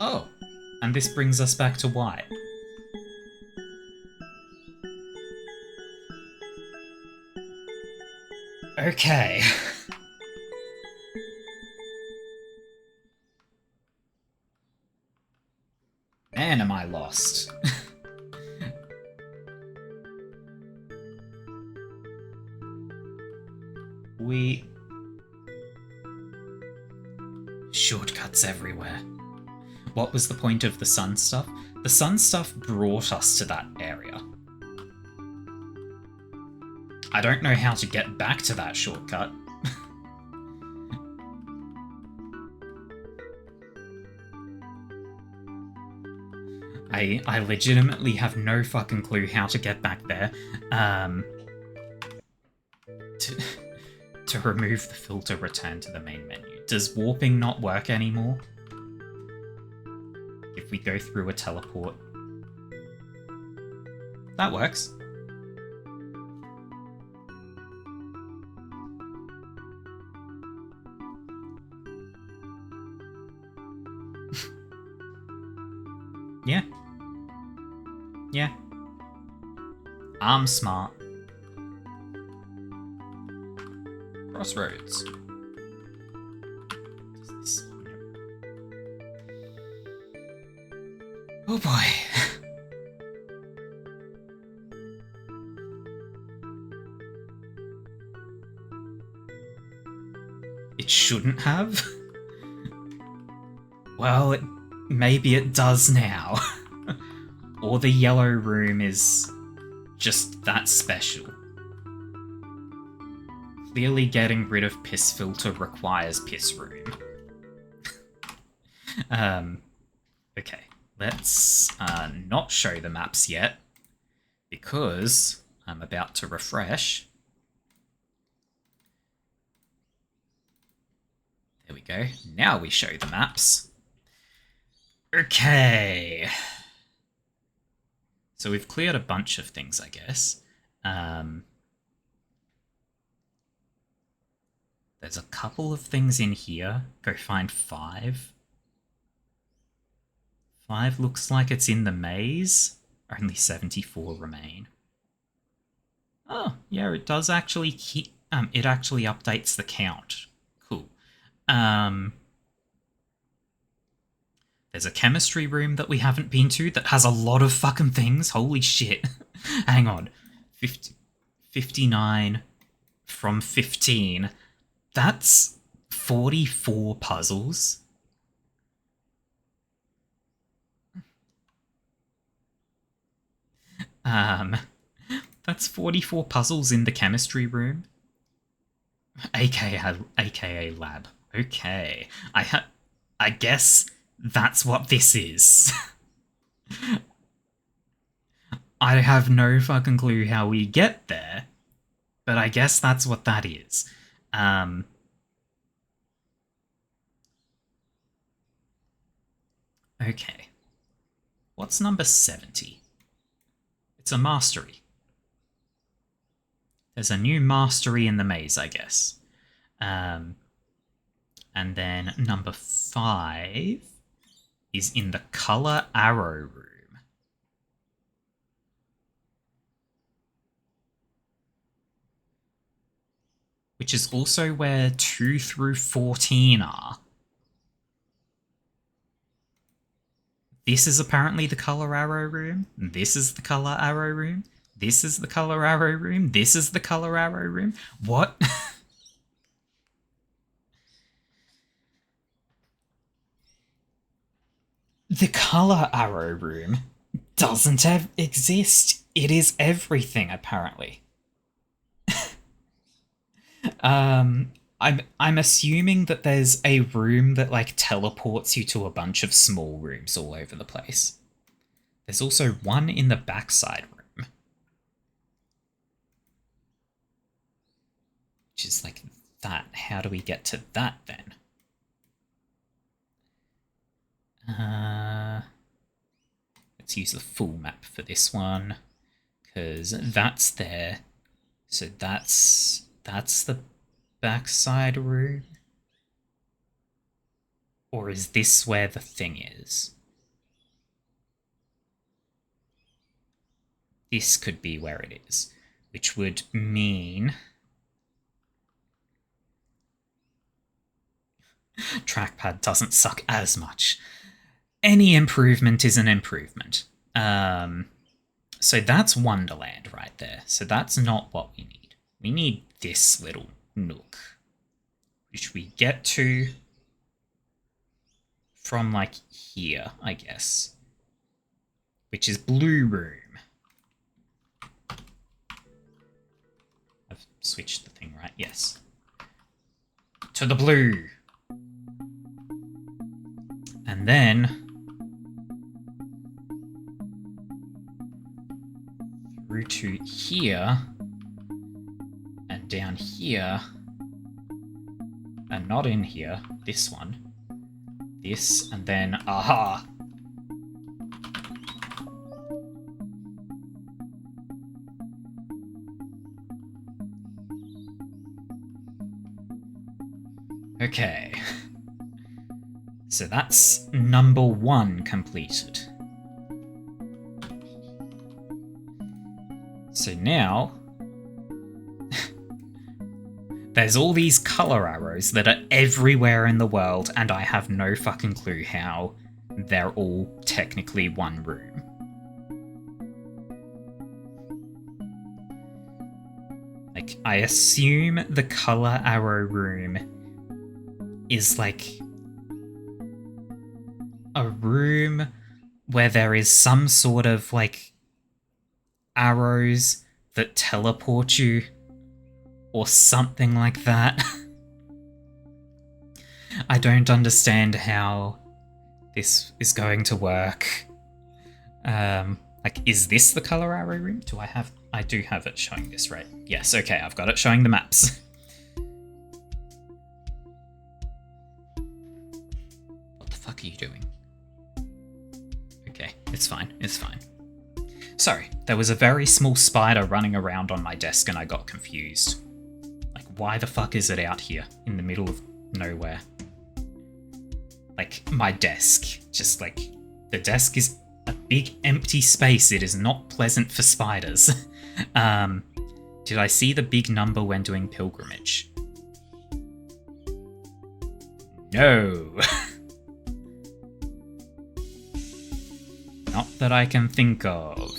Oh, and this brings us back to white. Okay. Man, am I lost. Shortcuts everywhere. What was the point of the sun stuff? The sun stuff brought us to that area. I don't know how to get back to that shortcut. I legitimately have no fucking clue how to get back there. To remove the filter, return to the main menu. Does warping not work anymore? If we go through a teleport. That works. Yeah. Yeah. I'm smart. Crossroads. Oh boy. It shouldn't have? Well, maybe it does now. Or the yellow room is just that special. Clearly getting rid of piss filter requires piss room. Okay, let's not show the maps yet, because I'm about to refresh. There we go. Now we show the maps. Okay. So we've cleared a bunch of things, I guess. There's a couple of things in here. Go find 5. 5 looks like it's in the maze. Only 74 remain. Oh, yeah, it does actually keep... it actually updates the count. Cool. There's a chemistry room that we haven't been to that has a lot of fucking things. Holy shit. Hang on. 59 from 15. That's 44 puzzles. That's 44 puzzles in the chemistry room. AKA lab. Okay. I guess that's what this is. I have no fucking clue how we get there, but I guess that's what that is. Okay. What's number 70? It's a mastery. There's a new mastery in the maze, I guess. And then number 5 is in the color arrow room. Which is also where 2 through 14 are. This is apparently the color arrow room. This is the color arrow room. This is the color arrow room. This is the color arrow room. What? The color arrow room doesn't exist. It is everything, apparently. I'm assuming that there's a room that like teleports you to a bunch of small rooms all over the place. There's also one in the backside room, which is like that. How do we get to that then? Let's use the full map for this one, because that's there. So that's the backside room. Or is this where the thing is? This could be where it is, which would mean trackpad doesn't suck as much. Any improvement is an improvement. So that's Wonderland right there. So that's not what we need. We need this little nook, which we get to from like here, I guess, which is Blue Room. I've switched the thing, right? Yes. To the blue. And then through to here and down here, and not in here, this one, this, and then aha. Okay. So that's number 1 completed. So now there's all these color arrows that are everywhere in the world, and I have no fucking clue how they're all technically one room. Like, I assume the color arrow room is like a room where there is some sort of like arrows that teleport you or something like that. I don't understand how this is going to work. Like, is this the color arrow room? I do have it showing this, right? Yes, okay, I've got it showing the maps. What the fuck are you doing? Okay, it's fine, it's fine. Sorry, there was a very small spider running around on my desk and I got confused. Like, why the fuck is it out here in the middle of nowhere? Like, my desk. Just like, the desk is a big empty space. It is not pleasant for spiders. Did I see the big number when doing pilgrimage? No. Not that I can think of.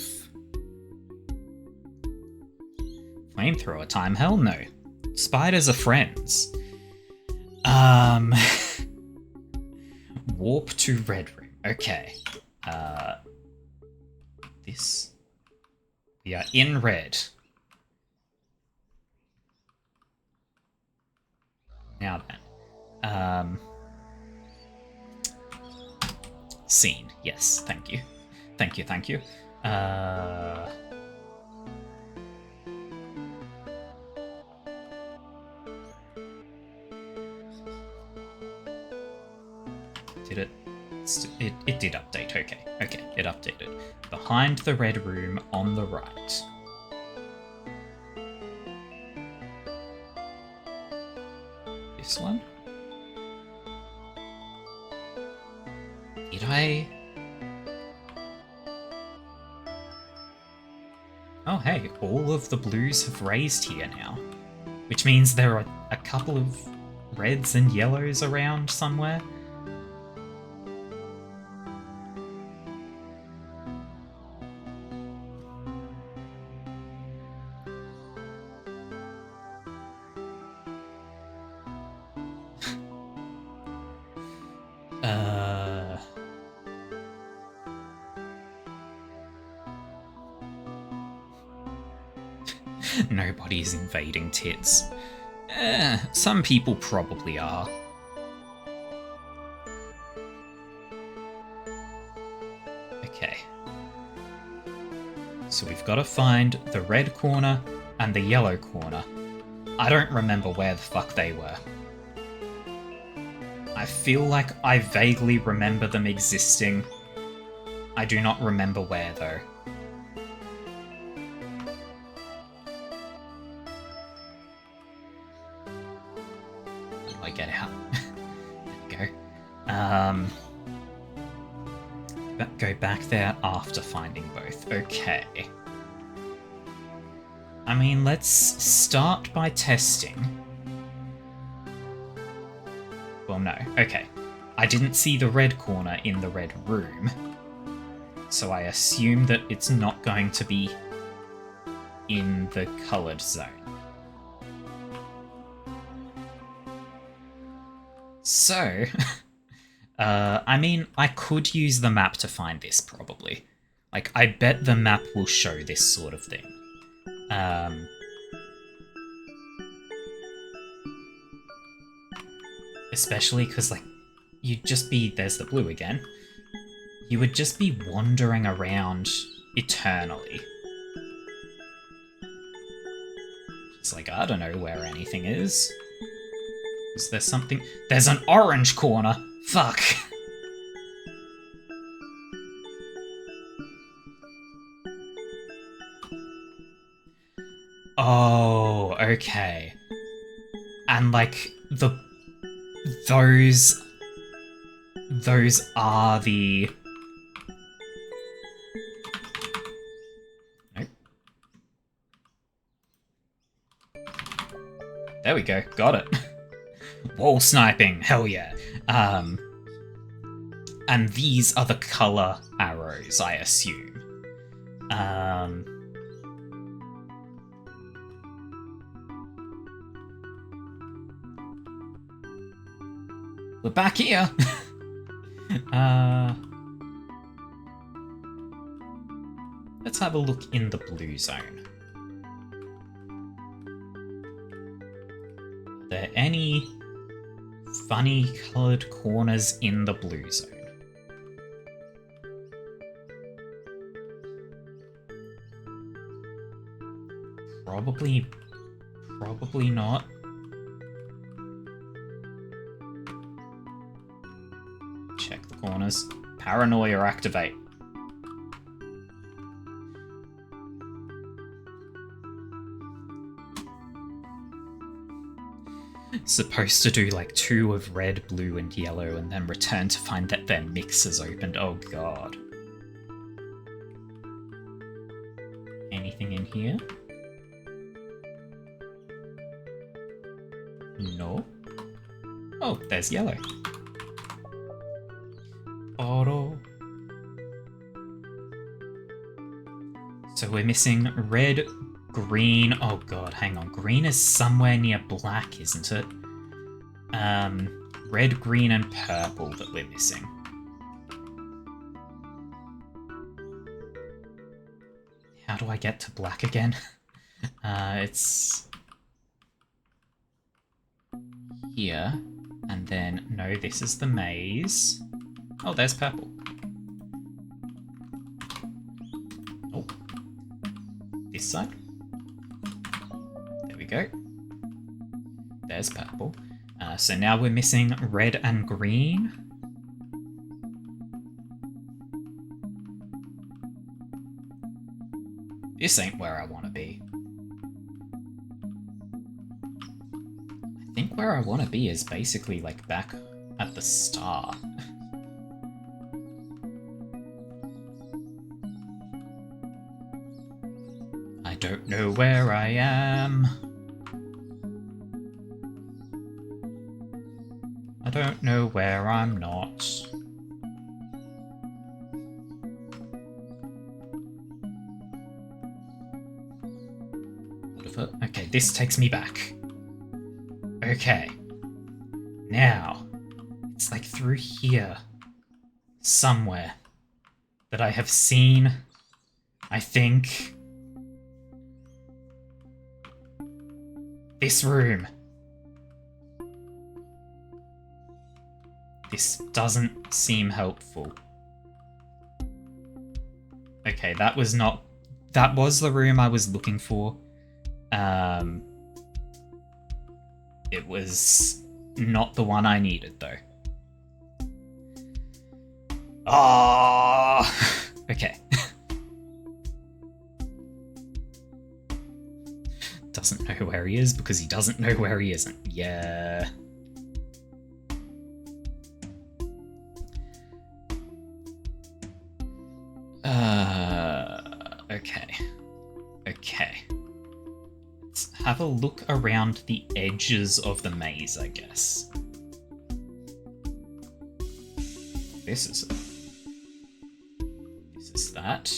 Flamethrower time? Hell no. Spiders are friends. Warp to Red Room. Okay. This. We are in red. Now then. Scene. Yes, thank you. Thank you, thank you. Did it? It did update. Okay, okay, it updated. Behind the red room on the right. This one? Did I? Oh hey, all of the blues have raised here now. Which means there are a couple of reds and yellows around somewhere. Nobody's invading tits. Some people probably are. Okay. So we've got to find the red corner and the yellow corner. I don't remember where the fuck they were. I feel like I vaguely remember them existing. I do not remember where, though. How do I get out? There we go. Go back there after finding both. Okay. I mean, let's start by testing. Well, no. Okay. I didn't see the red corner in the red room, so I assume that it's not going to be in the coloured zone. So, I mean, I could use the map to find this, probably. Like, I bet the map will show this sort of thing. Especially because, like, you'd just be... There's the blue again. You would just be wandering around eternally. It's like, I don't know where anything is. Is there something? There's an orange corner! Fuck! Oh, okay. And, like, those are the... Nope. There we go, got it. Wall sniping, hell yeah. And these are the colour arrows, I assume. We're back here! Let's have a look in the blue zone. Are there any funny coloured corners in the blue zone? Probably not. Check the corners. Paranoia activate. Supposed to do like 2 of red, blue, and yellow, and then return to find that their mix is opened. Oh god. Anything in here? No. Oh, there's yellow. Auto. So we're missing red, green. Oh god, hang on. Green is somewhere near black, isn't it? Red, green, and purple that we're missing. How do I get to black again? It's here, and then, no, this is the maze. Oh, there's purple. Oh. This side. There we go. There's purple. So now we're missing red and green. This ain't where I want to be. I think where I want to be is basically like back at the start. I don't know where I am. I don't know where I'm not. Okay, this takes me back. Okay. Now, it's like through here. Somewhere. That I have seen. I think. This room. This doesn't seem helpful. Okay, that was not... That was the room I was looking for. It was not the one I needed, though. Oh! Okay. Doesn't know where he is because he doesn't know where he isn't. Yeah. Okay. Okay. Let's have a look around the edges of the maze, I guess. This is it. This is that.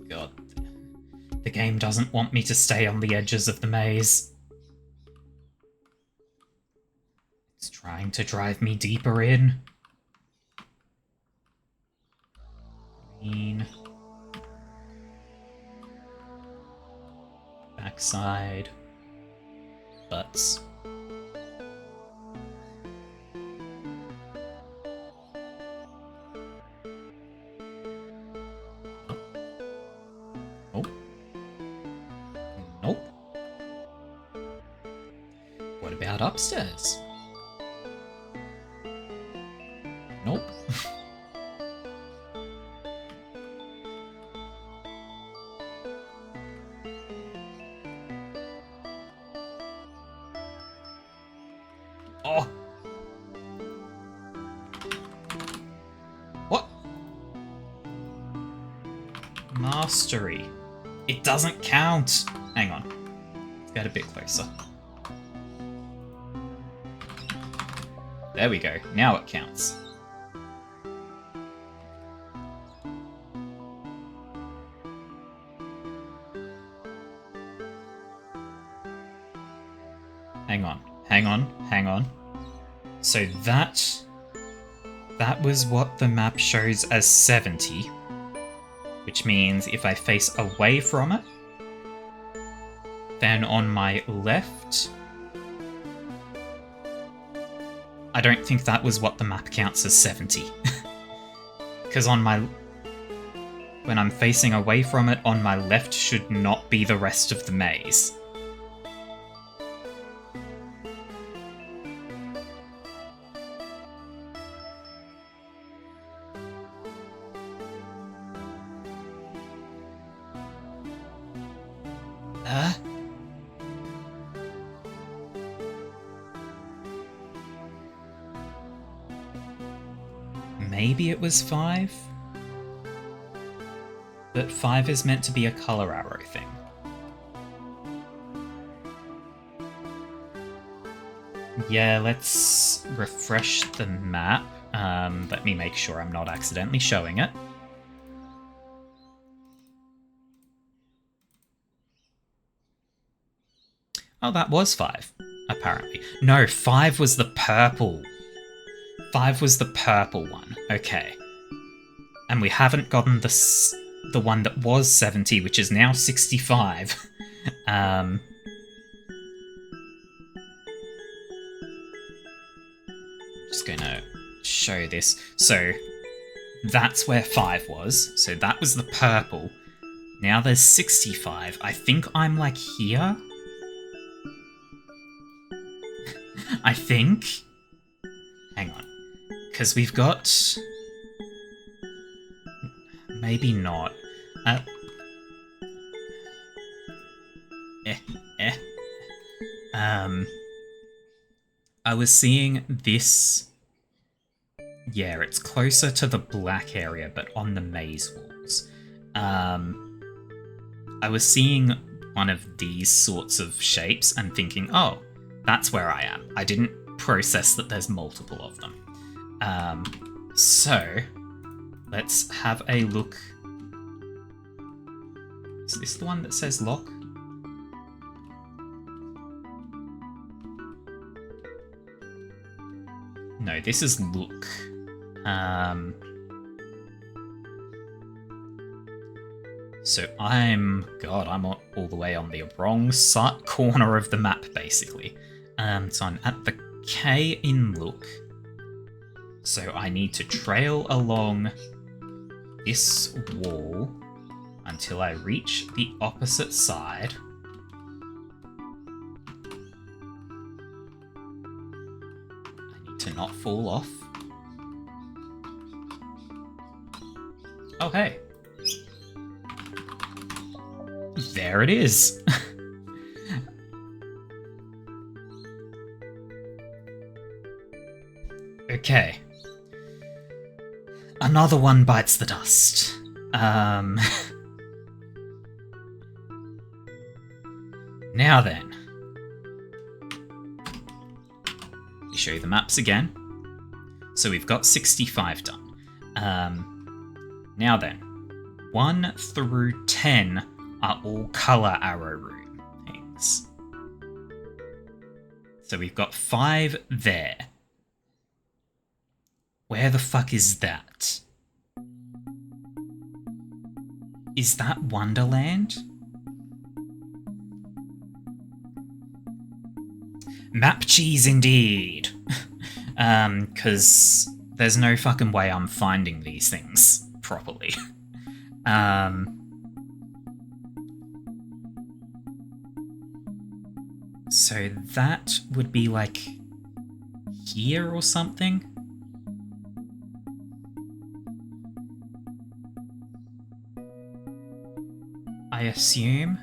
God. The game doesn't want me to stay on the edges of the maze. Trying to drive me deeper in. Green. Backside. Butts. Oh. Nope. What about upstairs? Nope. Oh. What? Mastery. It doesn't count. Hang on. Let's get a bit closer. There we go. Now it counts. Hang on. So that was what the map shows as 70, which means if I face away from it, then on my left, I don't think that was what the map counts as 70. Because when I'm facing away from it, on my left should not be the rest of the maze. Maybe it was 5? But 5 is meant to be a color arrow thing. Yeah, let's refresh the map. Let me make sure I'm not accidentally showing it. Oh, that was 5, apparently. No, 5 was the purple. 5 was the purple one. Okay. And we haven't gotten the one that was 70, which is now 65. Just gonna show this. So that's where 5 was. So that was the purple. Now there's 65. I think I'm like here. I think. Hang on. Because we've got... Maybe not. I was seeing this... Yeah, it's closer to the black area, but on the maze walls. I was seeing one of these sorts of shapes and thinking, oh, that's where I am. I didn't process that there's multiple of them. So, let's have a look. Is this the one that says lock? No, this is look. So I'm all the way on the wrong corner of the map, basically. So I'm at the K in look. So I need to trail along this wall until I reach the opposite side. I need to not fall off. Oh, hey. There it is. Okay. Another one bites the dust. Now then. Let me show you the maps again. So we've got 65 done. Now then. 1 through 10 are all colour arrow room things. So we've got 5 there. Where the fuck is that? Is that Wonderland? Map cheese indeed. Because there's no fucking way I'm finding these things properly. So that would be like here or something? I assume.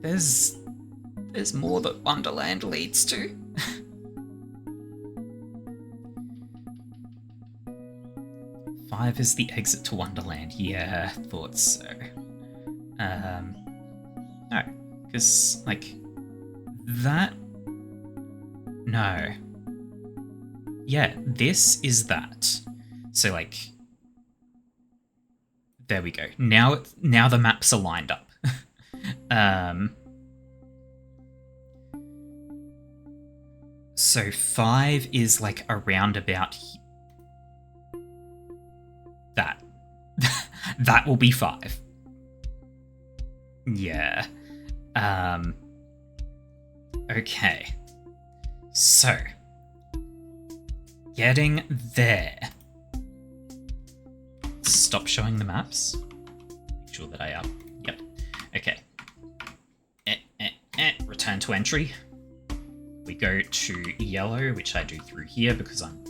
There's more that Wonderland leads to. Five is the exit to Wonderland. Yeah, thought so. No, because like that. No. Yeah, this is that. So like, there we go. Now the maps are lined up. So 5 is like around about that. That will be 5. Yeah. Okay. So getting there. Stop showing the maps. Make sure that I am. Yep. Okay. Return to entry. We go to yellow, which I do through here because I'm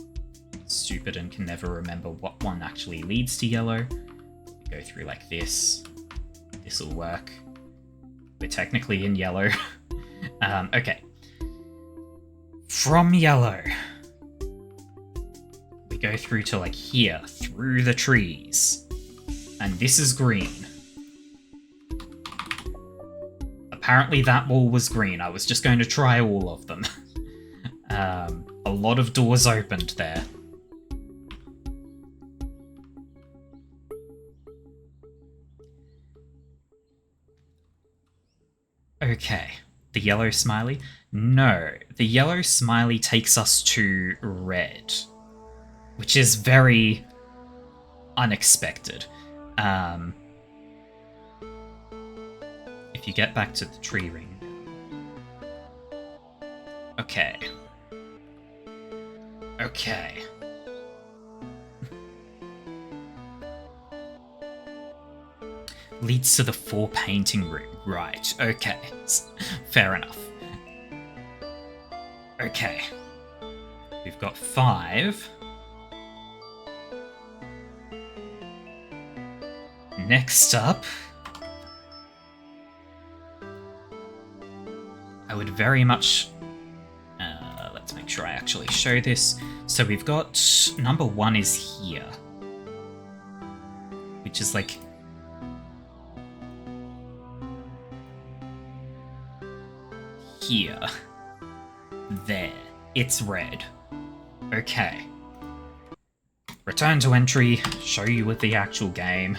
stupid and can never remember what one actually leads to yellow. We go through like this. This will work. We're technically in yellow. Okay. From yellow, we go through to like here, through the trees. And this is green. Apparently that wall was green. I was just going to try all of them. A lot of doors opened there. Okay, the yellow smiley? No, the yellow smiley takes us to red, which is very unexpected. If you get back to the tree ring. Okay. Okay. Leads to the 4 painting room. Right, okay. Fair enough. Okay. We've got 5. Next up, I would very much... let's make sure I actually show this. So we've got... number 1 is here. Which is like... here. There. It's red. Okay. Return to entry. Show you with the actual game.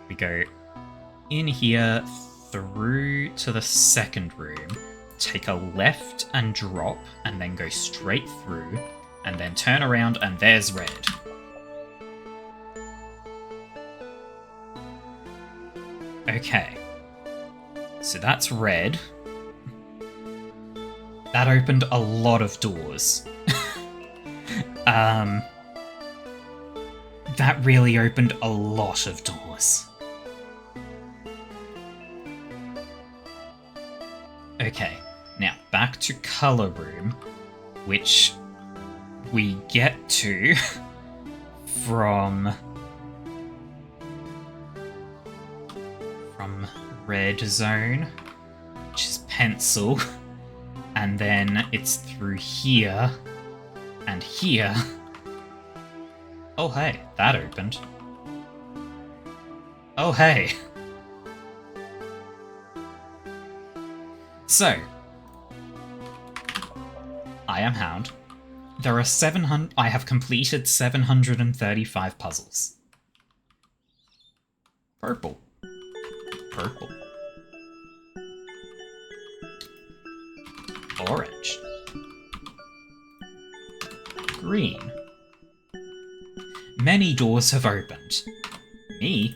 We go in here, through to the second room, take a left and drop, and then go straight through, and then turn around and there's red. Okay. So that's red. That opened a lot of doors. That really opened a lot of doors. Okay, now back to Colour Room, which we get to from Red Zone, which is pencil, and then it's through here and here. Oh hey, that opened. Oh hey. So, I am Hound. There are 700. I have completed 735 puzzles. Purple. Purple. Orange. Green. Many doors have opened. Me?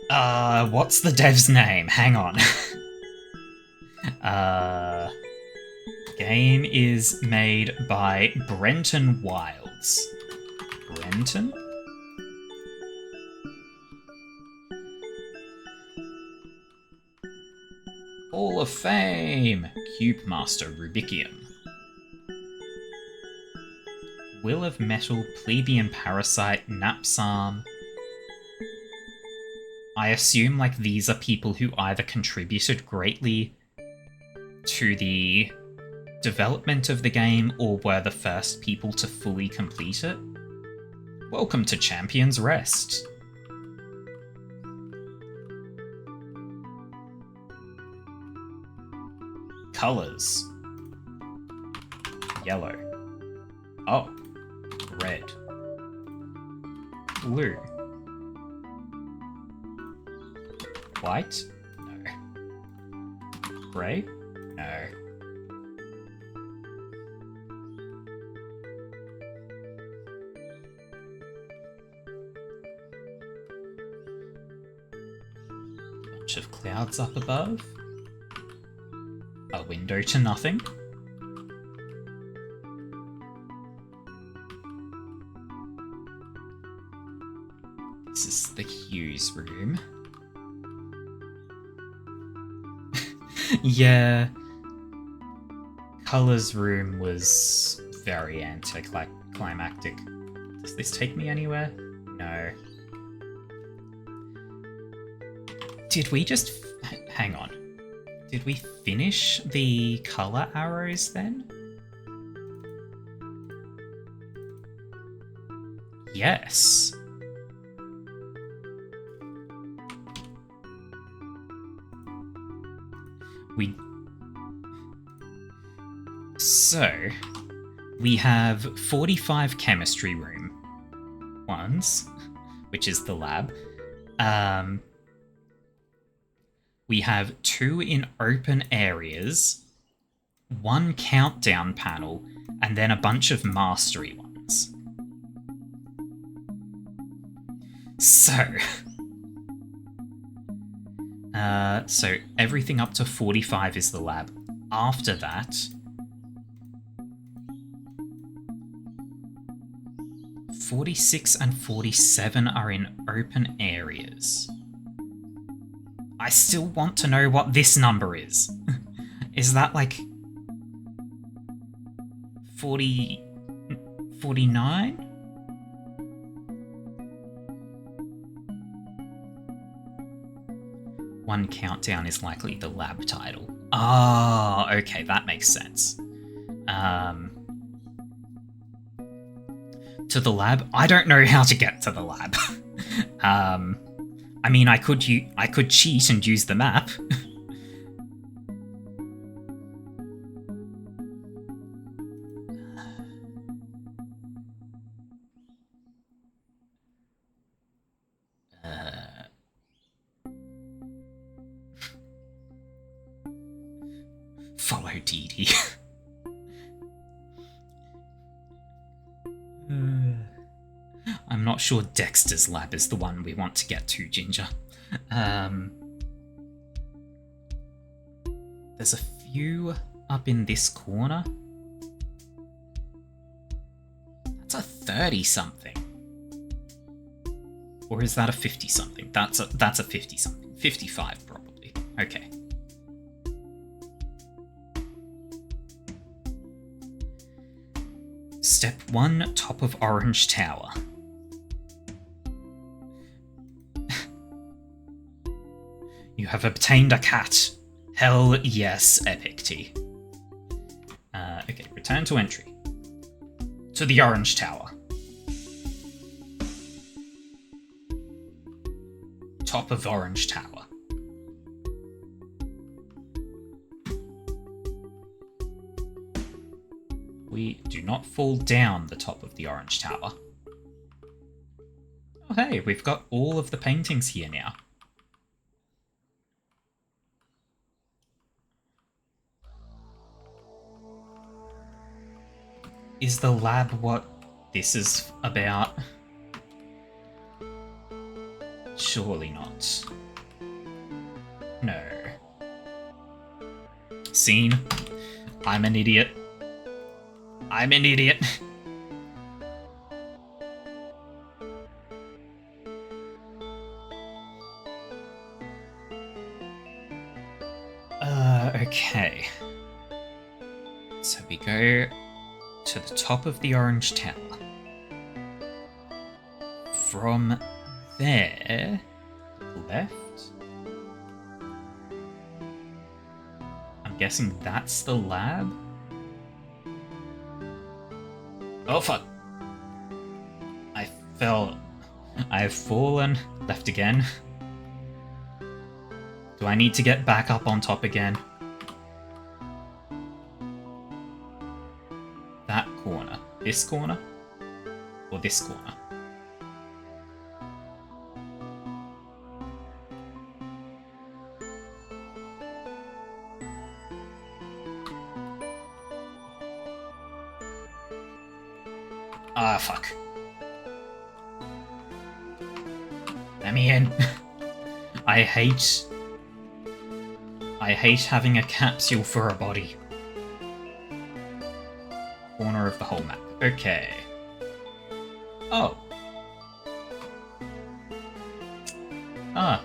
What's the dev's name? Hang on. Game is made by Brenton Wilds. Brenton? Hall of Fame! Cube Master Rubicium. Will of Metal, Plebeian Parasite, Napsalm. I assume like these are people who either contributed greatly to the development of the game or were the first people to fully complete it. Welcome to Champion's Rest. Colors. Yellow. Oh. Red. Blue. White? No. Grey? No. Bunch of clouds up above. A window to nothing. This is the Hughes room. Yeah. Colors room was very anticlimactic. Does this take me anywhere? No. Did we just... hang on. Did we finish the color arrows then? Yes. So, we have 45 chemistry room ones, which is the lab. We have 2 in open areas, 1 countdown panel, and then a bunch of mastery ones. So everything up to 45 is the lab. After that, 46 and 47 are in open areas. I still want to know what this number is. Is that like 40... 49? One countdown is likely the lab title. Oh, okay, that makes sense. To the lab? I don't know how to get to the lab. I mean, I could cheat and use the map. Follow Dee Dee. sure Dexter's lab is the one we want to get to, Ginger. There's a few up in this corner. That's a 30-something. Or is that a 50-something? That's a 50-something. 55, probably. Okay. Step 1, top of Orange Tower. You have obtained a cat. Hell yes, Epic Tea. Okay, return to entry. To the Orange Tower. Top of Orange Tower. We do not fall down the top of the Orange Tower. Oh hey, we've got all of the paintings here now. Is the lab what this is about? Surely not. No. Scene. I'm an idiot. I'm an idiot. Okay. So we go to the top of the Orange Tower. From there, left. I'm guessing that's the lab. Oh fuck! I fell. I've fallen. Left again. Do I need to get back up on top again? That corner. This corner? Or this corner? Ah, fuck. Let me in. I hate having a capsule for a body. Corner of the whole map. Okay. Oh. Ah.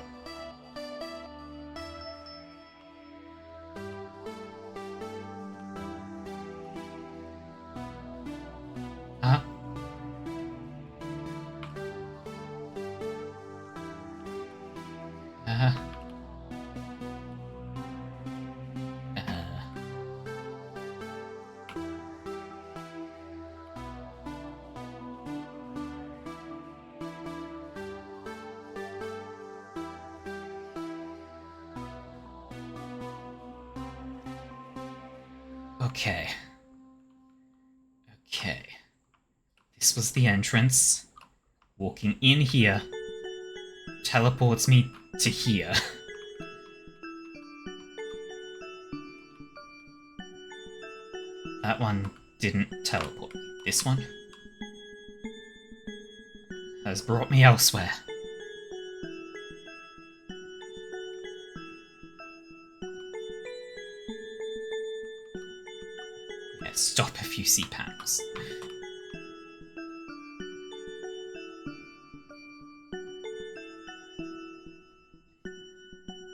Huh? Okay. Okay. This was the entrance. Walking in here teleports me to here. That one didn't teleport me. This one has brought me elsewhere. Yeah, stop if you see panels.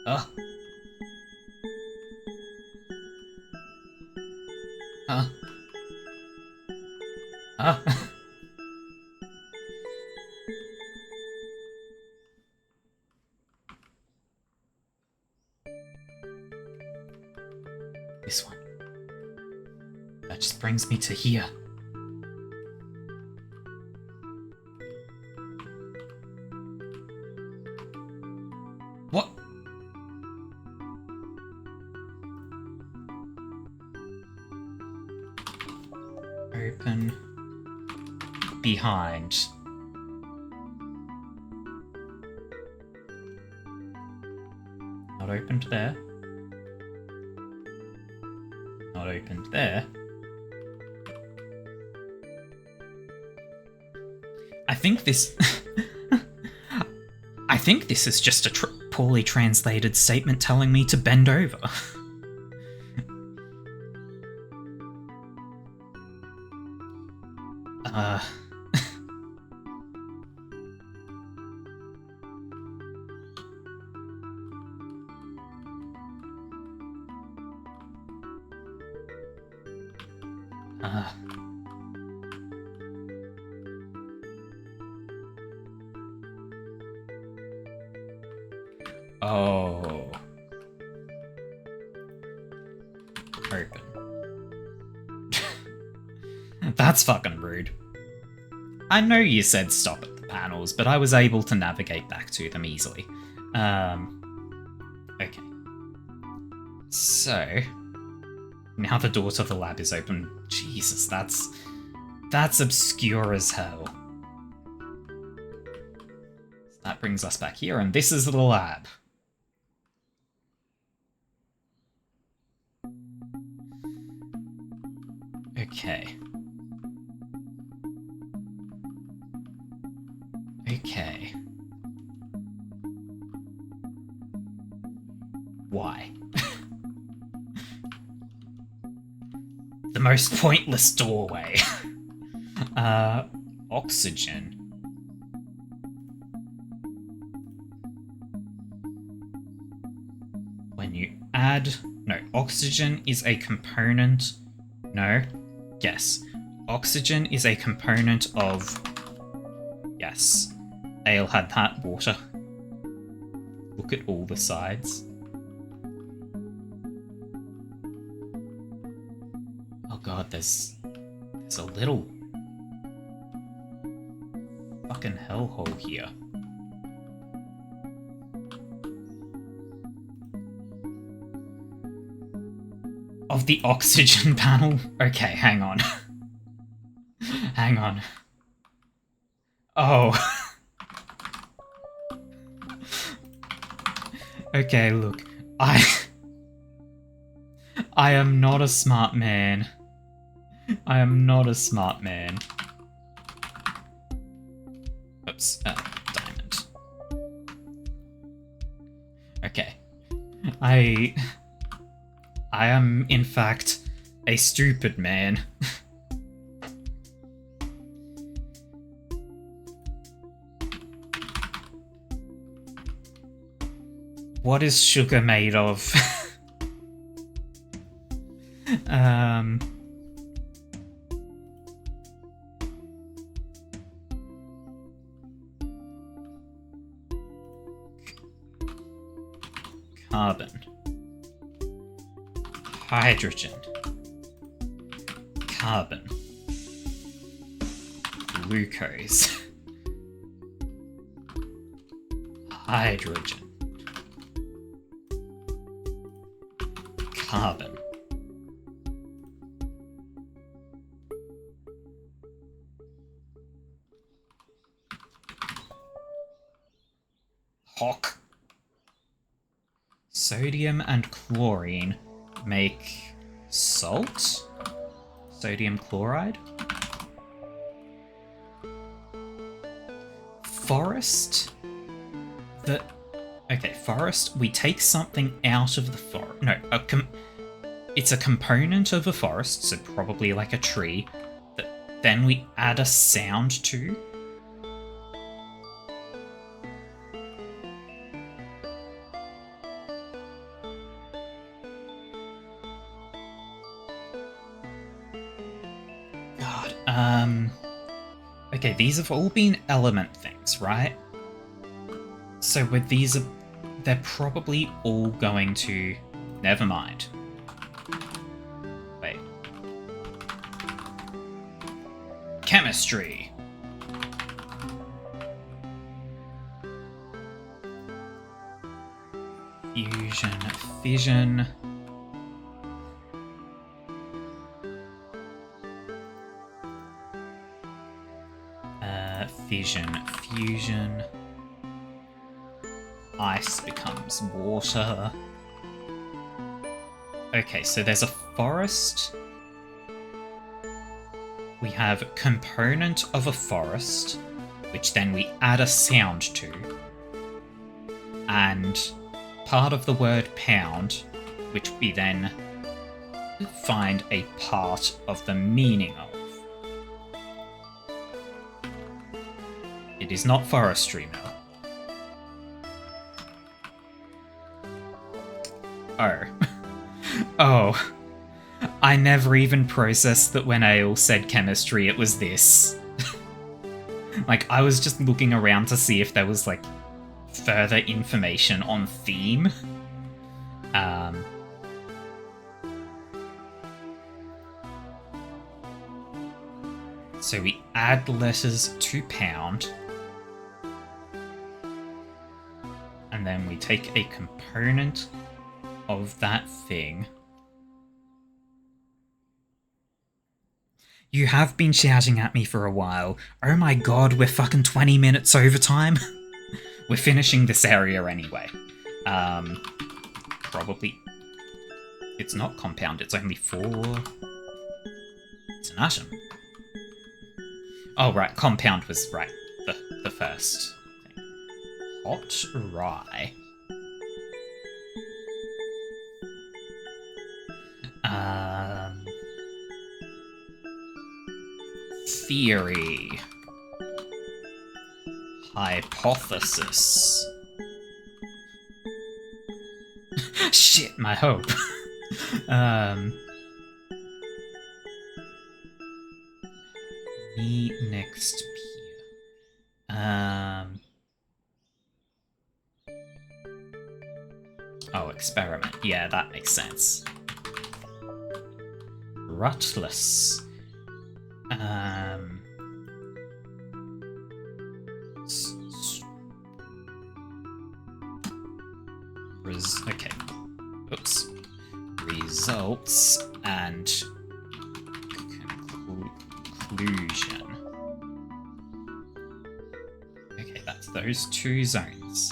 Huh? This one. That just brings me to here. What? Open. Behind. Not opened there. Not opened there. I think this... I think this is just a poorly translated statement telling me to bend over. Oh. Open. That's fucking rude. I know you said stop at the panels, but I was able to navigate back to them easily. Okay. So, now the door to the lab is open. Jesus, that's obscure as hell. So that brings us back here, and this is the lab. Okay. Okay. Why? The most pointless doorway. Oxygen. When you add... No, oxygen is a component... No. Yes. Oxygen is a component of... Yes. Ale had that water. Look at all the sides. Oh god, there's a little fucking hellhole here. Of the oxygen panel? Okay, hang on. Hang on. Oh. Okay, look. I am not a smart man. I am not a smart man. Oops, diamond. Okay. I am, in fact, a stupid man. What is sugar made of? Carbon. Hydrogen. Carbon. Glucose. Hydrogen. Carbon. Hock. Sodium and chlorine make salt? Sodium chloride? Forest? Okay, forest, we take something out of the forest. No, it's a component of a forest, so probably like a tree, that then we add a sound to. God, okay, these have all been element things, right? So with these, they're probably all going to... Never mind. Wait. Chemistry. Fusion, fission. Fission, fusion. Ice becomes water. Okay, so there's a forest. We have component of a forest. which then we add a sound to, and part of the word pound, which we then find a part of the meaning of. It is not forestry mill. Oh. Oh. I never even processed that when Ale said chemistry, it was this. Like, I was just looking around to see if there was, like, further information on theme. So we add letters to pound. And then we take a component of that thing. You have been shouting at me for a while. Oh my god, we're fucking 20 minutes overtime. We're finishing this area anyway. Probably... It's not compound, it's only 4... It's an atom. Oh, right, compound was right. The first thing. Hot rye. Theory. Hypothesis. Shit, my hope. Me next peer. Oh, experiment. Yeah, that makes sense. Rutless. Okay. Oops. Results and conclusion. Okay, that's those two zones.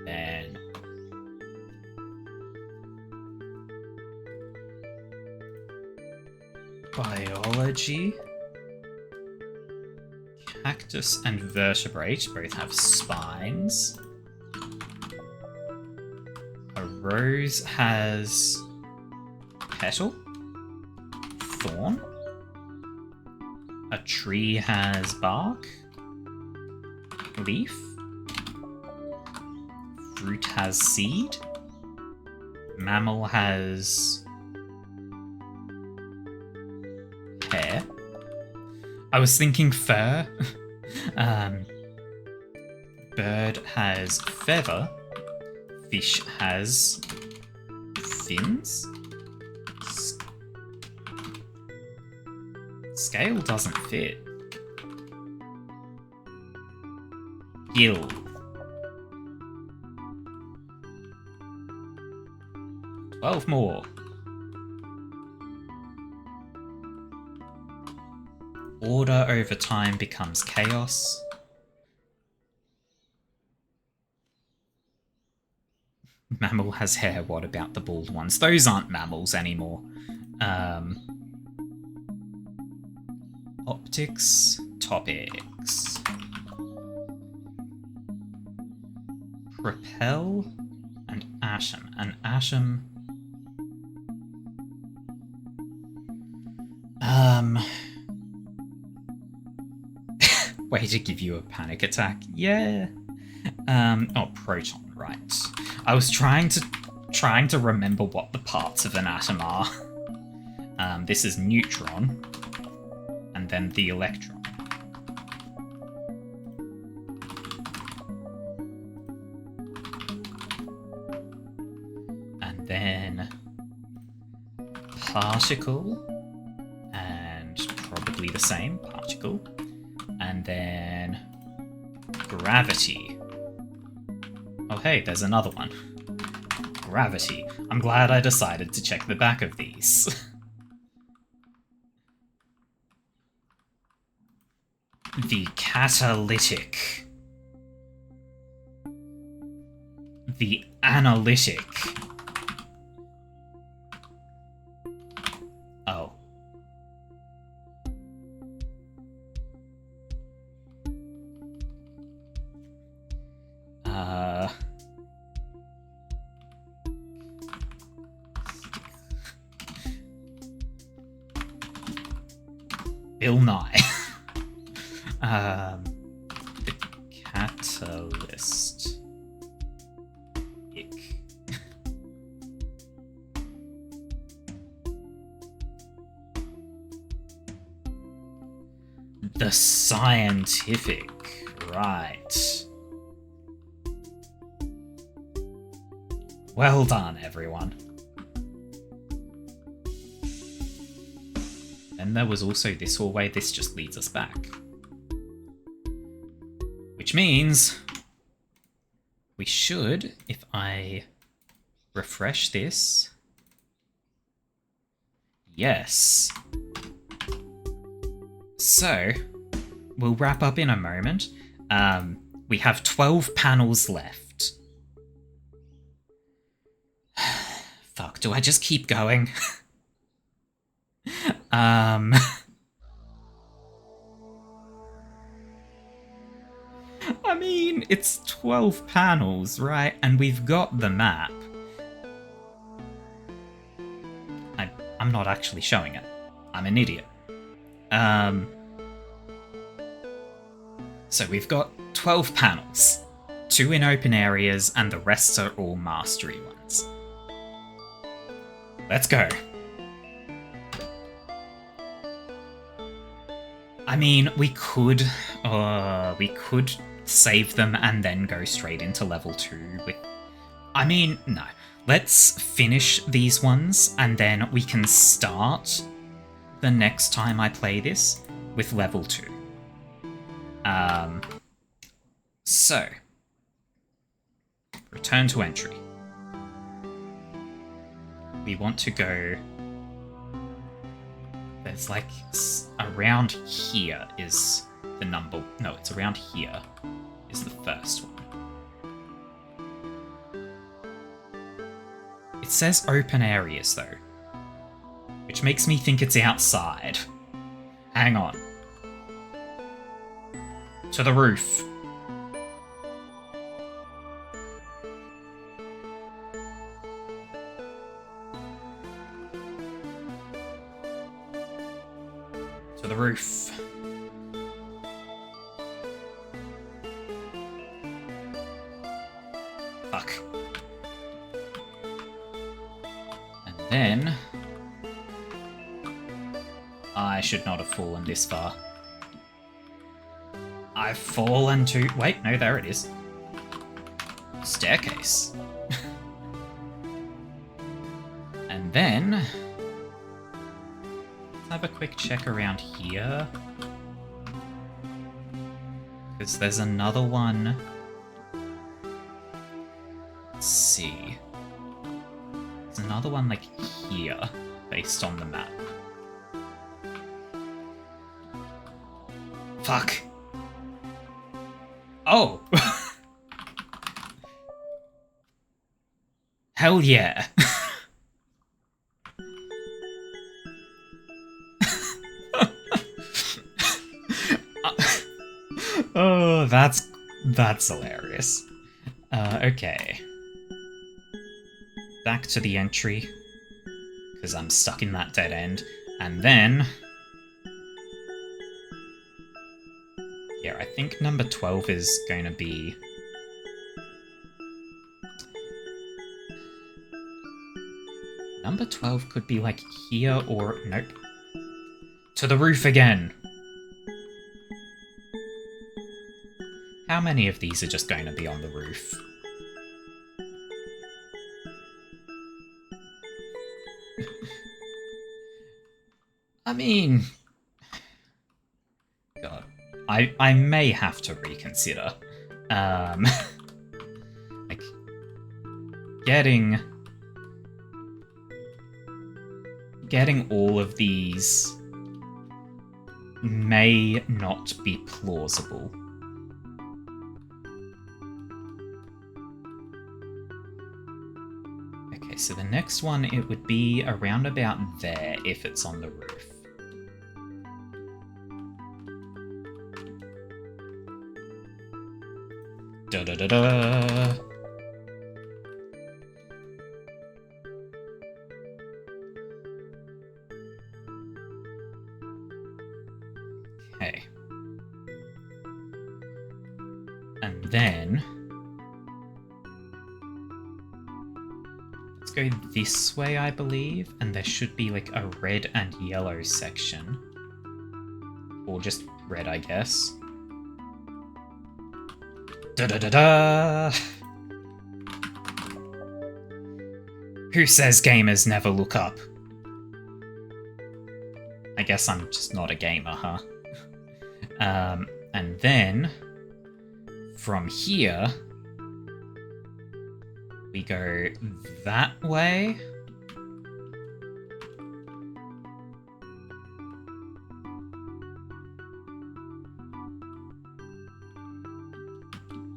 And then biology. Cactus and vertebrate both have spines. A rose has petal, thorn. A tree has bark, leaf. Fruit has seed. Mammal has hair. I was thinking fur. Bird has feather. Fish has fins. Scale doesn't fit. Gill. 12 more. Order over time becomes chaos. Mammal has hair, what about the bald ones? Those aren't mammals anymore. Optics, topics. Propel and atom. An atom... Way to give you a panic attack. Yeah. Oh, proton, right. I was trying to remember what the parts of an atom are. This is neutron, and then the electron. And then particle, and probably the same particle. And then gravity. Oh hey, there's another one. Gravity. I'm glad I decided to check the back of these. The catalytic. The analytic. Oh. Bill Nye. The catalyst. Ick. The scientific, right. Well done, everyone. And there was also this hallway. This just leads us back. Which means we should, if I refresh this... Yes. So, we'll wrap up in a moment. We have 12 panels left. Fuck, do I just keep going? I mean, it's 12 panels, right? And we've got the map. I'm not actually showing it. I'm an idiot. So we've got 12 panels. 2 in open areas, and the rest are all mastery ones. Let's go. I mean, we could save them and then go straight into level 2 with... I mean, no. Let's finish these ones, and then we can start the next time I play this with level 2. So, return to entry. We want to go... There's like, around here is the number... No, it's around here is the first one. It says open areas though, which makes me think it's outside. Hang on. To the roof. To the roof. Fuck. And then... I should not have fallen this far. I've fallen to... Wait, no, there it is. Staircase. And then... Let's have a quick check around here. Because there's another one... Let's see. There's another one, like, here, based on the map. Fuck. Oh! Hell yeah. Oh, that's hilarious. Okay. Back to the entry, because I'm stuck in that dead end, and then... Yeah, I think number 12 is going to be... Number 12 could be, like, here or... Nope. To the roof again! How many of these are just going to be on the roof? I mean... God. I may have to reconsider. Like... Getting all of these may not be plausible. Okay, so the next one, it would be around about there if it's on the roof. Da-da-da-da! Okay. And then... let's go this way, I believe, and there should be like a red and yellow section. Or just red, I guess. Da-da-da-da! Who says gamers never look up? I guess I'm just not a gamer, huh? And then, from here, we go that way.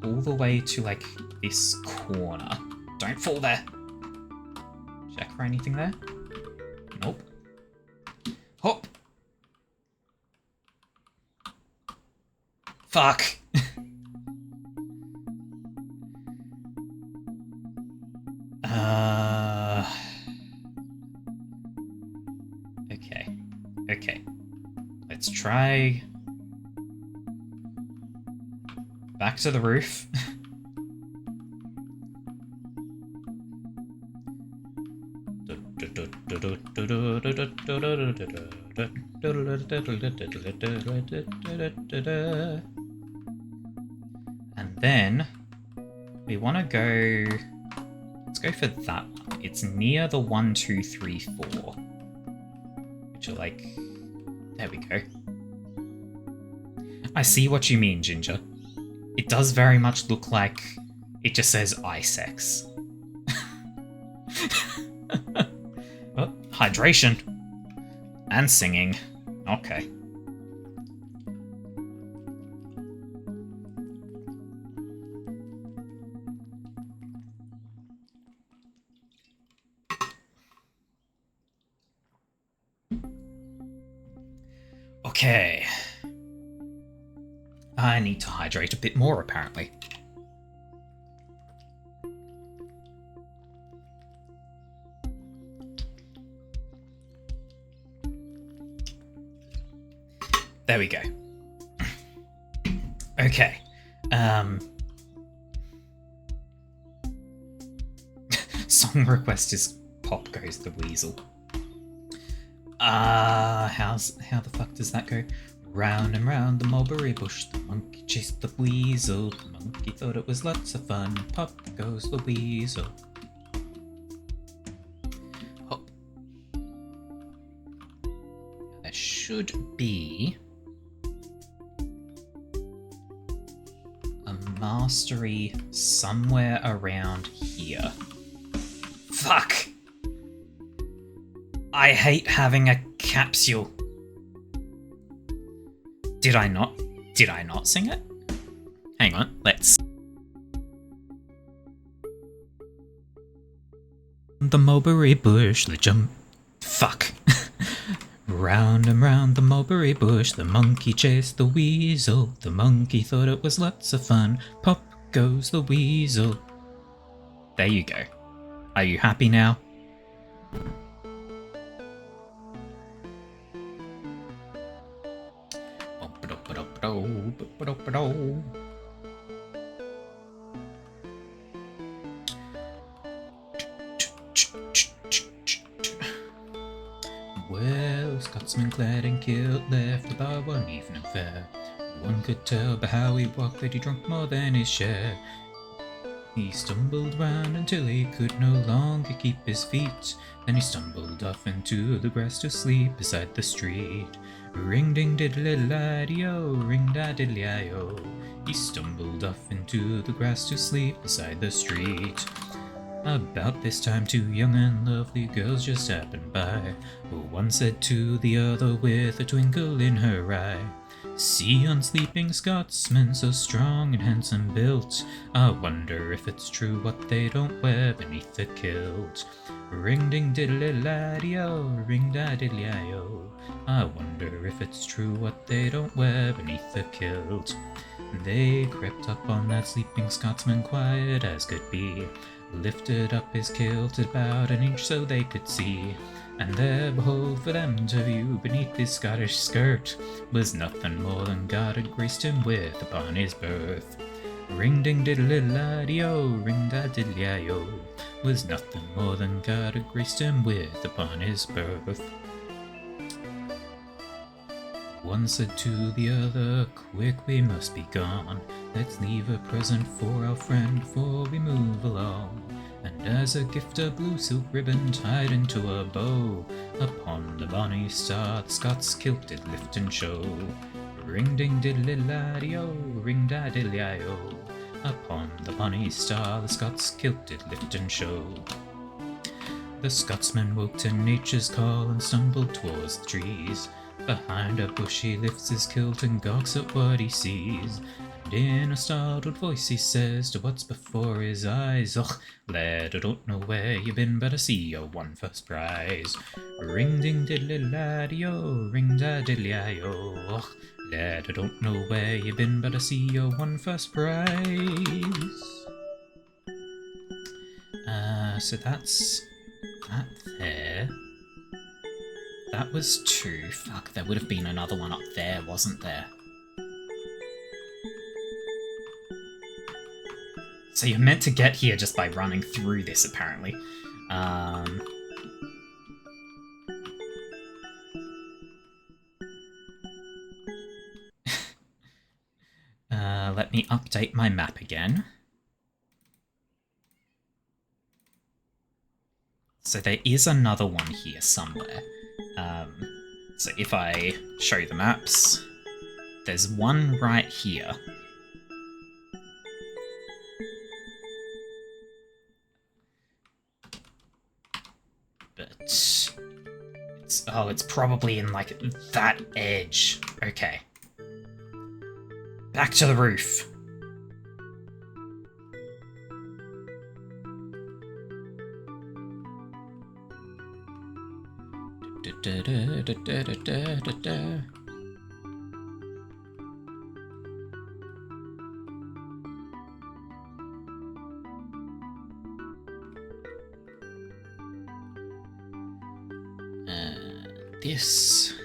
All the way to, like, this corner. Don't fall there! Check for anything there? Nope. Hop! Fuck! Okay. Okay. Let's try... back to the roof. And then we want to go... let's go for that one. It's near the 1, 2, 3, 4. Which are like... there we go. I see what you mean, Ginger. It does very much look like it just says iSex. Oh, hydration. And singing. Okay. Okay. I need to hydrate a bit more, apparently. There we go. Okay. Song request is Pop Goes the Weasel. How the fuck does that go? Round and round the mulberry bush, the monkey chased the weasel. The monkey thought it was lots of fun. Pop goes the weasel. Hop. There should be a mastery somewhere around here. Fuck! I hate having a capsule. Did I not sing it? Hang on, let's... the mulberry bush, the jump... fuck. Round and round the mulberry bush, the monkey chased the weasel. The monkey thought it was lots of fun. Pop goes the weasel. There you go. Are you happy now? Well, Scotsman clad in kilt left the bar one evening fair. One could tell by how he walked that he drunk more than his share. He stumbled round until he could no longer keep his feet. Then he stumbled off into the grass to sleep beside the street. Ring ding diddly laddie-o, ring da diddly-i-o. He stumbled off into the grass to sleep beside the street. About this time 2 young and lovely girls just happened by. One said to the other with a twinkle in her eye, "See yon sleeping Scotsman, so strong and handsome built. I wonder if it's true what they don't wear beneath the kilt. Ring ding diddly laddie-o, ring da diddly-i-o. I wonder if it's true what they don't wear beneath the kilt." They crept up on that sleeping Scotsman quiet as could be, lifted up his kilt about an inch so they could see. And there, behold, for them to view beneath his Scottish skirt was nothing more than God had graced him with upon his birth. Ring ding diddly laddie-o, ring da diddly-I-o, was nothing more than God had graced him with upon his birth. One said to the other, quick, we must be gone. Let's leave a present for our friend before we move along. And as a gift a blue silk ribbon tied into a bow, upon the bonny star the Scots kilt did lift and show. Ring ding diddly laddie-o, ring da diddly-I-o, upon the bonny star the Scots kilt did lift and show. The Scotsman woke to nature's call and stumbled towards the trees. Behind a bush he lifts his kilt and gawks at what he sees. And in a startled voice he says to what's before his eyes, "Och, lad, I don't know where you been, but I see you won first prize. Ring ding diddly laddie-o, ring da diddly-I-o, och, lad, I don't know where you been, but I see you won first prize." So that's that there. That was 2. Fuck, there would have been another one up there, wasn't there? So you're meant to get here just by running through this, apparently. Let me update my map again. So there is another one here somewhere. So if I show the maps, there's one right here. But it's probably in like that edge. Okay. Back to the roof. This.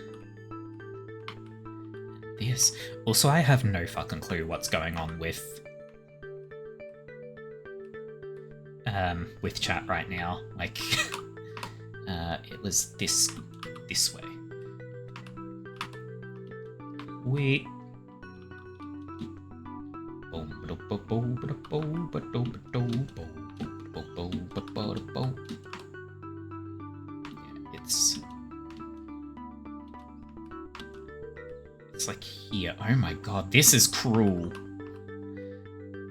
Also, I have no fucking clue what's going on with chat right now. Like, it was this way. We. Yeah, it's like here. Oh my god, this is cruel.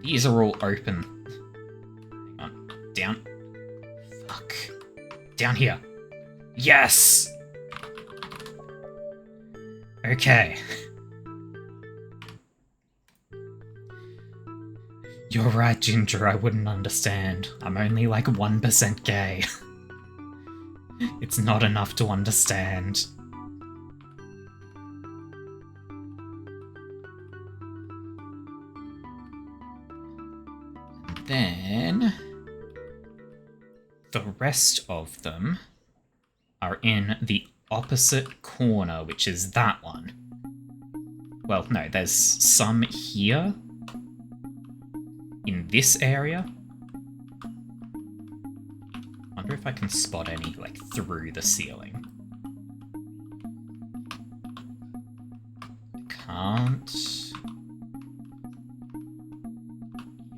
These are all open. Hang on. Down. Fuck. Down here. Yes! Okay. You're right, Ginger, I wouldn't understand. I'm only like 1% gay. It's not enough to understand. And then the rest of them are in the opposite corner, which is that one. Well, no, there's some here in this area. Wonder if I can spot any, like, through the ceiling. Can't.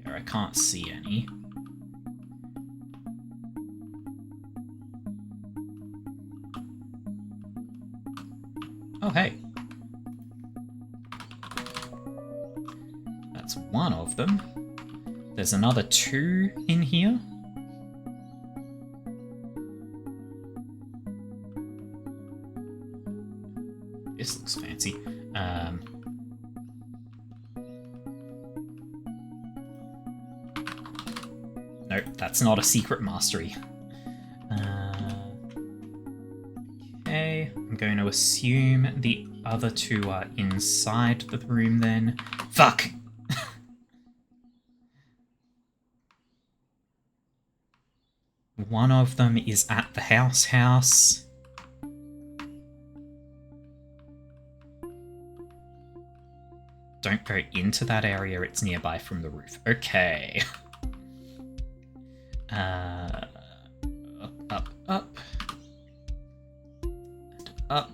Yeah, I can't see any. Oh, hey. That's one of them. There's another 2 in here. This looks fancy. Nope, that's not a secret mastery. Okay, I'm going to assume the other 2 are inside the room then. Fuck! One of them is at the house. Don't go into that area, it's nearby from the roof. Okay. Up, up, up. And up.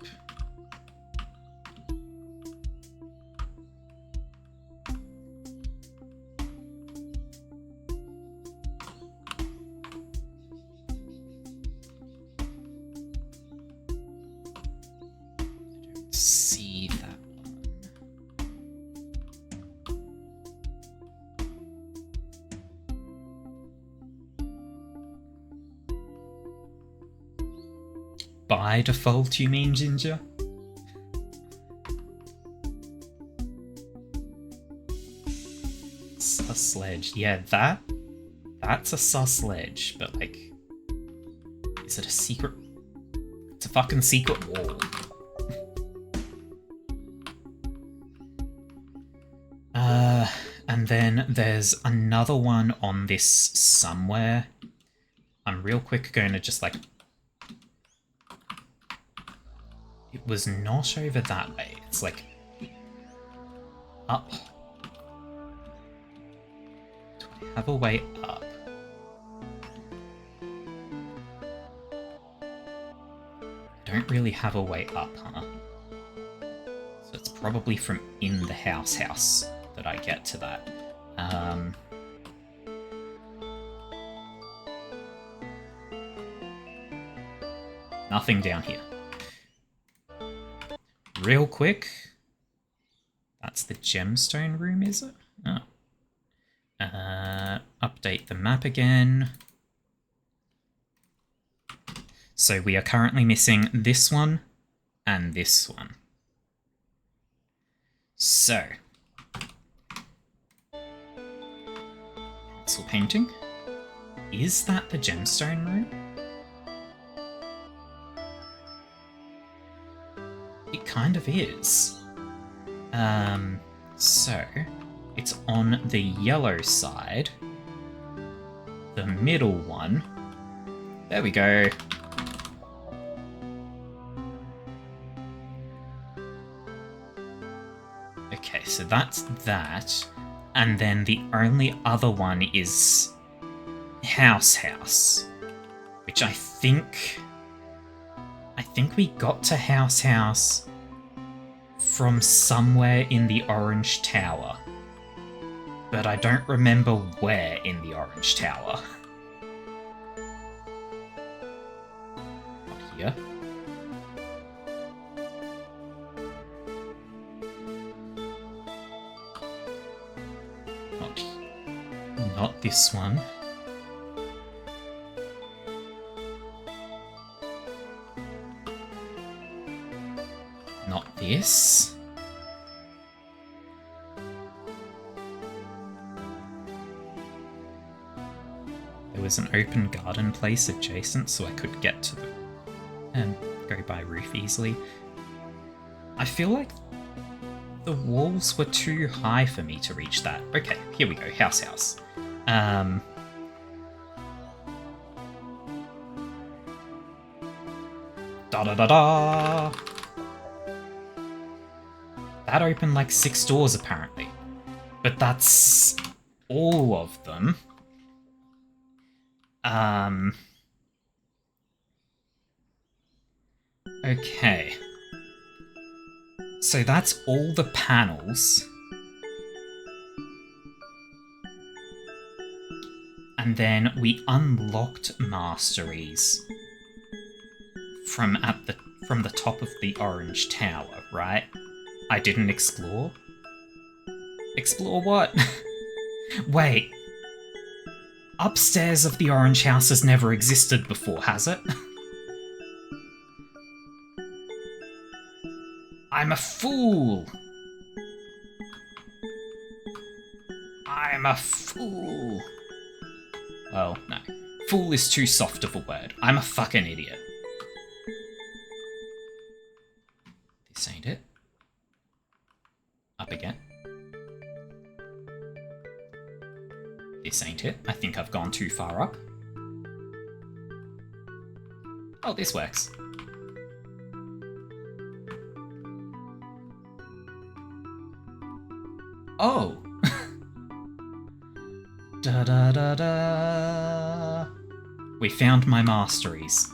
See that one. By default, you mean, Ginger? Sus ledge. Yeah, that's a sus ledge, but like, is it a secret? It's a fucking secret wall. And then there's another one on this somewhere. I'm real quick going to just like... It was not over that way. It's like... up. Do I have a way up? I don't really have a way up, huh? So it's probably from in the house that I get to that. Nothing down here. Real quick. That's the gemstone room, is it? Oh. Update the map again. So we are currently missing this one and this one. So, pencil painting. Is that the gemstone room? It kind of is. So, it's on the yellow side. The middle one. There we go. Okay, so that's that. And then the only other one is House. Which I think we got to House from somewhere in the Orange Tower. But I don't remember where in the Orange Tower. Not here. Not this one. Not this. There was an open garden place adjacent, so I could get to the and go by roof easily. I feel like the walls were too high for me to reach that. Okay, here we go. House. Da-da-da-da! That opened like 6 doors, apparently. But that's all of them. Okay. So that's all the panels. And then we unlocked masteries from the top of the Orange Tower, right? I didn't explore? Explore what? Wait. Upstairs of the Orange House has never existed before, has it? I'm a fool! I'm a fool! Well, no. Fool is too soft of a word. I'm a fucking idiot. This ain't it. Up again. This ain't it. I think I've gone too far up. Oh, this works. Oh! Da da da da! We found my masteries.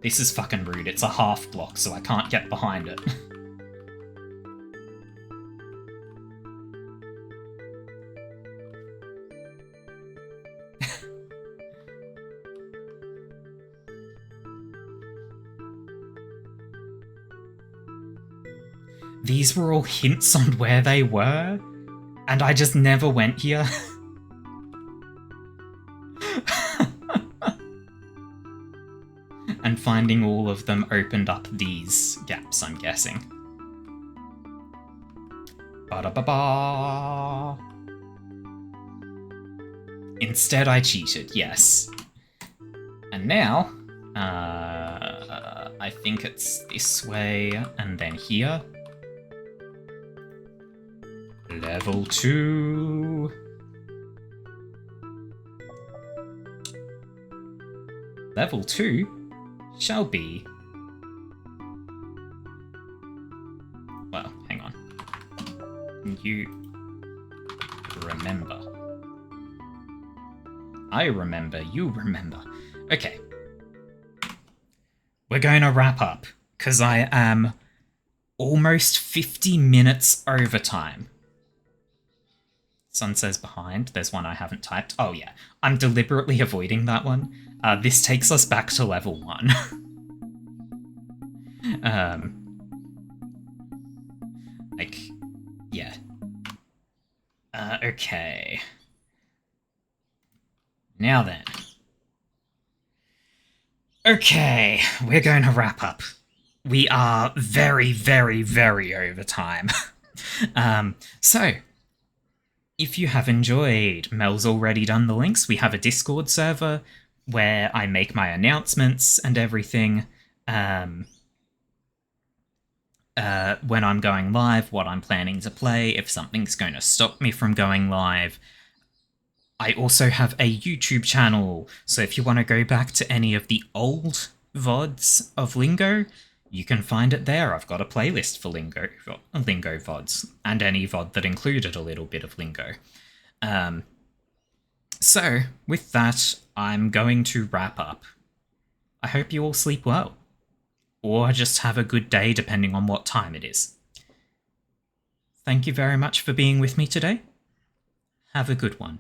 This is fucking rude. It's a half block, so I can't get behind it. These were all hints on where they were, and I just never went here. And finding all of them opened up these gaps, I'm guessing. Ba-da-ba-ba! Instead I cheated, yes. And now, I think it's this way, and then here. Level 2. Level 2 shall be... Well, hang on. You remember. I remember, you remember. Okay. We're going to wrap up, because I am almost 50 minutes over time. Sun says behind. There's one I haven't typed. Oh yeah, I'm deliberately avoiding that one. This takes us back to level 1. Like, yeah. Okay. Now then. Okay, we're going to wrap up. We are very, very, very over time. So, if you have enjoyed, Mel's already done the links. We have a Discord server where I make my announcements and everything. When I'm going live, what I'm planning to play, if something's going to stop me from going live. I also have a YouTube channel, so if you want to go back to any of the old VODs of Lingo, you can find it there. I've got a playlist for Lingo VODs, and any VOD that included a little bit of Lingo. So, with that, I'm going to wrap up. I hope you all sleep well. Or just have a good day, depending on what time it is. Thank you very much for being with me today. Have a good one.